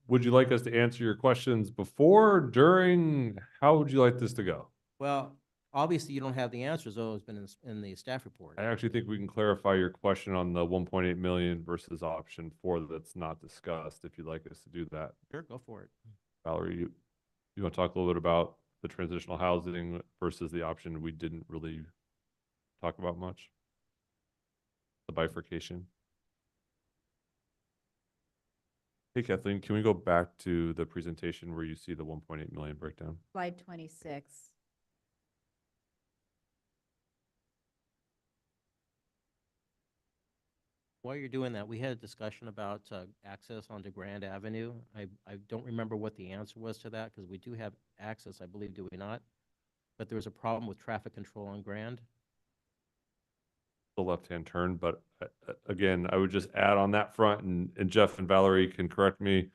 Would you like us to answer your questions before, during? How would you like this to go?
Well, obviously you don't have the answers, though it's been in the staff report.
I actually think we can clarify your question on the 1.8 million versus option 4 that's not discussed, if you'd like us to do that.
Sure, go for it.
Valerie, you want to talk a little bit about the transitional housing versus the option we didn't really talk about much? The bifurcation. Hey Kathleen, can we go back to the presentation where you see the 1.8 million breakdown?
Slide 26.
While you're doing that, we had a discussion about access onto Grand Avenue. I don't remember what the answer was to that because we do have access, I believe, do we not? But there was a problem with traffic control on Grand.
The left-hand turn, but again, I would just add on that front, and Jeff and Valerie can correct me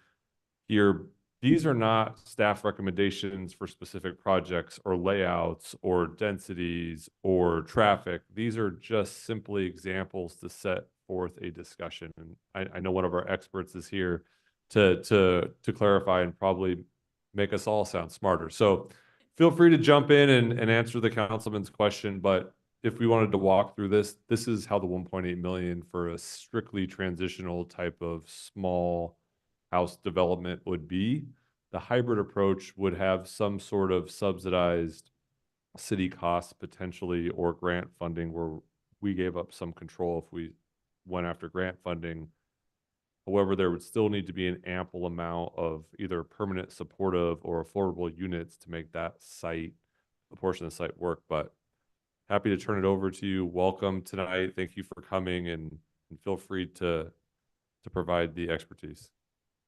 here. These are not staff recommendations for specific projects or layouts or densities or traffic. These are just simply examples to set forth a discussion. And I know one of our experts is here to clarify and probably make us all sound smarter. So feel free to jump in and answer the councilman's question, but if we wanted to walk through this, this is how the 1.8 million for a strictly transitional type of small house development would be. The hybrid approach would have some sort of subsidized city costs potentially, or grant funding where we gave up some control if we went after grant funding. However, there would still need to be an ample amount of either permanent supportive or affordable units to make that site, a portion of the site work. But happy to turn it over to you. Welcome tonight. Thank you for coming, and feel free to provide the expertise.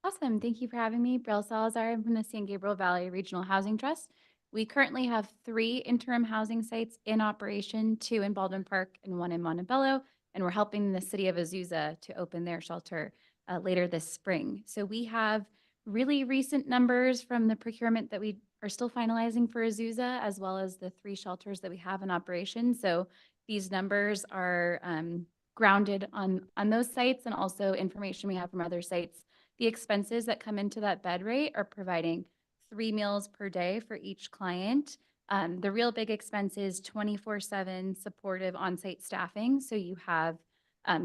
Awesome. Thank you for having me. Brielle Salazar. I'm from the San Gabriel Valley Regional Housing Trust. We currently have 3 interim housing sites in operation, 2 in Baldwin Park and 1 in Montebello, and we're helping the city of Azusa to open their shelter later this spring. So we have really recent numbers from the procurement that we are still finalizing for Azusa, as well as the 3 shelters that we have in operation. So these numbers are grounded on those sites and also information we have from other sites. The expenses that come into that bed rate are providing 3 meals per day for each client. The real big expense is 24/7 supportive on-site staffing. So you have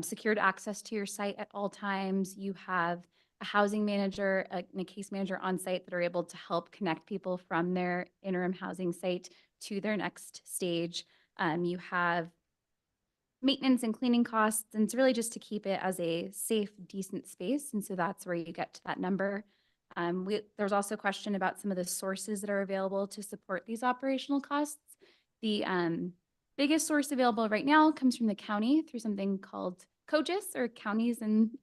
secured access to your site at all times. You have a housing manager and a case manager on site that are able to help connect people from their interim housing site to their next stage. You have maintenance and cleaning costs, and it's really just to keep it as a safe, decent space. And so that's where you get to that number. There's also a question about some of the sources that are available to support these operational costs. The biggest source available right now comes from the county through something called COGIS, or Counties and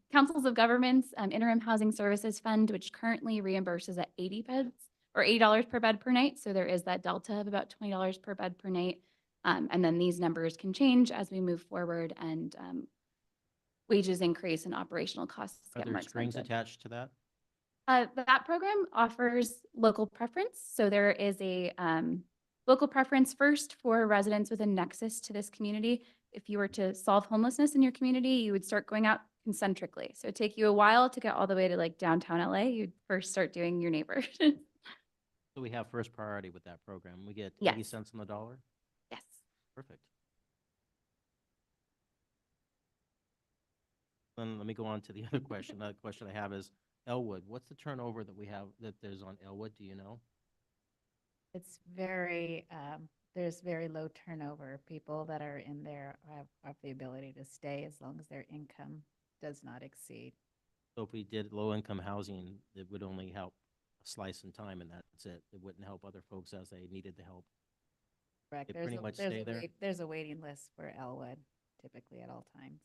Councils of Governments Interim Housing Services Fund, which currently reimburses at 80 beds or $80 per bed per night. So there is that delta of about $20 per bed per night. And then these numbers can change as we move forward and wages increase and operational costs
Are
get
there
more
strings
expensive.
attached to that?
That program offers local preference. So there is a local preference first for residents with a nexus to this community. If you were to solve homelessness in your community, you would start going out concentrically. So it'd take you a while to get all the way to like downtown LA. You'd first start doing your neighbors.
So we have first priority with that program. We get 80
Yes.
cents on the dollar?
Yes.
Perfect. Then let me go on to the other question. Another question I have is Elwood. What's the turnover that we have that there's on Elwood? Do you know?
It's very, there's very low turnover. People that are in there have the ability to stay as long as their income does not exceed.
So if we did low-income housing, it would only help a slice in time, and that's it. It wouldn't help other folks as they needed the help.
Correct.
They
There's
pretty
a-
much
there's
stay
a
there?
wait- There's a waiting list for Elwood typically at all times.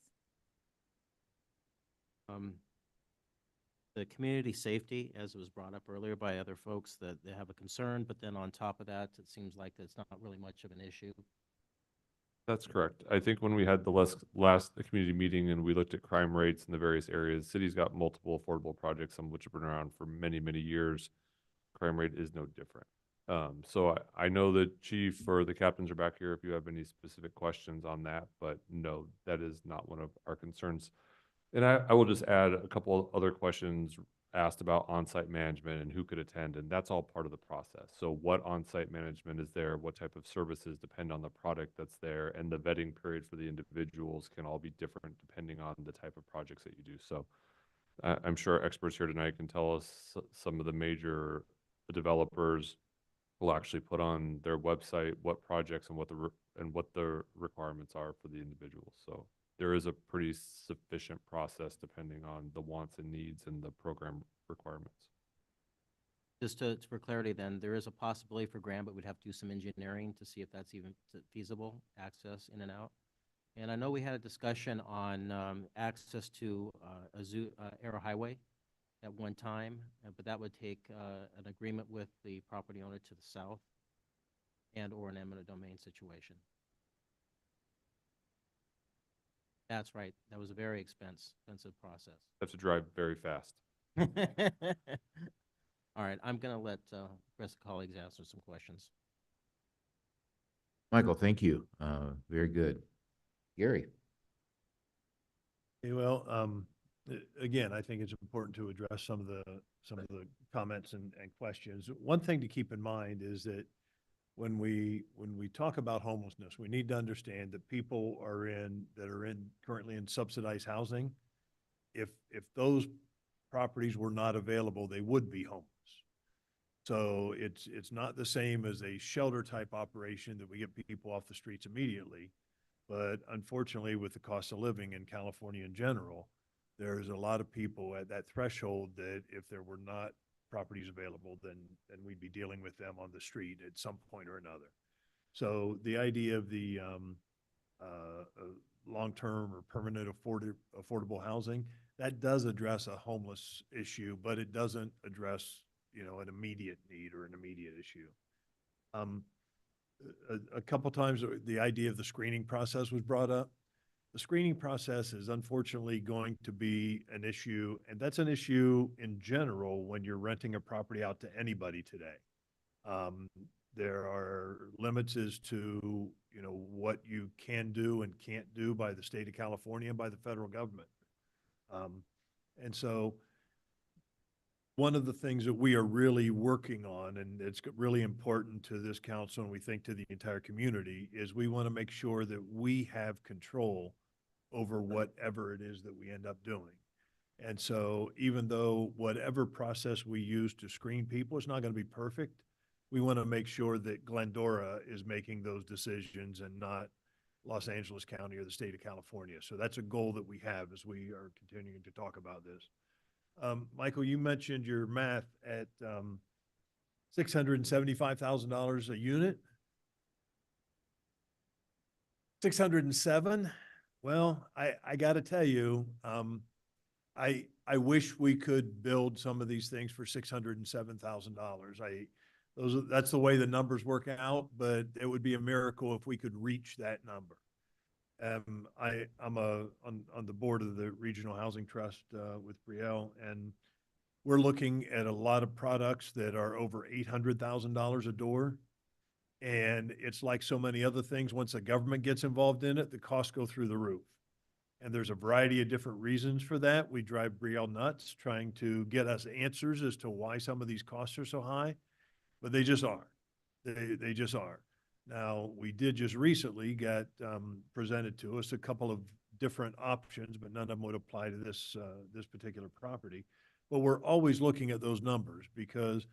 The community safety, as it was brought up earlier by other folks, that they have a concern, but then on top of that, it seems like it's not really much of an issue.
That's correct. I think when we had the last community meeting and we looked at crime rates in the various areas, city's got multiple affordable projects, some of which have been around for many, many years. Crime rate is no different. So I know the chief or the captains are back here if you have any specific questions on that, but no, that is not one of our concerns. And I will just add a couple of other questions asked about on-site management and who could attend, and that's all part of the process. So what on-site management is there? What type of services depend on the product that's there? And the vetting period for the individuals can all be different depending on the type of projects that you do. So I'm sure experts here tonight can tell us some of the major developers will actually put on their website what projects and what the requirements are for the individuals. So there is a pretty sufficient process depending on the wants and needs and the program requirements.
Just for clarity then, there is a possibility for grant, but we'd have to do some engineering to see if that's even feasible, access in and out. And I know we had a discussion on access to Arrow Highway at one time, but that would take an agreement with the property owner to the south and or an eminent domain situation. That's right. That was a very expensive process.
Have to drive very fast.
All right, I'm going to let the rest of the colleagues answer some questions.
Michael, thank you. Very good. Gary?
Okay, well, again, I think it's important to address some of the comments and questions. One thing to keep in mind is that when we talk about homelessness, we need to understand that people that are currently in subsidized housing, if those properties were not available, they would be homeless. So it's not the same as a shelter type operation that we get people off the streets immediately. But unfortunately, with the cost of living in California in general, there's a lot of people at that threshold that if there were not properties available, then we'd be dealing with them on the street at some point or another. So the idea of the long-term or permanent affordable housing, that does address a homeless issue, but it doesn't address, an immediate need or an immediate issue. A couple times the idea of the screening process was brought up. The screening process is unfortunately going to be an issue, and that's an issue in general when you're renting a property out to anybody today. There are limits as to, what you can do and can't do by the state of California and by the federal government. And so one of the things that we are really working on, and it's really important to this council and we think to the entire community, is we want to make sure that we have control over whatever it is that we end up doing. And so even though whatever process we use to screen people is not going to be perfect, we want to make sure that Glendora is making those decisions and not Los Angeles County or the state of California. So that's a goal that we have as we are continuing to talk about this. Michael, you mentioned your math at $675,000 a unit. 607. Well, I got to tell you, I wish we could build some of these things for $607,000. That's the way the numbers work out, but it would be a miracle if we could reach that number. I'm on the board of the Regional Housing Trust with Brielle, and we're looking at a lot of products that are over $800,000 a door. And it's like so many other things, once the government gets involved in it, the costs go through the roof. And there's a variety of different reasons for that. We drive Brielle nuts trying to get us answers as to why some of these costs are so high, but they just are. They just are. Now, we did just recently get presented to us a couple of different options, but none of them would apply to this particular property. But we're always looking at those numbers because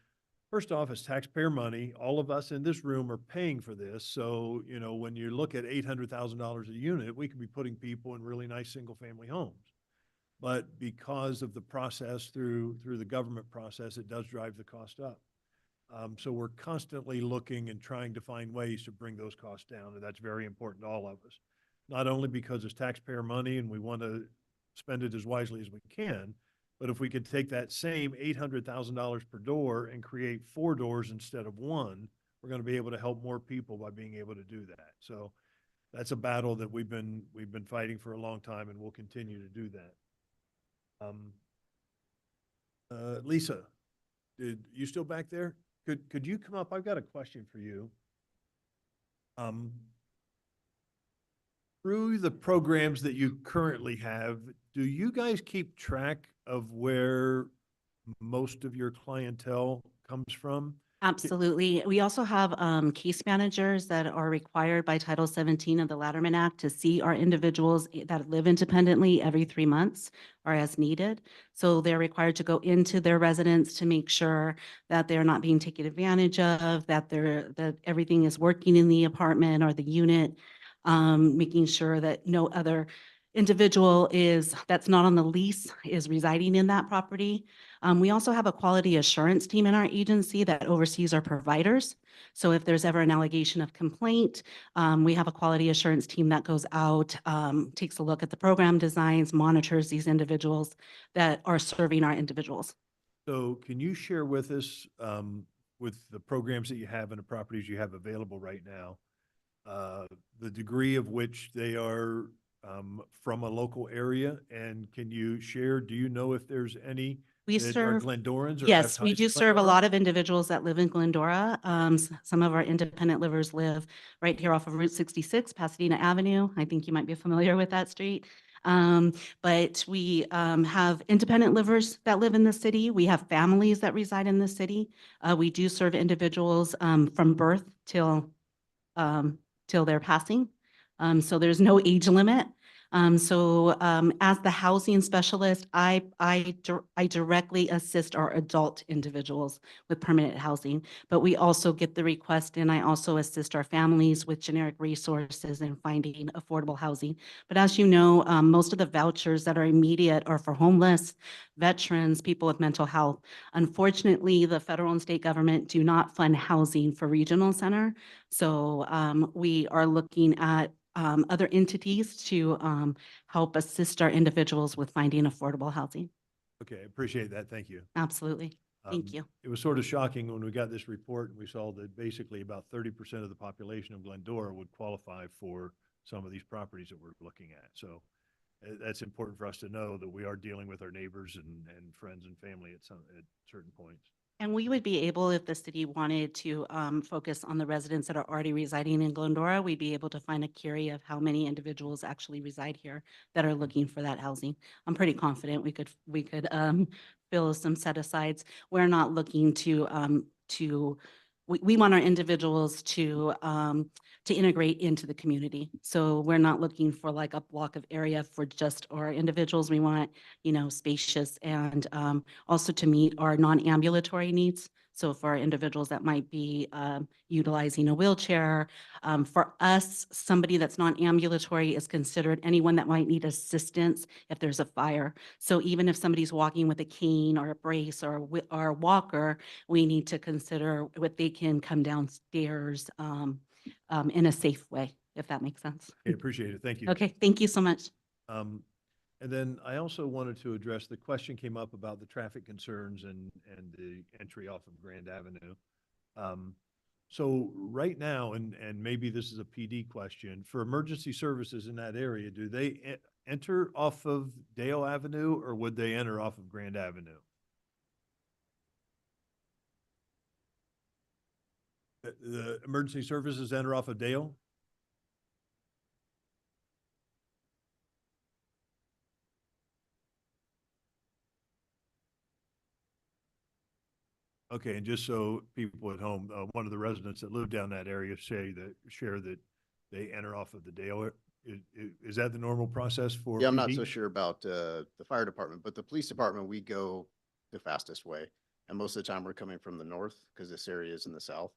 first off, it's taxpayer money. All of us in this room are paying for this. So, when you look at $800,000 a unit, we could be putting people in really nice single-family homes. But because of the process through the government process, it does drive the cost up. So we're constantly looking and trying to find ways to bring those costs down. And that's very important to all of us. Not only because it's taxpayer money and we want to spend it as wisely as we can. But if we could take that same $800,000 per door and create 4 doors instead of 1, we're going to be able to help more people by being able to do that. So that's a battle that we've been fighting for a long time, and we'll continue to do that. Lisa, you still back there? Could you come up? I've got a question for you. Through the programs that you currently have, do you guys keep track of where most of your clientele comes from?
Absolutely. We also have case managers that are required by Title 17 of the Latterman Act to see our individuals that live independently every 3 months or as needed. So they're required to go into their residence to make sure that they're not being taken advantage of, that everything is working in the apartment or the unit, making sure that no other individual that's not on the lease is residing in that property. We also have a quality assurance team in our agency that oversees our providers. So if there's ever an allegation of complaint, we have a quality assurance team that goes out, takes a look at the program designs, monitors these individuals that are serving our individuals.
So can you share with us, with the programs that you have and the properties you have available right now, the degree of which they are from a local area? And can you share, do you know if there's any
We
that are
serve,
Glendorans or
yes,
have
we
ties
do
to
serve a
Glendora?
lot of individuals that live in Glendora. Some of our independent livers live right here off of Route 66, Pasadena Avenue. I think you might be familiar with that street. But we have independent livers that live in the city. We have families that reside in the city. We do serve individuals from birth till their passing. So there's no age limit. As the housing specialist, I directly assist our adult individuals with permanent housing, but we also get the request, and I also assist our families with generic resources in finding affordable housing. But as you know, most of the vouchers that are immediate are for homeless, veterans, people with mental health. Unfortunately, the federal and state government do not fund housing for regional center. So we are looking at other entities to help assist our individuals with finding affordable housing.
Okay, appreciate that. Thank you.
Absolutely. Thank you.
It was sort of shocking when we got this report and we saw that basically about 30% of the population of Glendora would qualify for some of these properties that we're looking at. So that's important for us to know that we are dealing with our neighbors and friends and family at certain points.
And we would be able, if the city wanted to focus on the residents that are already residing in Glendora, we'd be able to find a query of how many individuals actually reside here that are looking for that housing. I'm pretty confident we could fill some set-asides. We're not looking we want our individuals to integrate into the community. So we're not looking for like a block of area for just our individuals. We want, spacious and also to meet our non-ambulatory needs. So for our individuals that might be utilizing a wheelchair, for us, somebody that's non-ambulatory is considered anyone that might need assistance if there's a fire. So even if somebody's walking with a cane or a brace or a walker, we need to consider what they can come downstairs in a safe way, if that makes sense.
Okay, appreciate it. Thank you.
Okay, thank you so much.
And then I also wanted to address, the question came up about the traffic concerns and the entry off of Grand Avenue. So right now, and maybe this is a PD question, for emergency services in that area, do they enter off of Dale Avenue or would they enter off of Grand Avenue? The emergency services enter off of Dale? Okay, and just so people at home, one of the residents that live down that area share that they enter off of the Dale. Is that the normal process for?
Yeah, I'm not
PD?
so sure about the fire department, but the police department, we go the fastest way. And most of the time we're coming from the north because this area is in the south.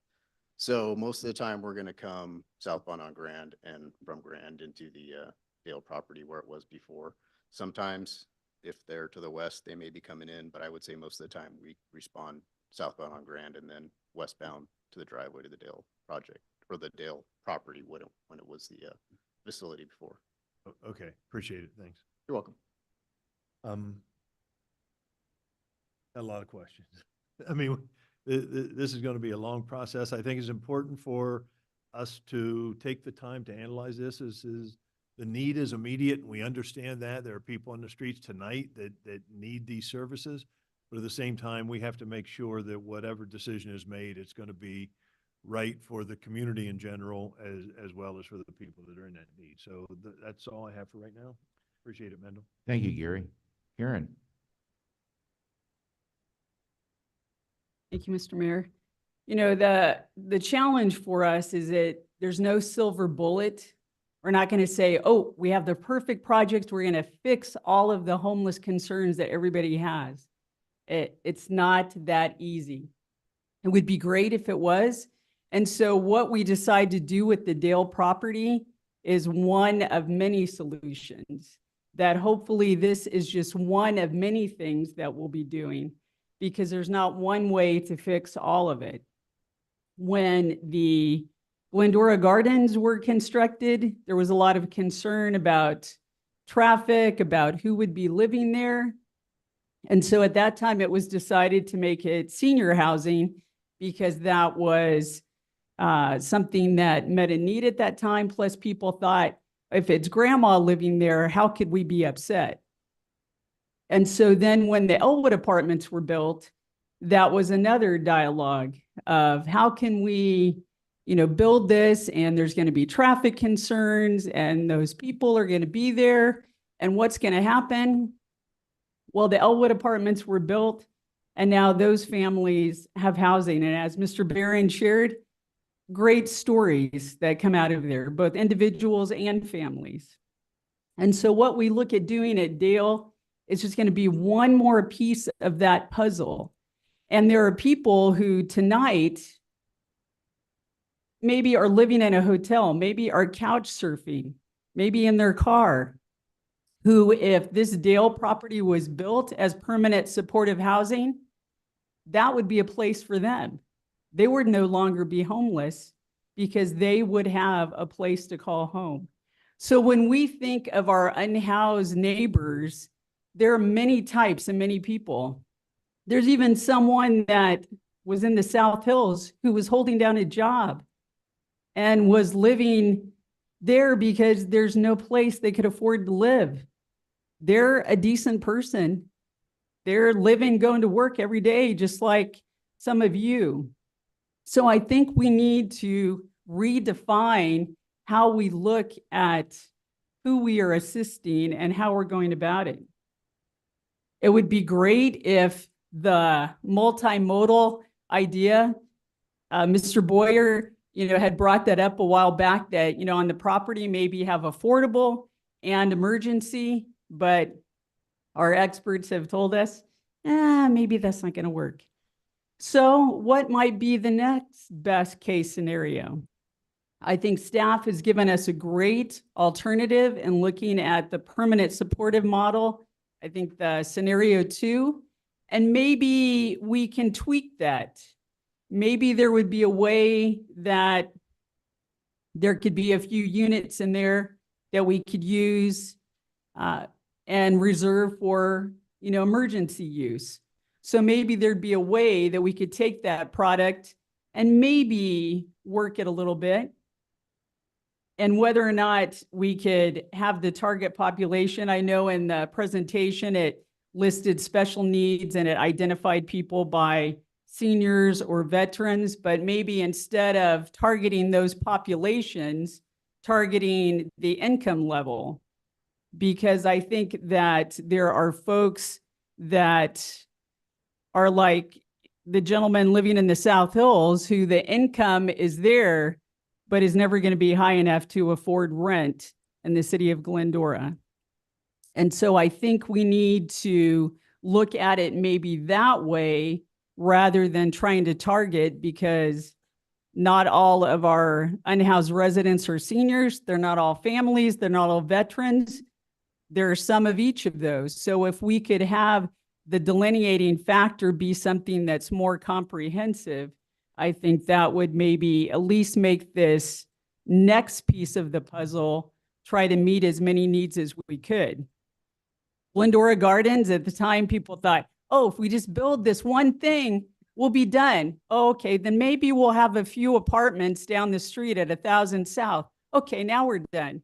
So most of the time we're going to come southbound on Grand and from Grand into the Dale property where it was before. Sometimes if they're to the west, they may be coming in, but I would say most of the time we respond southbound on Grand and then westbound to the driveway to the Dale project or the Dale property when it was the facility before.
Okay, appreciate it. Thanks.
You're welcome.
A lot of questions. I mean, this is going to be a long process. I think it's important for us to take the time to analyze this. The need is immediate, and we understand that. There are people on the streets tonight that need these services. But at the same time, we have to make sure that whatever decision is made, it's going to be right for the community in general, as well as for the people that are in that need. So that's all I have for right now. Appreciate it, Mendel.
Thank you, Gary. Karen?
Thank you, Mr. Mayor. You know, the challenge for us is that there's no silver bullet. We're not going to say, oh, we have the perfect project. We're going to fix all of the homeless concerns that everybody has. It's not that easy. It would be great if it was. And so what we decide to do with the Dale property is one of many solutions that hopefully this is just one of many things that we'll be doing, because there's not one way to fix all of it. When the Glendora Gardens were constructed, there was a lot of concern about traffic, about who would be living there. And so at that time, it was decided to make it senior housing because that was something that met a need at that time. Plus, people thought, if it's grandma living there, how could we be upset? And so then when the Elwood apartments were built, that was another dialogue of how can we, you know, build this, and there's going to be traffic concerns and those people are going to be there, and what's going to happen? Well, the Elwood apartments were built, and now those families have housing. And as Mr. Barron shared, great stories that come out of there, both individuals and families. And so what we look at doing at Dale is just going to be one more piece of that puzzle. And there are people who tonight maybe are living in a hotel, maybe are couch surfing, maybe in their car, who, if this Dale property was built as permanent supportive housing, that would be a place for them. They would no longer be homeless because they would have a place to call home. So when we think of our unhoused neighbors, there are many types and many people. There's even someone that was in the South Hills who was holding down a job and was living there because there's no place they could afford to live. They're a decent person. They're living, going to work every day, just like some of you. So I think we need to redefine how we look at who we are assisting and how we're going about it. It would be great if the multimodal idea, Mr. Boyer, you know, had brought that up a while back, that, you know, on the property, maybe have affordable and emergency, but our experts have told us, maybe that's not going to work. So what might be the next best case scenario? I think staff has given us a great alternative in looking at the permanent supportive model. I think the scenario 2, and maybe we can tweak that. Maybe there would be a way that there could be a few units in there that we could use and reserve for, you know, emergency use. So maybe there'd be a way that we could take that product and maybe work it a little bit. And whether or not we could have the target population, I know in the presentation it listed special needs and it identified people by seniors or veterans, but maybe instead of targeting those populations, targeting the income level. Because I think that there are folks that are like the gentleman living in the South Hills, who the income is there, but is never going to be high enough to afford rent in the city of Glendora. And so I think we need to look at it maybe that way rather than trying to target, because not all of our unhoused residents are seniors. They're not all families. They're not all veterans. There are some of each of those. So if we could have the delineating factor be something that's more comprehensive, I think that would maybe at least make this next piece of the puzzle try to meet as many needs as we could. Glendora Gardens, at the time, people thought, oh, if we just build this one thing, we'll be done. Oh, okay, then maybe we'll have a few apartments down the street at 1,000 South. Okay, now we're done.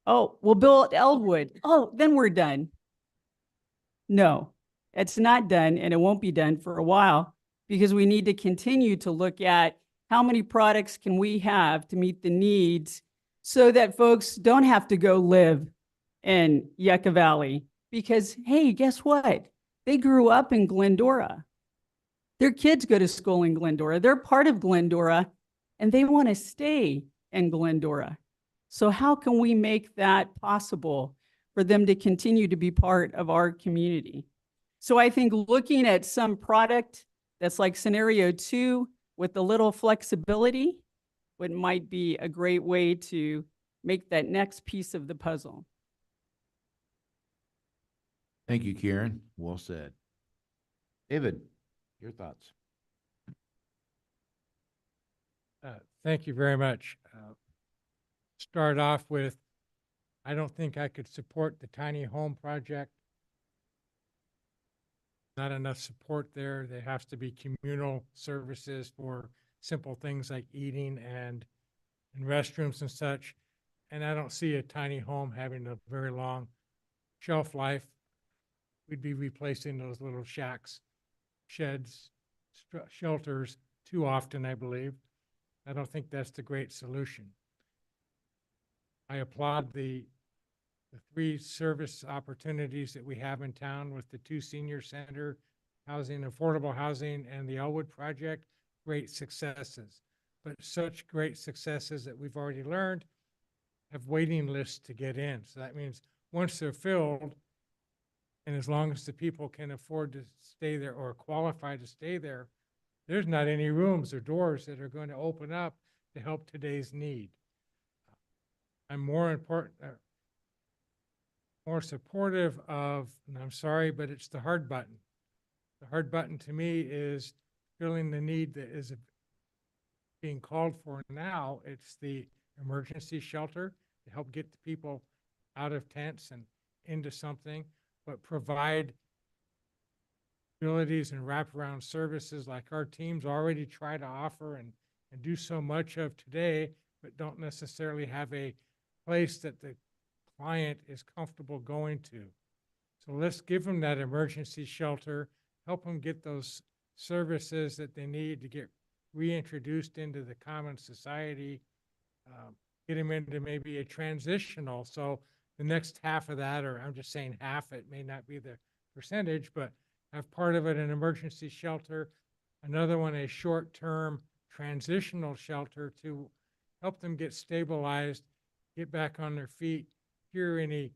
Oh, we'll build Eldwood. Oh, then we're done. No, it's not done, and it won't be done for a while, because we need to continue to look at how many products can we have to meet the needs so that folks don't have to go live in Yucca Valley. Because, hey, guess what? They grew up in Glendora. Their kids go to school in Glendora. They're part of Glendora, and they want to stay in Glendora. So how can we make that possible for them to continue to be part of our community? So I think looking at some product that's like scenario 2 with a little flexibility, what might be a great way to make that next piece of the puzzle.
Thank you, Karen. Well said. David, your thoughts?
Thank you very much. Start off with, I don't think I could support the tiny home project. Not enough support there. There has to be communal services for simple things like eating and restrooms and such. And I don't see a tiny home having a very long shelf life. We'd be replacing those little shacks, sheds, shelters too often, I believe. I don't think that's the great solution. I applaud the 3 service opportunities that we have in town with the 2 senior center housing, affordable housing, and the Elwood project. Great successes, but such great successes that we've already learned have waiting lists to get in. So that means once they're filled, and as long as the people can afford to stay there or qualify to stay there, there's not any rooms or doors that are going to open up to help today's need. I'm more supportive of, and I'm sorry, but it's the hard button. The hard button to me is filling the need that is being called for now. It's the emergency shelter to help get the people out of tents and into something, but provide abilities and wraparound services like our teams already try to offer and do so much of today, but don't necessarily have a place that the client is comfortable going to. So let's give them that emergency shelter, help them get those services that they need to get reintroduced into the common society, get them into maybe a transitional. So the next half of that, or I'm just saying half, it may not be the percentage, but have part of it an emergency shelter, another one a short-term transitional shelter to help them get stabilized, get back on their feet, cure any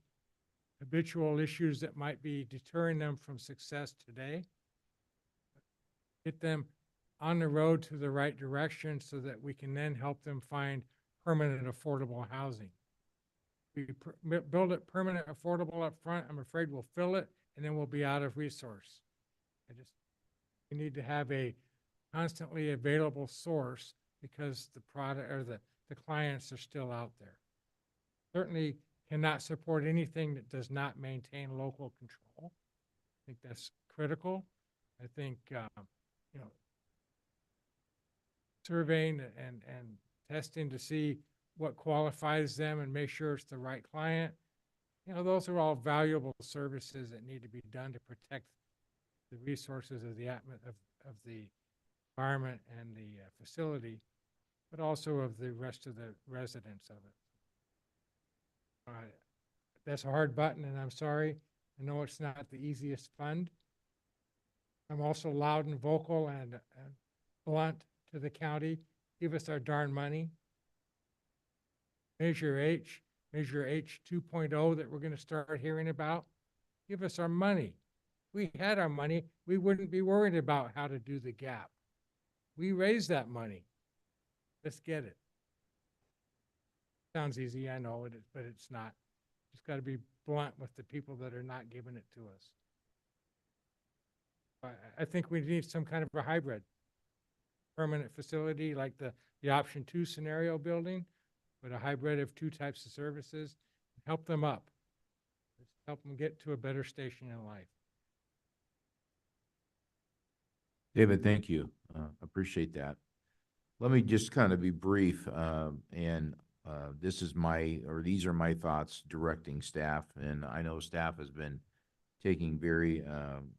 habitual issues that might be deterring them from success today, get them on the road to the right direction so that we can then help them find permanent affordable housing. We build it permanent affordable up front, I'm afraid we'll fill it and then we'll be out of resource. We need to have a constantly available source because the product or the clients are still out there. Certainly cannot support anything that does not maintain local control. I think that's critical. I think, surveying and testing to see what qualifies them and make sure it's the right client. Those are all valuable services that need to be done to protect the resources of the environment and the facility, but also of the rest of the residents of it. That's a hard button, and I'm sorry. I know it's not the easiest fund. I'm also loud and vocal and blunt to the county. Give us our darn money. Measure H 2.0 that we're going to start hearing about. Give us our money. If we had our money, we wouldn't be worried about how to do the gap. We raised that money. Let's get it. Sounds easy, I know it is, but it's not. Just got to be blunt with the people that are not giving it to us. I think we need some kind of a hybrid. Permanent facility like the option 2 scenario building, but a hybrid of 2 types of services. Help them up. help them get to a better station in life.
David, thank you. Appreciate that. Let me just kind of be brief, this is these are my thoughts directing staff, and I know staff has been taking very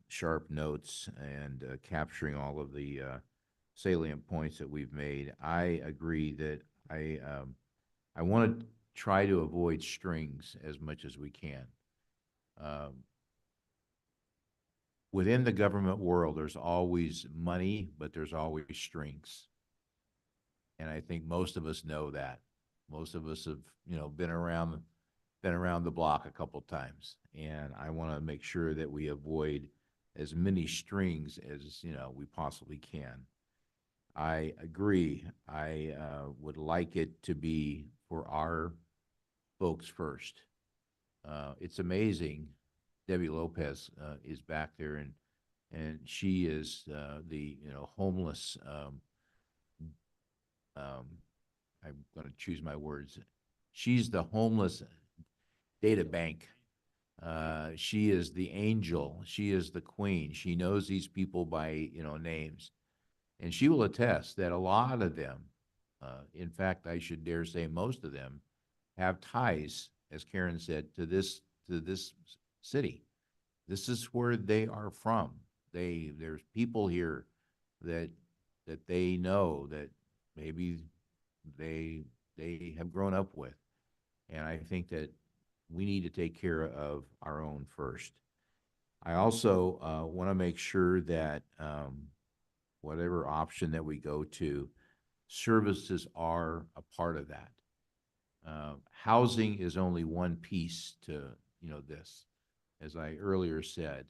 sharp notes and capturing all of the salient points that we've made. I agree that I want to try to avoid strings as much as we can. Within the government world, there's always money, but there's always strings. And I think most of us know that. Most of us have, been around the block a couple times. And I want to make sure that we avoid as many strings as, we possibly can. I agree. I would like it to be for our folks first. It's amazing. Debbie Lopez is back there, and she is the homeless. I'm going to choose my words. She's the homeless data bank. She is the angel. She is the queen. She knows these people by names, and she will attest that a lot of them, in fact, I should dare say most of them, have ties, as Karen said, to this city. This is where they are from. There's people here that they know, that maybe they have grown up with. And I think that we need to take care of our own first. I also want to make sure that whatever option that we go to, services are a part of that. Housing is only one piece to this. As I earlier said,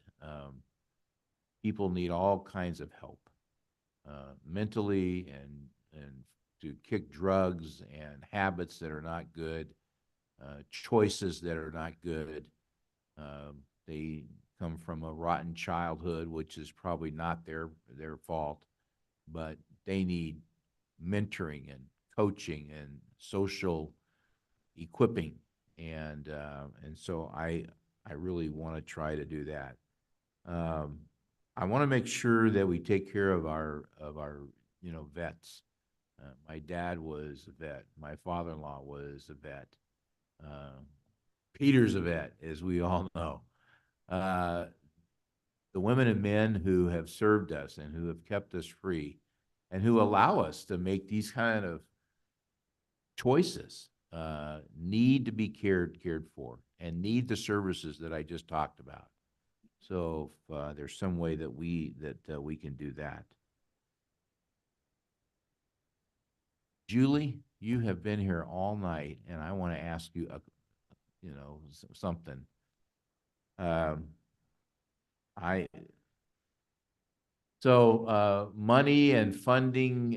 people need all kinds of help, mentally and to kick drugs and habits that are not good, choices that are not good. They come from a rotten childhood, which is probably not their fault, but they need mentoring and coaching and social equipping, and so I really want to try to do that. I want to make sure that we take care of our vets. My dad was a vet. My father-in-law was a vet. Peter's a vet, as we all know. The women and men who have served us and who have kept us free and who allow us to make these kind of choices need to be cared for and need the services that I just talked about. So if there's some way that we can do that. Julie, you have been here all night, and I want to ask you, something. Money and funding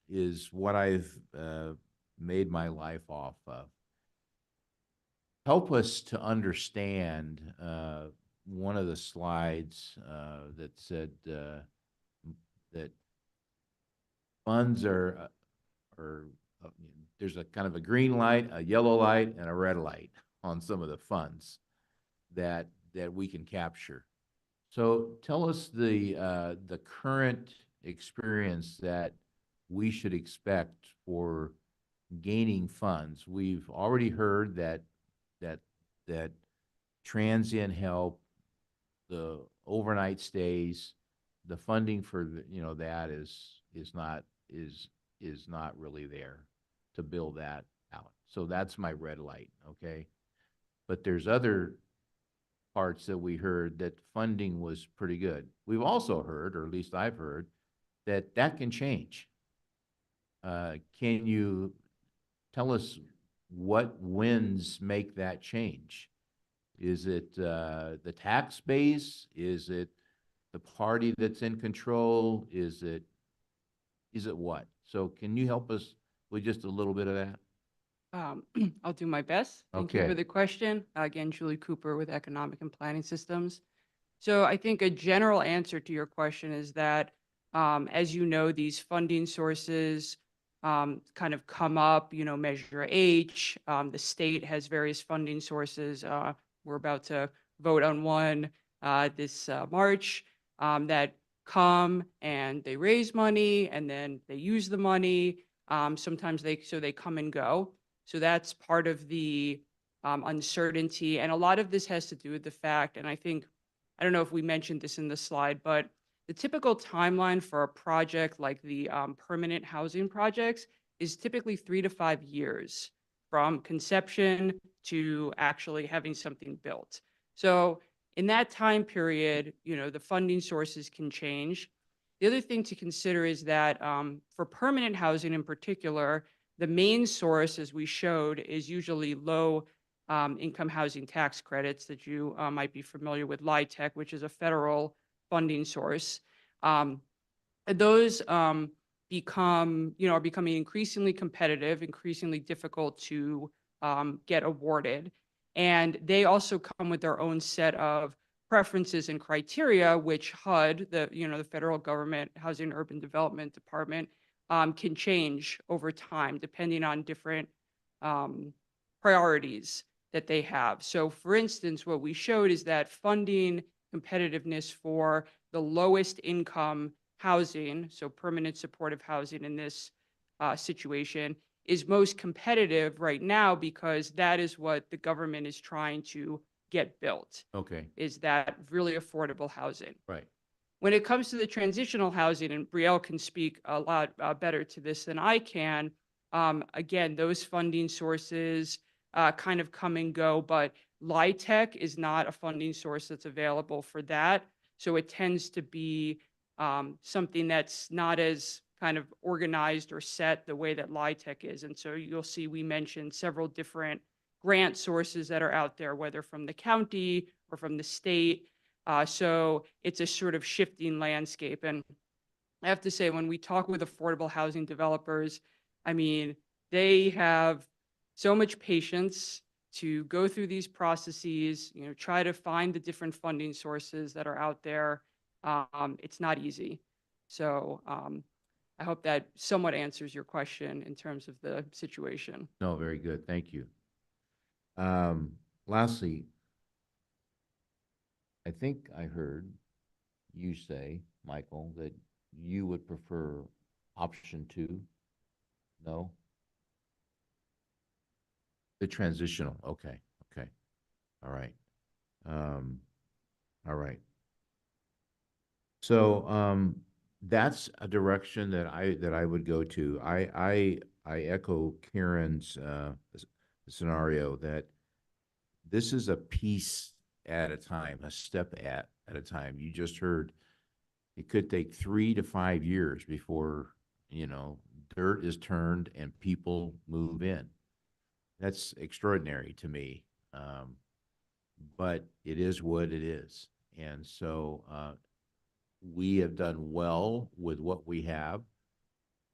is what I've made my life off of. Help us to understand one of the slides that said that funds are there's a kind of a green light, a yellow light, and a red light on some of the funds that we can capture. So tell us the current experience that we should expect for gaining funds. We've already heard that transient help, the overnight stays, the funding for that is not really there to build that out. So that's my red light, okay? But there's other parts that we heard that funding was pretty good. We've also heard, or at least I've heard, that can change. Can you tell us what winds make that change? Is it the tax base? Is it the party that's in control? Is it what? So can you help us with just a little bit of that?
I'll do my best. Thank you
Okay.
for the question. Again, Julie Cooper with Economic and Planning Systems. So I think a general answer to your question is that, as you know, these funding sources kind of come up, Measure H. The state has various funding sources, we're about to vote on one this March, that come and they raise money and then they use the money. Sometimes they come and go. So that's part of the uncertainty. And a lot of this has to do with the fact, and I don't know if we mentioned this in the slide, but the typical timeline for a project like the permanent housing projects is typically 3 to 5 years from conception to actually having something built. So in that time period, the funding sources can change. The other thing to consider is that for permanent housing in particular, the main source, as we showed, is usually low income housing tax credits that you might be familiar with, LIHTC, which is a federal funding source. Those are becoming increasingly competitive, increasingly difficult to get awarded. And they also come with their own set of preferences and criteria, which HUD, the federal government Housing and Urban Development Department, can change over time depending on different priorities that they have. So for instance, what we showed is that funding competitiveness for the lowest income housing, so permanent supportive housing in this situation, is most competitive right now because that is what the government is trying to get built.
Okay,
Is that really affordable housing.
right.
When it comes to the transitional housing, and Brielle can speak a lot better to this than I can, again, those funding sources kind of come and go, but LIHTC is not a funding source that's available for that. So it tends to be something that's not as kind of organized or set the way that LIHTC is. And so you'll see we mentioned several different grant sources that are out there, whether from the county or from the state. So it's a sort of shifting landscape. And I have to say, when we talk with affordable housing developers, I mean, they have so much patience to go through these processes, try to find the different funding sources that are out there. It's not easy. So I hope that somewhat answers your question in terms of the situation.
No, very good. Thank you. Lastly, I think I heard you say, Michael, that you would prefer option 2. No? The transitional. Okay. Okay. All right. All right. So, that's a direction that I would go to. I echo Karen's scenario that this is a piece at a time, a step at a time. You just heard it could take 3 to 5 years before, dirt is turned and people move in. That's extraordinary to me. But it is what it is. And so, we have done well with what we have.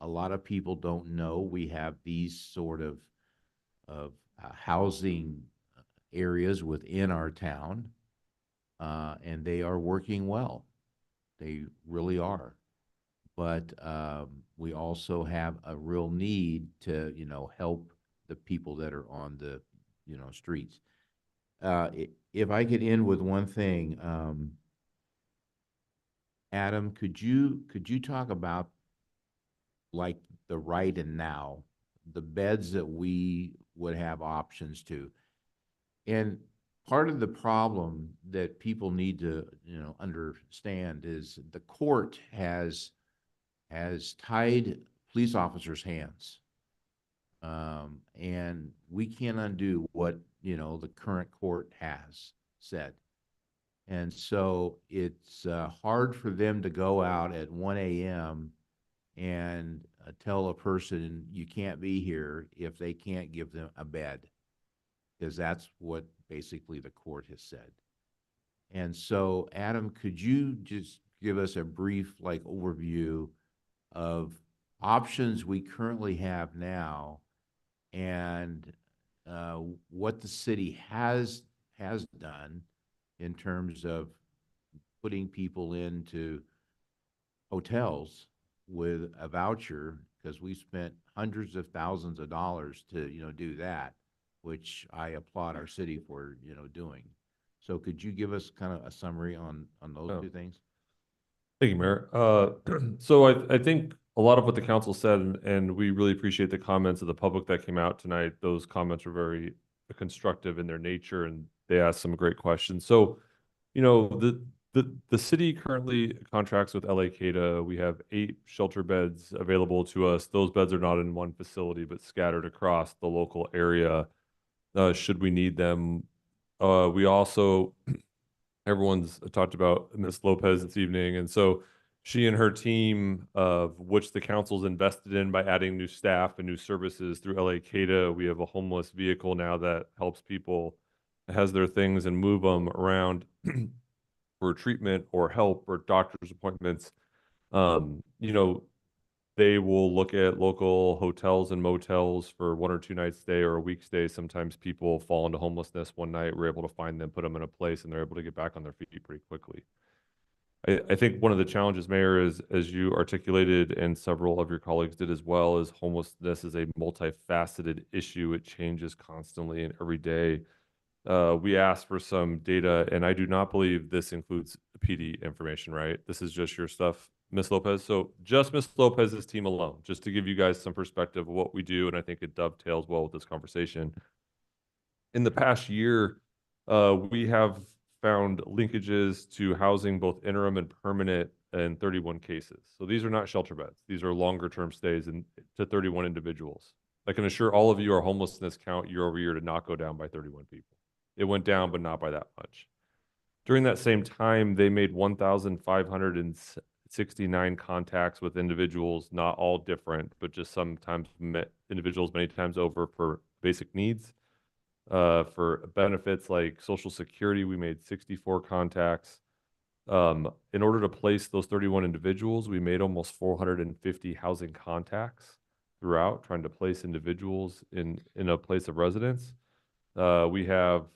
A lot of people don't know we have these sort of housing areas within our town, and they are working well. They really are. But we also have a real need to, help the people that are on the, streets. If I could end with one thing, Adam, could you talk about like the right and now, the beds that we would have options to? And part of the problem that people need to, understand is the court has tied police officers' hands. And we can't undo what, the current court has said. And so it's hard for them to go out at 1 a.m. and tell a person you can't be here if they can't give them a bed, because that's what basically the court has said. And so, Adam, could you just give us a brief overview of options we currently have now and what the city has done in terms of putting people into hotels with a voucher, because we spent hundreds of thousands of dollars to, do that, which I applaud our city for, doing. So could you give us kind of a summary on those
Oh.
two things?
Thank you, Mayor. So I think a lot of what the council said, and we really appreciate the comments of the public that came out tonight. Those comments were very constructive in their nature, and they asked some great questions. So, the city currently contracts with LA CADA. We have 8 shelter beds available to us. Those beds are not in one facility, but scattered across the local area, should we need them. We also everyone's talked about Ms. Lopez this evening. And so she and her team, of which the council's invested in by adding new staff and new services through LA CADA. We have a homeless vehicle now that helps people, has their things and move them around for treatment or help or doctor's appointments. You know, they will look at local hotels and motels for 1 or 2 nights stay or a week stay. Sometimes people fall into homelessness one night. We're able to find them, put them in a place, and they're able to get back on their feet pretty quickly. I think one of the challenges, Mayor, is, as you articulated and several of your colleagues did as well, is homelessness is a multifaceted issue. It changes constantly and every day. We asked for some data, and I do not believe this includes PD information, right? This is just your stuff, Ms. Lopez. So just Ms. Lopez's team alone, just to give you guys some perspective of what we do, and I think it dovetails well with this conversation. In the past year, we have found linkages to housing, both interim and permanent, in 31 cases. So these are not shelter beds. These are longer term stays to 31 individuals. I can assure all of you our homelessness count year over year did not go down by 31 people. It went down, but not by that much. During that same time, they made 1,569 contacts with individuals, not all different, but just sometimes met individuals many times over for basic needs. For benefits like Social Security, we made 64 contacts. In order to place those 31 individuals, we made almost 450 housing contacts throughout, trying to place individuals in a place of residence. We have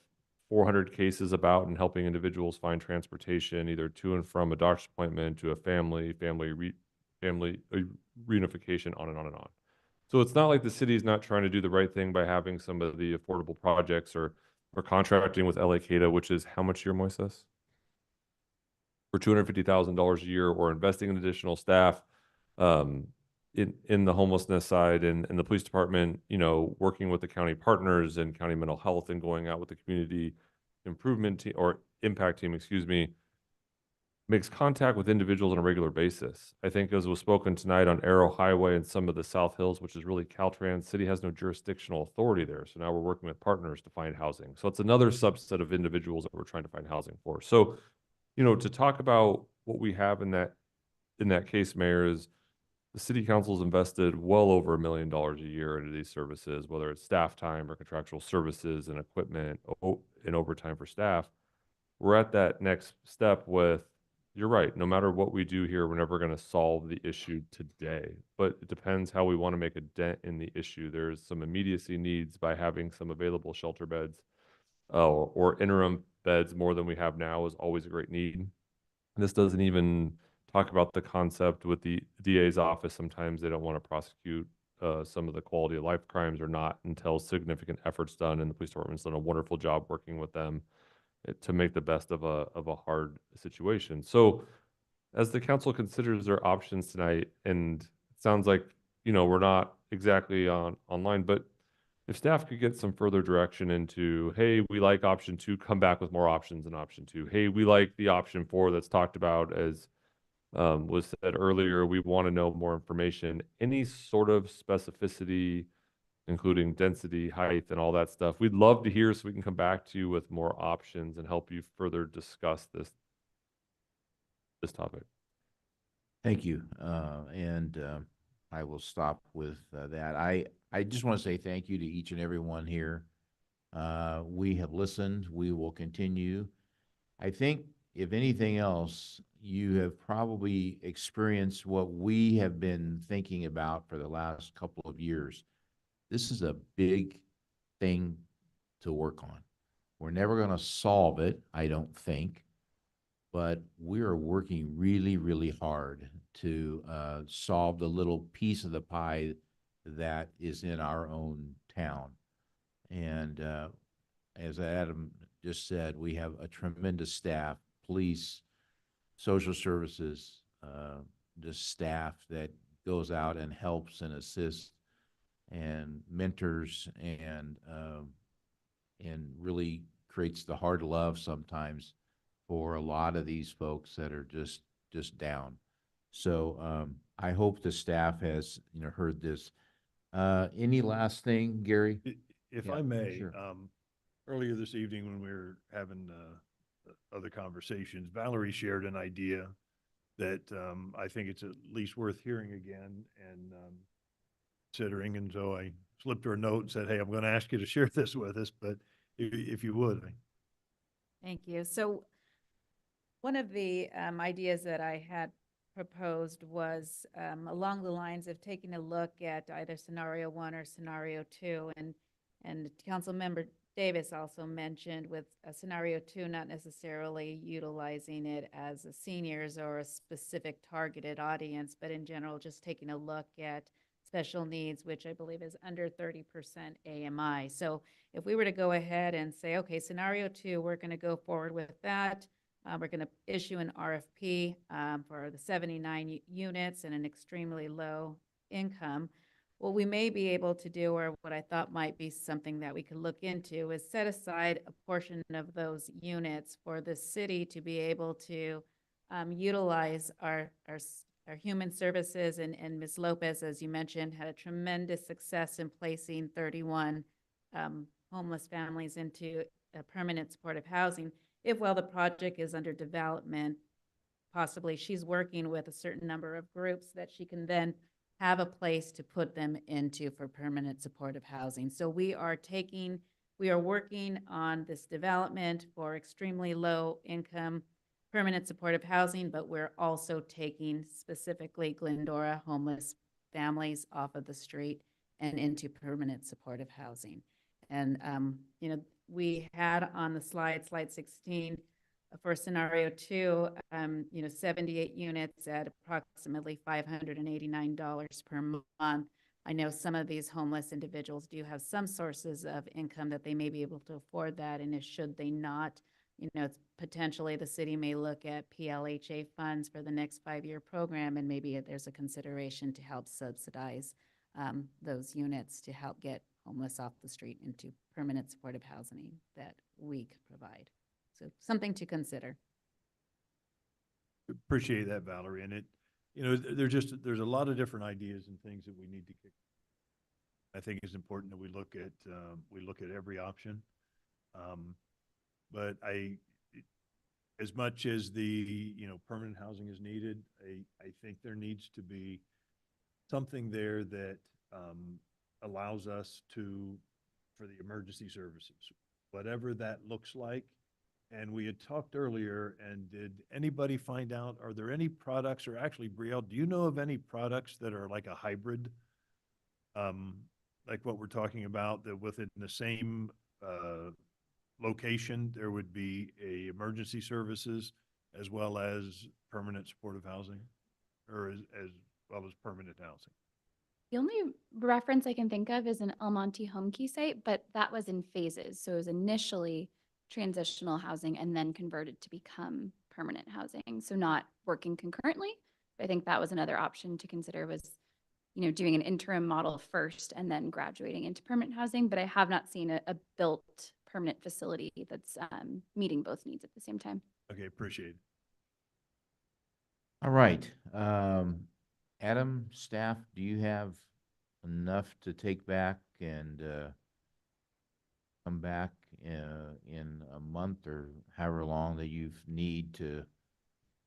400 cases about and helping individuals find transportation, either to and from a doctor's appointment, to a family reunification, on and on and on. So it's not like the city is not trying to do the right thing by having some of the affordable projects or contracting with LA CADA, which is how much a year, Moises? For $250,000 a year, or investing in additional staff in the homelessness side, and the police department, working with the county partners and county mental health, and going out with the community improvement team or impact team, makes contact with individuals on a regular basis. I think, as was spoken tonight on Arrow Highway and some of the South Hills, which is really Caltrans, city has no jurisdictional authority there. So now we're working with partners to find housing. So it's another subset of individuals that we're trying to find housing for. So, to talk about what we have in that case, Mayor, is the city council's invested well over $1 million a year into these services, whether it's staff time or contractual services and equipment and overtime for staff. We're at that next step with, you're right, no matter what we do here, we're never going to solve the issue today, but it depends how we want to make a dent in the issue. There's some immediacy needs by having some available shelter beds, or interim beds more than we have now is always a great need. And this doesn't even talk about the concept with the DA's office. Sometimes they don't want to prosecute some of the quality of life crimes, or not, until significant efforts done, and the police department's done a wonderful job working with them to make the best of a hard situation. So as the council considers their options tonight, and it sounds like, we're not exactly online, but if staff could get some further direction into, hey, we like option 2, come back with more options in option 2. Hey, we like the option 4 that's talked about, as was said earlier, we want to know more information. Any sort of specificity, including density, height, and all that stuff, we'd love to hear, so we can come back to you with more options and help you further discuss this topic.
Thank you. And I will stop with that. I just want to say thank you to each and every one here. We have listened. We will continue. I think, if anything else, you have probably experienced what we have been thinking about for the last couple of years. This is a big thing to work on. We're never going to solve it, I don't think, but we are working really, really hard to solve the little piece of the pie that is in our own town. And as Adam just said, we have a tremendous staff, police, social services, just staff that goes out and helps and assists and mentors and really creates the hard love sometimes for a lot of these folks that are just down. So I hope the staff has, heard this. Any last thing, Gary?
If
Yeah,
I may,
sure.
earlier this evening when we were having other conversations, Valerie shared an idea that I think it's at least worth hearing again and considering. And so I slipped her a note and said, hey, I'm going to ask you to share this with us, but if you would.
Thank you. So one of the ideas that I had proposed was along the lines of taking a look at either scenario 1 or scenario 2. And Councilmember Davis also mentioned with scenario 2, not necessarily utilizing it as a seniors or a specific targeted audience, but in general, just taking a look at special needs, which I believe is under 30% AMI. So if we were to go ahead and say, okay, scenario 2, we're going to go forward with that. We're going to issue an RFP for the 79 units and an extremely low income. What we may be able to do, or what I thought might be something that we could look into, is set aside a portion of those units for the city to be able to utilize our human services. And Ms. Lopez, as you mentioned, had a tremendous success in placing 31 homeless families into permanent supportive housing. If while the project is under development, possibly she's working with a certain number of groups that she can then have a place to put them into for permanent supportive housing. So we are working on this development for extremely low income permanent supportive housing, but we're also taking specifically Glendora homeless families off of the street and into permanent supportive housing. And, we had on the slide 16, for scenario 2, 78 units at approximately $589 per month. I know some of these homeless individuals do have some sources of income that they may be able to afford that. And if should they not, it's potentially the city may look at PLHA funds for the next 5-year program, and maybe there's a consideration to help subsidize those units to help get homeless off the street into permanent supportive housing that we could provide. So something to consider.
Appreciate that, Valerie. And there's a lot of different ideas and things that we need to kick. I think it's important that we look at every option. But as much as the, permanent housing is needed, I think there needs to be something there that allows us for the emergency services, whatever that looks like. And we had talked earlier, and did anybody find out, are there any products, or actually, Brielle, do you know of any products that are like a hybrid? Like what we're talking about, that within the same location, there would be a emergency services as well as permanent supportive housing, or as well as permanent housing?
The only reference I can think of is an El Monte Home Key site, but that was in phases. So it was initially transitional housing and then converted to become permanent housing. So not working concurrently. But I think that was another option to consider, was, doing an interim model first and then graduating into permanent housing. But I have not seen a built permanent facility that's meeting both needs at the same time.
Okay, appreciate it.
All right. Adam, staff, do you have enough to take back and come back in a month or however long that you need to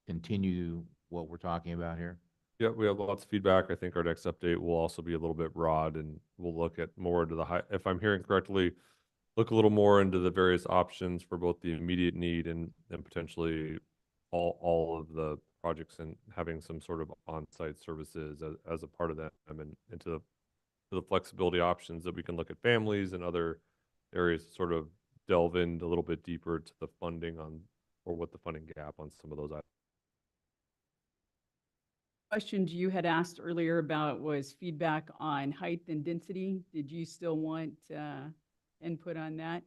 continue what we're talking about here?
Yeah, we have lots of feedback. I think our next update will also be a little bit broad, and we'll look at more into if I'm hearing correctly, look a little more into the various options for both the immediate need and potentially all of the projects, and having some sort of on-site services as a part of that, and into the flexibility options that we can look at families and other areas to sort of delve in a little bit deeper to the funding or what the funding gap on some of those items.
Questions you had asked earlier about was feedback on height and density. Did you still want input on that?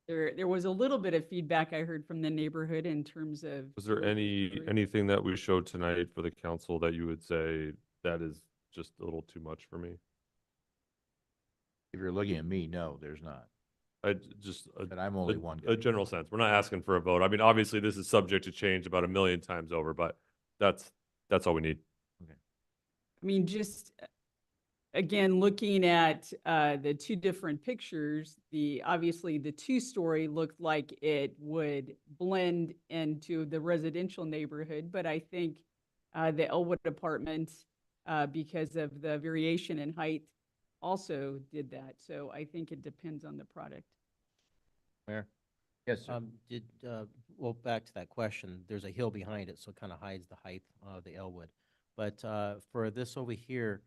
There was a little bit of feedback I heard from the neighborhood in terms of.
Was there anything that we showed tonight for the council that you would say that is just a little too much for me?
If you're looking at me, no, there's not.
Just
But I'm only one guy.
a general sense. We're not asking for a vote. I mean, obviously, this is subject to change about 1,000,000 times over, but that's all we need.
I mean, just again, looking at the two different pictures, obviously the two-story looked like it would blend into the residential neighborhood, but I think the Elwood apartment, because of the variation in height, also did that. So I think it depends on the product.
Mayor?
Yes, sir.
Well, back to that question, there's a hill behind it, so it kind of hides the height of the Elwood. But for this over here,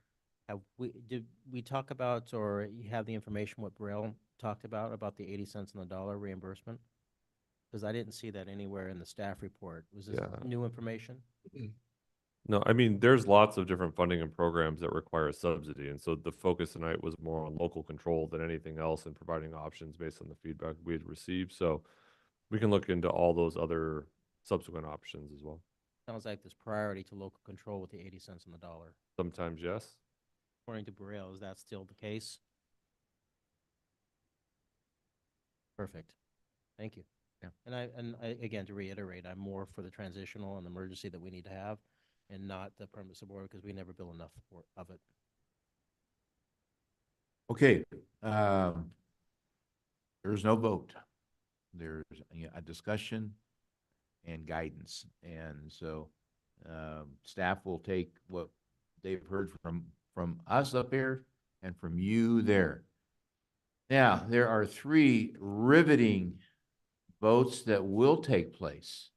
did we talk about, or you have the information what Braille talked about the 80 cents on the dollar reimbursement? Because I didn't see that anywhere in the staff report. Was this new information?
No, I mean, there's lots of different funding and programs that require a subsidy. And so the focus tonight was more on local control than anything else and providing options based on the feedback we had received. So we can look into all those other subsequent options as well.
Sounds like there's priority to local control with the 80 cents on the dollar.
Sometimes, yes.
According to Burrell, is that still the case? Perfect. Thank you.
Yeah.
And I, again, to reiterate, I'm more for the transitional and emergency that we need to have and not the permanent support because we never build enough of it.
Okay, there's no vote. There's a discussion and guidance. And so staff will take what they've heard from us up here and from you there. Now, there are 3 riveting votes that will take place.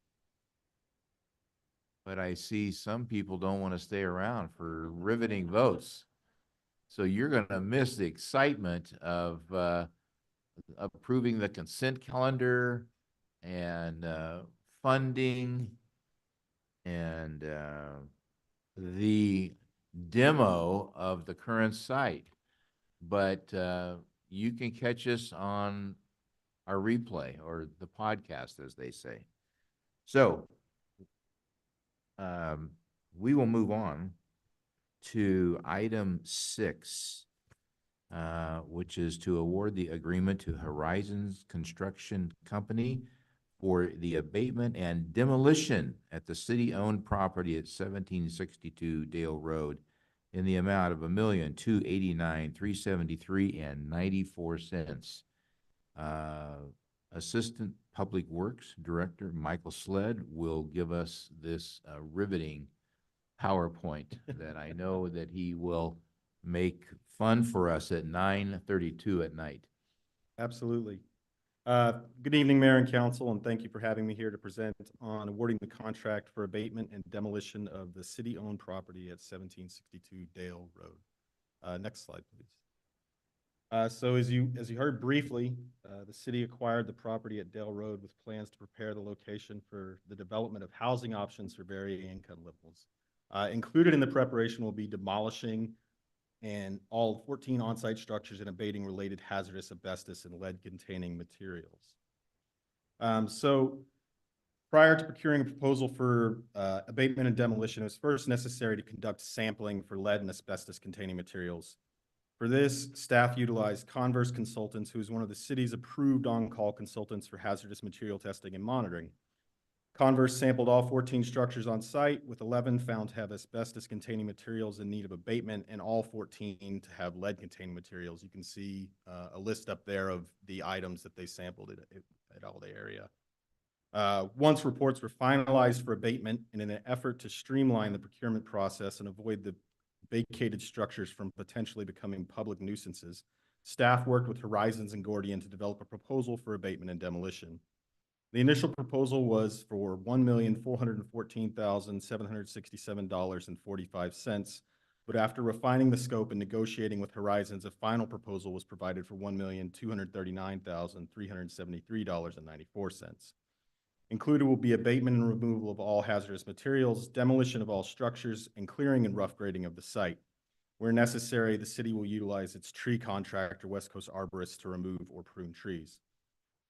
But I see some people don't want to stay around for riveting votes. So you're going to miss the excitement of approving the consent calendar and funding and the demo of the current site. But you can catch us on our replay or the podcast, as they say. So we will move on to item 6, which is to award the agreement to Horizons Construction Company for the abatement and demolition at the city-owned property at 1762 Dale Road in the amount of $1,289,373.94. Assistant Public Works Director Michael Sled will give us this riveting PowerPoint that I know that he will make fun for us at 9:32 at night.
Absolutely. Good evening, Mayor and Council, and thank you for having me here to present on awarding the contract for abatement and demolition of the city-owned property at 1762 Dale Road. Next slide, please. So as you heard briefly, the city acquired the property at Dale Road with plans to prepare the location for the development of housing options for varying income levels. Included in the preparation will be demolishing and all 14 on-site structures and abating related hazardous asbestos and lead-containing materials. So prior to procuring a proposal for abatement and demolition, it was first necessary to conduct sampling for lead and asbestos-containing materials. For this, staff utilized Converse Consultants, who is one of the city's approved on-call consultants for hazardous material testing and monitoring. Converse sampled all 14 structures on site, with 11 found to have asbestos-containing materials in need of abatement and all 14 to have lead-containing materials. You can see a list up there of the items that they sampled at all the area. Once reports were finalized for abatement, and in an effort to streamline the procurement process and avoid the vacated structures from potentially becoming public nuisances, staff worked with Horizons and Gordian to develop a proposal for abatement and demolition. The initial proposal was for $1,414,767.45, but after refining the scope and negotiating with Horizons, a final proposal was provided for $1,239,373.94. Included will be abatement and removal of all hazardous materials, demolition of all structures, and clearing and rough grading of the site. Where necessary, the city will utilize its tree contractor, West Coast Arborists, to remove or prune trees.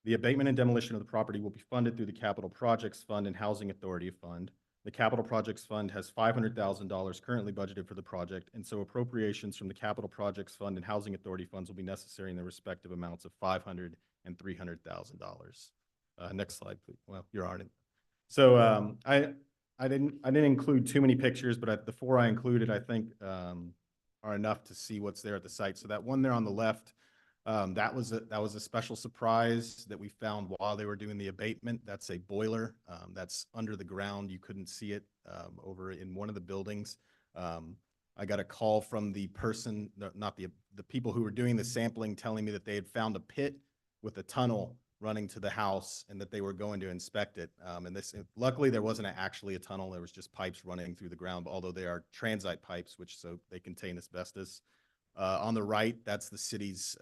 The abatement and demolition of the property will be funded through the Capital Projects Fund and Housing Authority Fund. The Capital Projects Fund has $500,000 currently budgeted for the project, and so appropriations from the Capital Projects Fund and Housing Authority funds will be necessary in the respective amounts of $500,000 and $300,000. Next slide, please. Well, you're on it. So I didn't include too many pictures, but the four I included, I think, are enough to see what's there at the site. So that one there on the left, that was a special surprise that we found while they were doing the abatement. That's a boiler that's under the ground. You couldn't see it over in one of the buildings. I got a call from the person, not the people who were doing the sampling, telling me that they had found a pit with a tunnel running to the house and that they were going to inspect it. Luckily there wasn't actually a tunnel. There was just pipes running through the ground, although they are transite pipes, so they contain asbestos. On the right, that's the city's,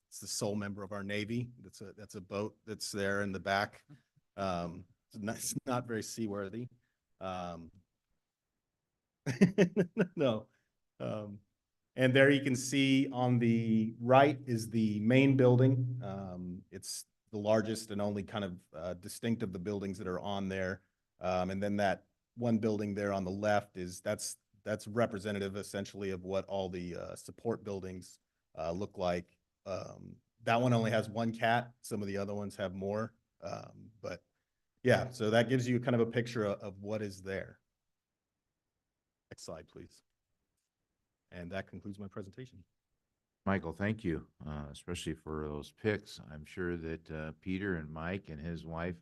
it's the sole member of our Navy. That's a boat that's there in the back. It's not very seaworthy. No. And there you can see on the right is the main building. It's the largest and only kind of distinct of the buildings that are on there. And then that one building there on the left that's representative essentially of what all the support buildings look like. That one only has one cat. Some of the other ones have more. But yeah, so that gives you kind of a picture of what is there. Next slide, please. And that concludes my presentation.
Michael, thank you, especially for those pics. I'm sure that Peter and Mike and his wife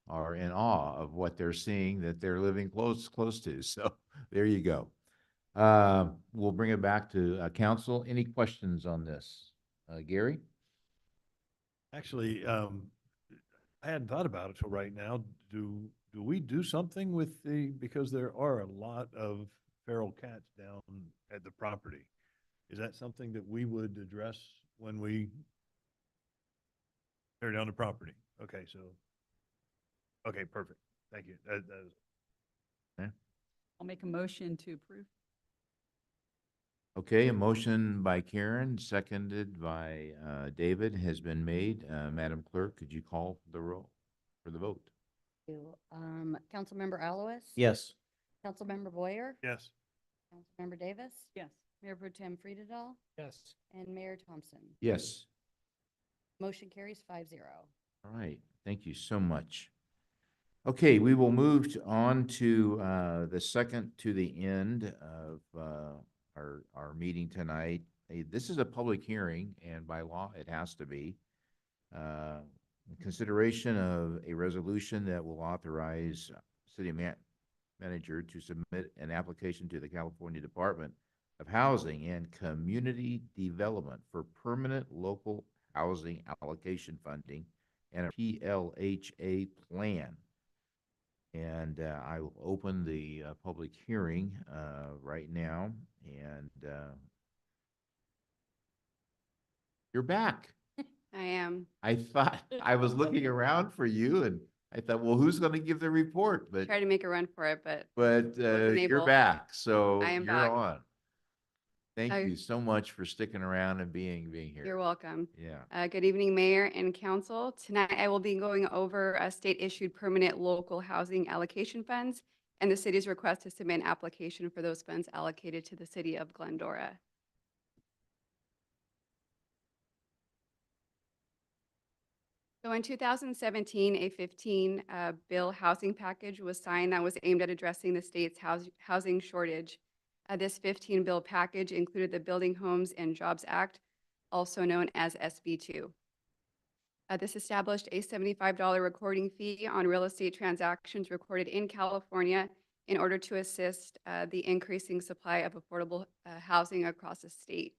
are in awe of what they're seeing that they're living close to. So there you go. We'll bring it back to council. Any questions on this? Gary?
Actually, I hadn't thought about it till right now. Do we do something with because there are a lot of feral cats down at the property. Is that something that we would address when we tear down the property? Okay, okay, perfect. Thank you. That is.
Okay.
I'll make a motion to approve.
Okay, a motion by Karen, seconded by David has been made. Madam Clerk, could you call the roll for the vote?
Councilmember Alois?
Yes.
Councilmember Boyer?
Yes.
Councilmember Davis?
Yes.
Mayor Pro Tem Friedel?
Yes.
And Mayor Thompson?
Yes.
Motion carries 5-0.
All right, thank you so much. Okay, we will move on to the second to the end of our meeting tonight. This is a public hearing, and by law, it has to be. Consideration of a resolution that will authorize city manager to submit an application to the California Department of Housing and Community Development for permanent local housing allocation funding and a PLHA plan. And I will open the public hearing right now. And you're back.
I am.
I thought I was looking around for you, and I thought, well, who's going to give the report? But
Try to make a run for it, but
you're
able.
back, so
I am
you're
back.
on. Thank
I-
you so much for sticking around and being here.
You're welcome.
Yeah.
Good evening, Mayor and Council. Tonight, I will be going over state-issued permanent local housing allocation funds and the city's request to submit an application for those funds allocated to the city of Glendora. So in 2017, a 15 bill housing package was signed that was aimed at addressing the state's housing shortage. This 15 bill package included the Building Homes and Jobs Act, also known as SB2. This established a $75 recording fee on real estate transactions recorded in California in order to assist the increasing supply of affordable housing across the state.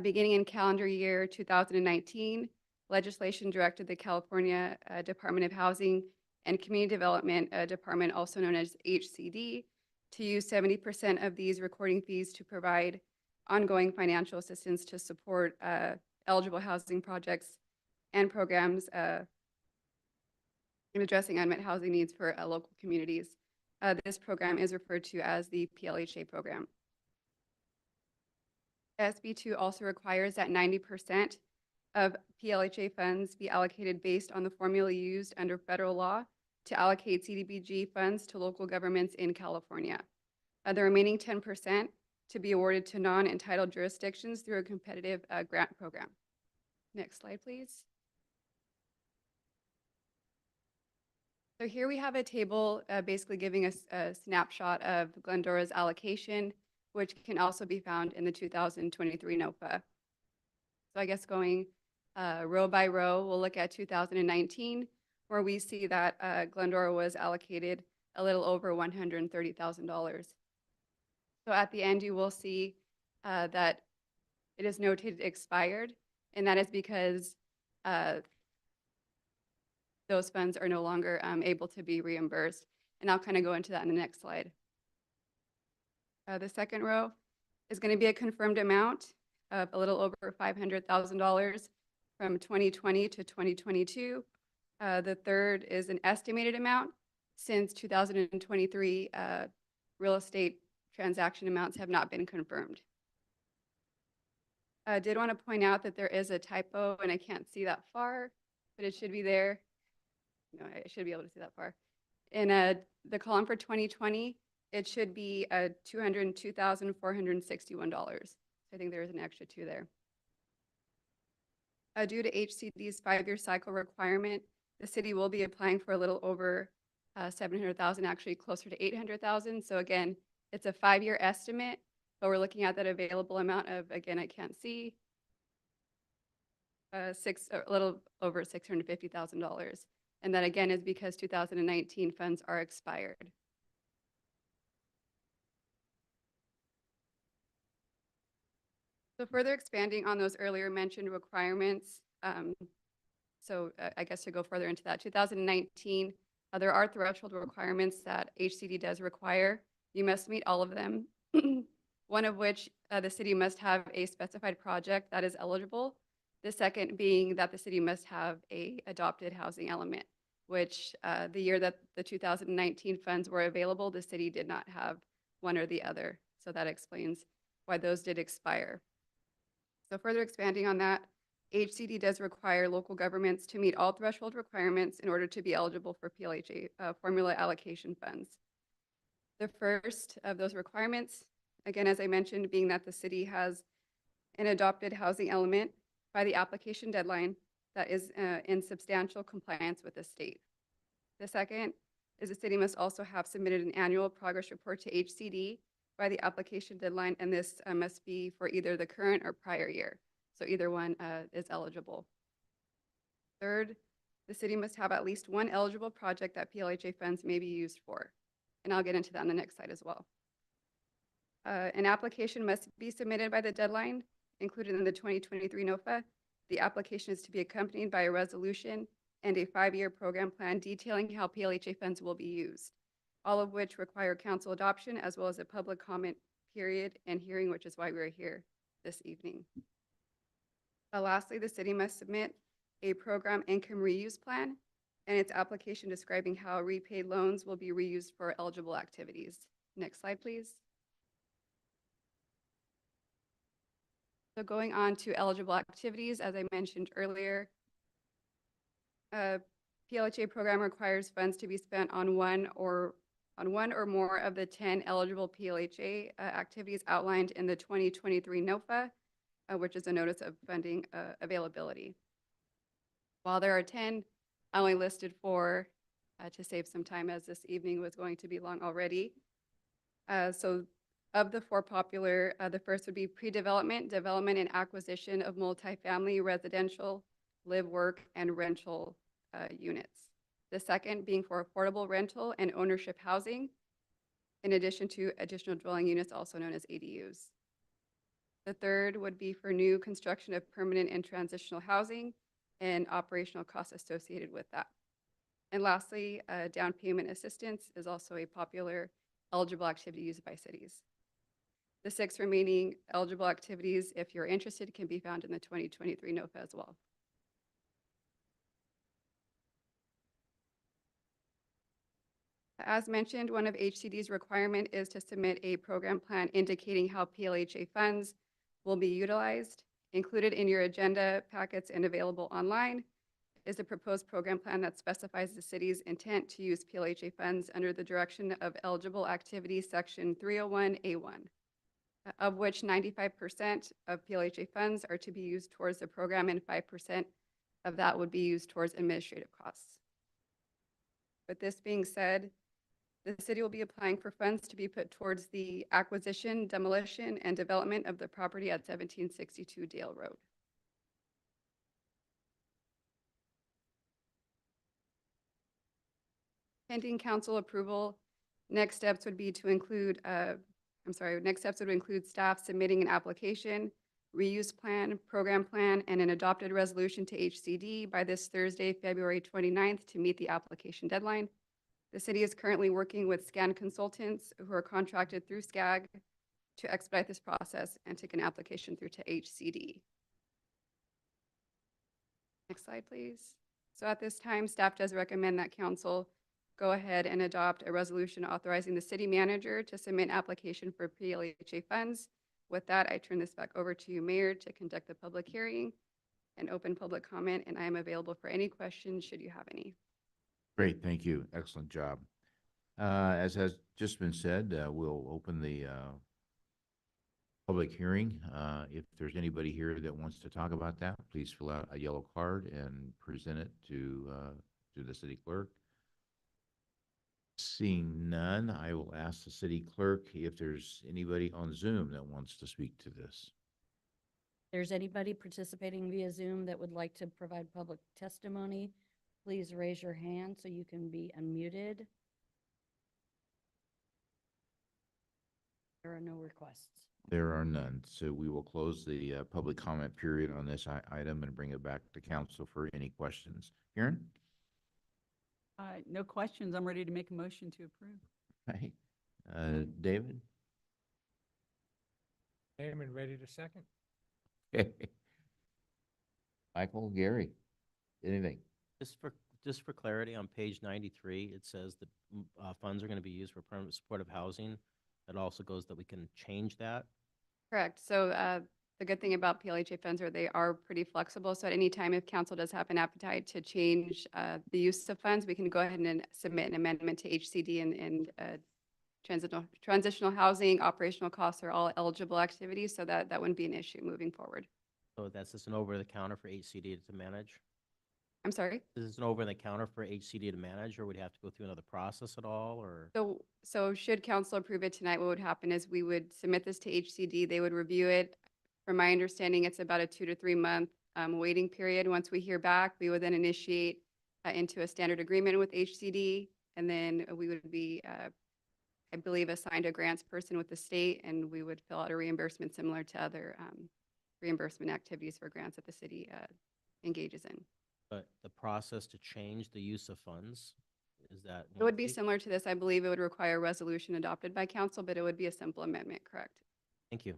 Beginning in calendar year 2019, legislation directed the California Department of Housing and Community Development Department, also known as HCD, to use 70% of these recording fees to provide ongoing financial assistance to support eligible housing projects and programs in addressing unmet housing needs for local communities. This program is referred to as the PLHA program. SB2 also requires that 90%
of PLHA funds be allocated based on the formula used under federal law to allocate CDBG funds to local governments in California. The remaining 10% to be awarded to non-entitled jurisdictions through a competitive grant program. Next slide, please. So here we have a table basically giving us a snapshot of Glendora's allocation, which can also be found in the 2023 NOFA. So I guess going row by row, we'll look at 2019, where we see that Glendora was allocated a little over $130,000. So at the end, you will see that it is notated expired, and that is because those funds are no longer able to be reimbursed. And I'll kind of go into that in the next slide. The second row is going to be a confirmed amount of a little over $500,000 from 2020 to 2022. The third is an estimated amount since 2023 real estate transaction amounts have not been confirmed. I did want to point out that there is a typo and I can't see that far, but it should be there. No, I should be able to see that far. In the column for 2020, it should be $202,461. I think there is an extra 2 there. Due to HCD's 5-year cycle requirement, the city will be applying for a little over 700,000, actually closer to 800,000. So again, it's a 5-year estimate, but we're looking at that available amount of, again, I can't see, a little over $650,000. And that again is because 2019 funds are expired. So further expanding on those earlier mentioned requirements, I guess to go further into that, 2019, there are threshold requirements that HCD does require. You must meet all of them, one of which the city must have a specified project that is eligible. The second being that the city must have a adopted housing element, which the year that the 2019 funds were available, the city did not have one or the other. So that explains why those did expire. So further expanding on that, HCD does require local governments to meet all threshold requirements in order to be eligible for PLHA formula allocation funds. The first of those requirements, again, as I mentioned, being that the city has an adopted housing element by the application deadline that is in substantial compliance with the state. The second is the city must also have submitted an annual progress report to HCD by the application deadline, and this must be for either the current or prior year. So either one is eligible. Third, the city must have at least one eligible project that PLHA funds may be used for. And I'll get into that on the next slide as well. An application must be submitted by the deadline included in the 2023 NOFA. The application is to be accompanied by a resolution and a 5-year program plan detailing how PLHA funds will be used, all of which require council adoption as well as a public comment period and hearing, which is why we're here this evening. Lastly, the city must submit a program income reuse plan and its application describing how repaid loans will be reused for eligible activities. Next slide, please. So going on to eligible activities, as I mentioned earlier, PLHA program requires funds to be spent on one or more of the 10 eligible PLHA activities outlined in the 2023 NOFA, which is a notice of funding availability. While there are 10, I only listed 4 to save some time, as this evening was going to be long already. So of the 4 popular, the first would be pre-development, development, and acquisition of multifamily, residential, live, work, and rental units. The second being for affordable rental and ownership housing, in addition to additional dwelling units, also known as ADUs. The third would be for new construction of permanent and transitional housing and operational costs associated with that. And lastly, down payment assistance is also a popular eligible activity used by cities. The 6 remaining eligible activities, if you're interested, can be found in the 2023 NOFA as well. As mentioned, one of HCD's requirement is to submit a program plan indicating how PLHA funds will be utilized Included in your agenda packets and available online is a proposed program plan that specifies the city's intent to use PLHA funds under the direction of eligible activities section 301A1, of which 95% of PLHA funds are to be used towards the program and 5% of that would be used towards administrative costs. With this being said, the city will be applying for funds to be put towards the acquisition, demolition, and development of the property at 1762 Dale Road. Pending council approval, next steps would be to include, next steps would include staff submitting an application, reuse plan, program plan, and an adopted resolution to HCD by this Thursday, February 29th to meet the application deadline. The city is currently working with SCAN consultants who are contracted through SCAG to expedite this process and take an application through to HCD. Next slide, please. So at this time, staff does recommend that council go ahead and adopt a resolution authorizing the city manager to submit an application for PLHA funds. With that, I turn this back over to you, Mayor, to conduct the public hearing and open public comment, and I am available for any questions should you have any.
Great, thank you. Excellent job. As has just been said, we'll open the public hearing. If there's anybody here that wants to talk about that, please fill out a yellow card and present it to the city clerk. Seeing none, I will ask the city clerk if there's anybody on Zoom that wants to speak to this.
If there's anybody participating via Zoom that would like to provide public testimony, please raise your hand so you can be unmuted. There are no requests.
There are none, so we will close the public comment period on this item and bring it back to council for any questions. Karen?
No questions. I'm ready to make a motion to approve.
Right. David?
Name and ready to second.
Okay. Michael, Gary, anything?
Just for clarity, on page 93, it says that funds are going to be used for permanent supportive housing. That also goes that we can change that.
Correct. So the good thing about PLHA funds are they are pretty flexible. So at any time, if council does have an appetite to change the use of funds, we can go ahead and submit an amendment to HCD and transitional housing, operational costs are all eligible activities. So that wouldn't be an issue moving forward.
So that's just an over-the-counter for HCD to manage?
I'm sorry?
Is this an over-the-counter for HCD to manage, or would you have to go through another process at all, or?
So should council approve it tonight, what would happen is we would submit this to HCD. They would review it. From my understanding, it's about a 2 to 3 month waiting period. Once we hear back, we would then initiate into a standard agreement with HCD. And then we would be, I believe, assigned a grants person with the state, and we would fill out a reimbursement similar to other reimbursement activities for grants that the city engages in.
But the process to change the use of funds, is that?
It would be similar to this. I believe it would require a resolution adopted by council, but it would be a simple amendment, correct?
Thank you.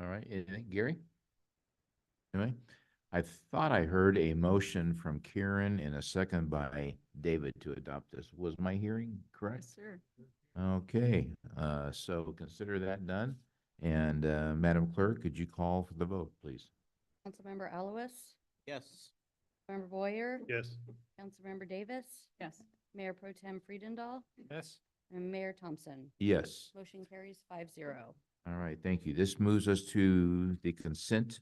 All right, anything, Gary? Anyway, I thought I heard a motion from Karen and a second by David to adopt this. Was my hearing correct?
Yes, sir.
Okay, so consider that done. And Madam Clerk, could you call for the vote, please?
Councilmember Alois,
Yes.
Member Boyer,
Yes.
Councilmember Davis,
Yes.
Mayor Pro Tem Friedendahl,
Yes.
and Mayor Thompson.
Yes.
Motion carries 5-0.
All right, thank you. This moves us to the consent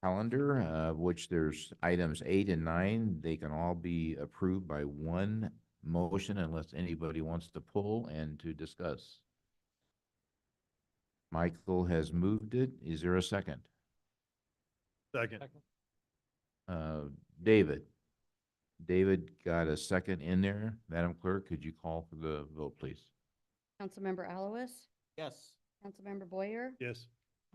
calendar, which there's items 8 and 9. They can all be approved by one motion unless anybody wants to pull and to discuss. Michael has moved it. Is there a second?
Second.
David. David got a second in there. Madam Clerk, could you call for the vote, please?
Councilmember Alois,
Yes.
Councilmember Boyer,
Yes.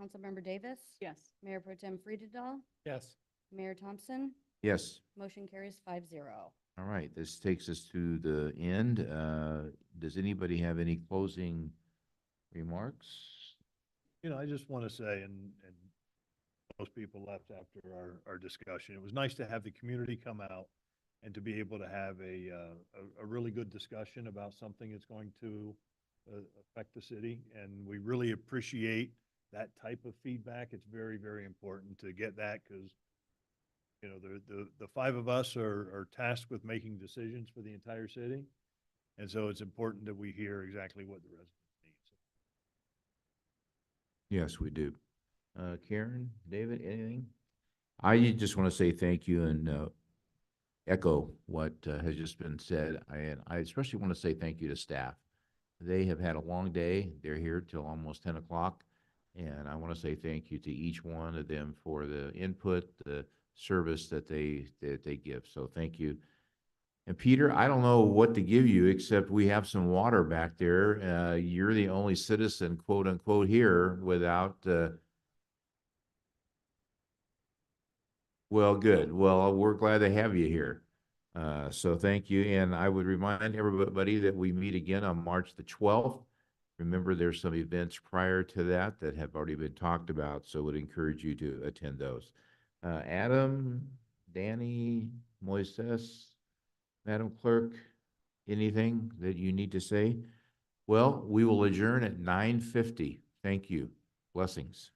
Councilmember Davis,
Yes.
Mayor Pro Tem Friedendahl,
Yes.
Mayor Thompson.
Yes.
Motion carries 5-0.
All right, this takes us to the end. Does anybody have any closing remarks?
I just want to say, and most people left after our discussion, it was nice to have the community come out and to be able to have a really good discussion about something that's going to affect the city. And we really appreciate that type of feedback. It's very, very important to get that because, you know, the five of us are tasked with making decisions for the entire city. And so it's important that we hear exactly what the residents need.
Yes, we do. Karen, David, anything? I just want to say thank you and echo what has just been said. And I especially want to say thank you to staff. They have had a long day. They're here till almost 10 o'clock. And I want to say thank you to each one of them for the input, the service that they give. So thank you. And Peter, I don't know what to give you, except we have some water back there. You're the only citizen, quote unquote, here without, well, good. Well, we're glad to have you here. So thank you. And I would remind everybody that we meet again on March the 12th. Remember, there's some events prior to that that have already been talked about, so would encourage you to attend those. Adam, Danny, Moises, Madam Clerk, anything that you need to say? Well, we will adjourn at 9:50. Thank you. Blessings.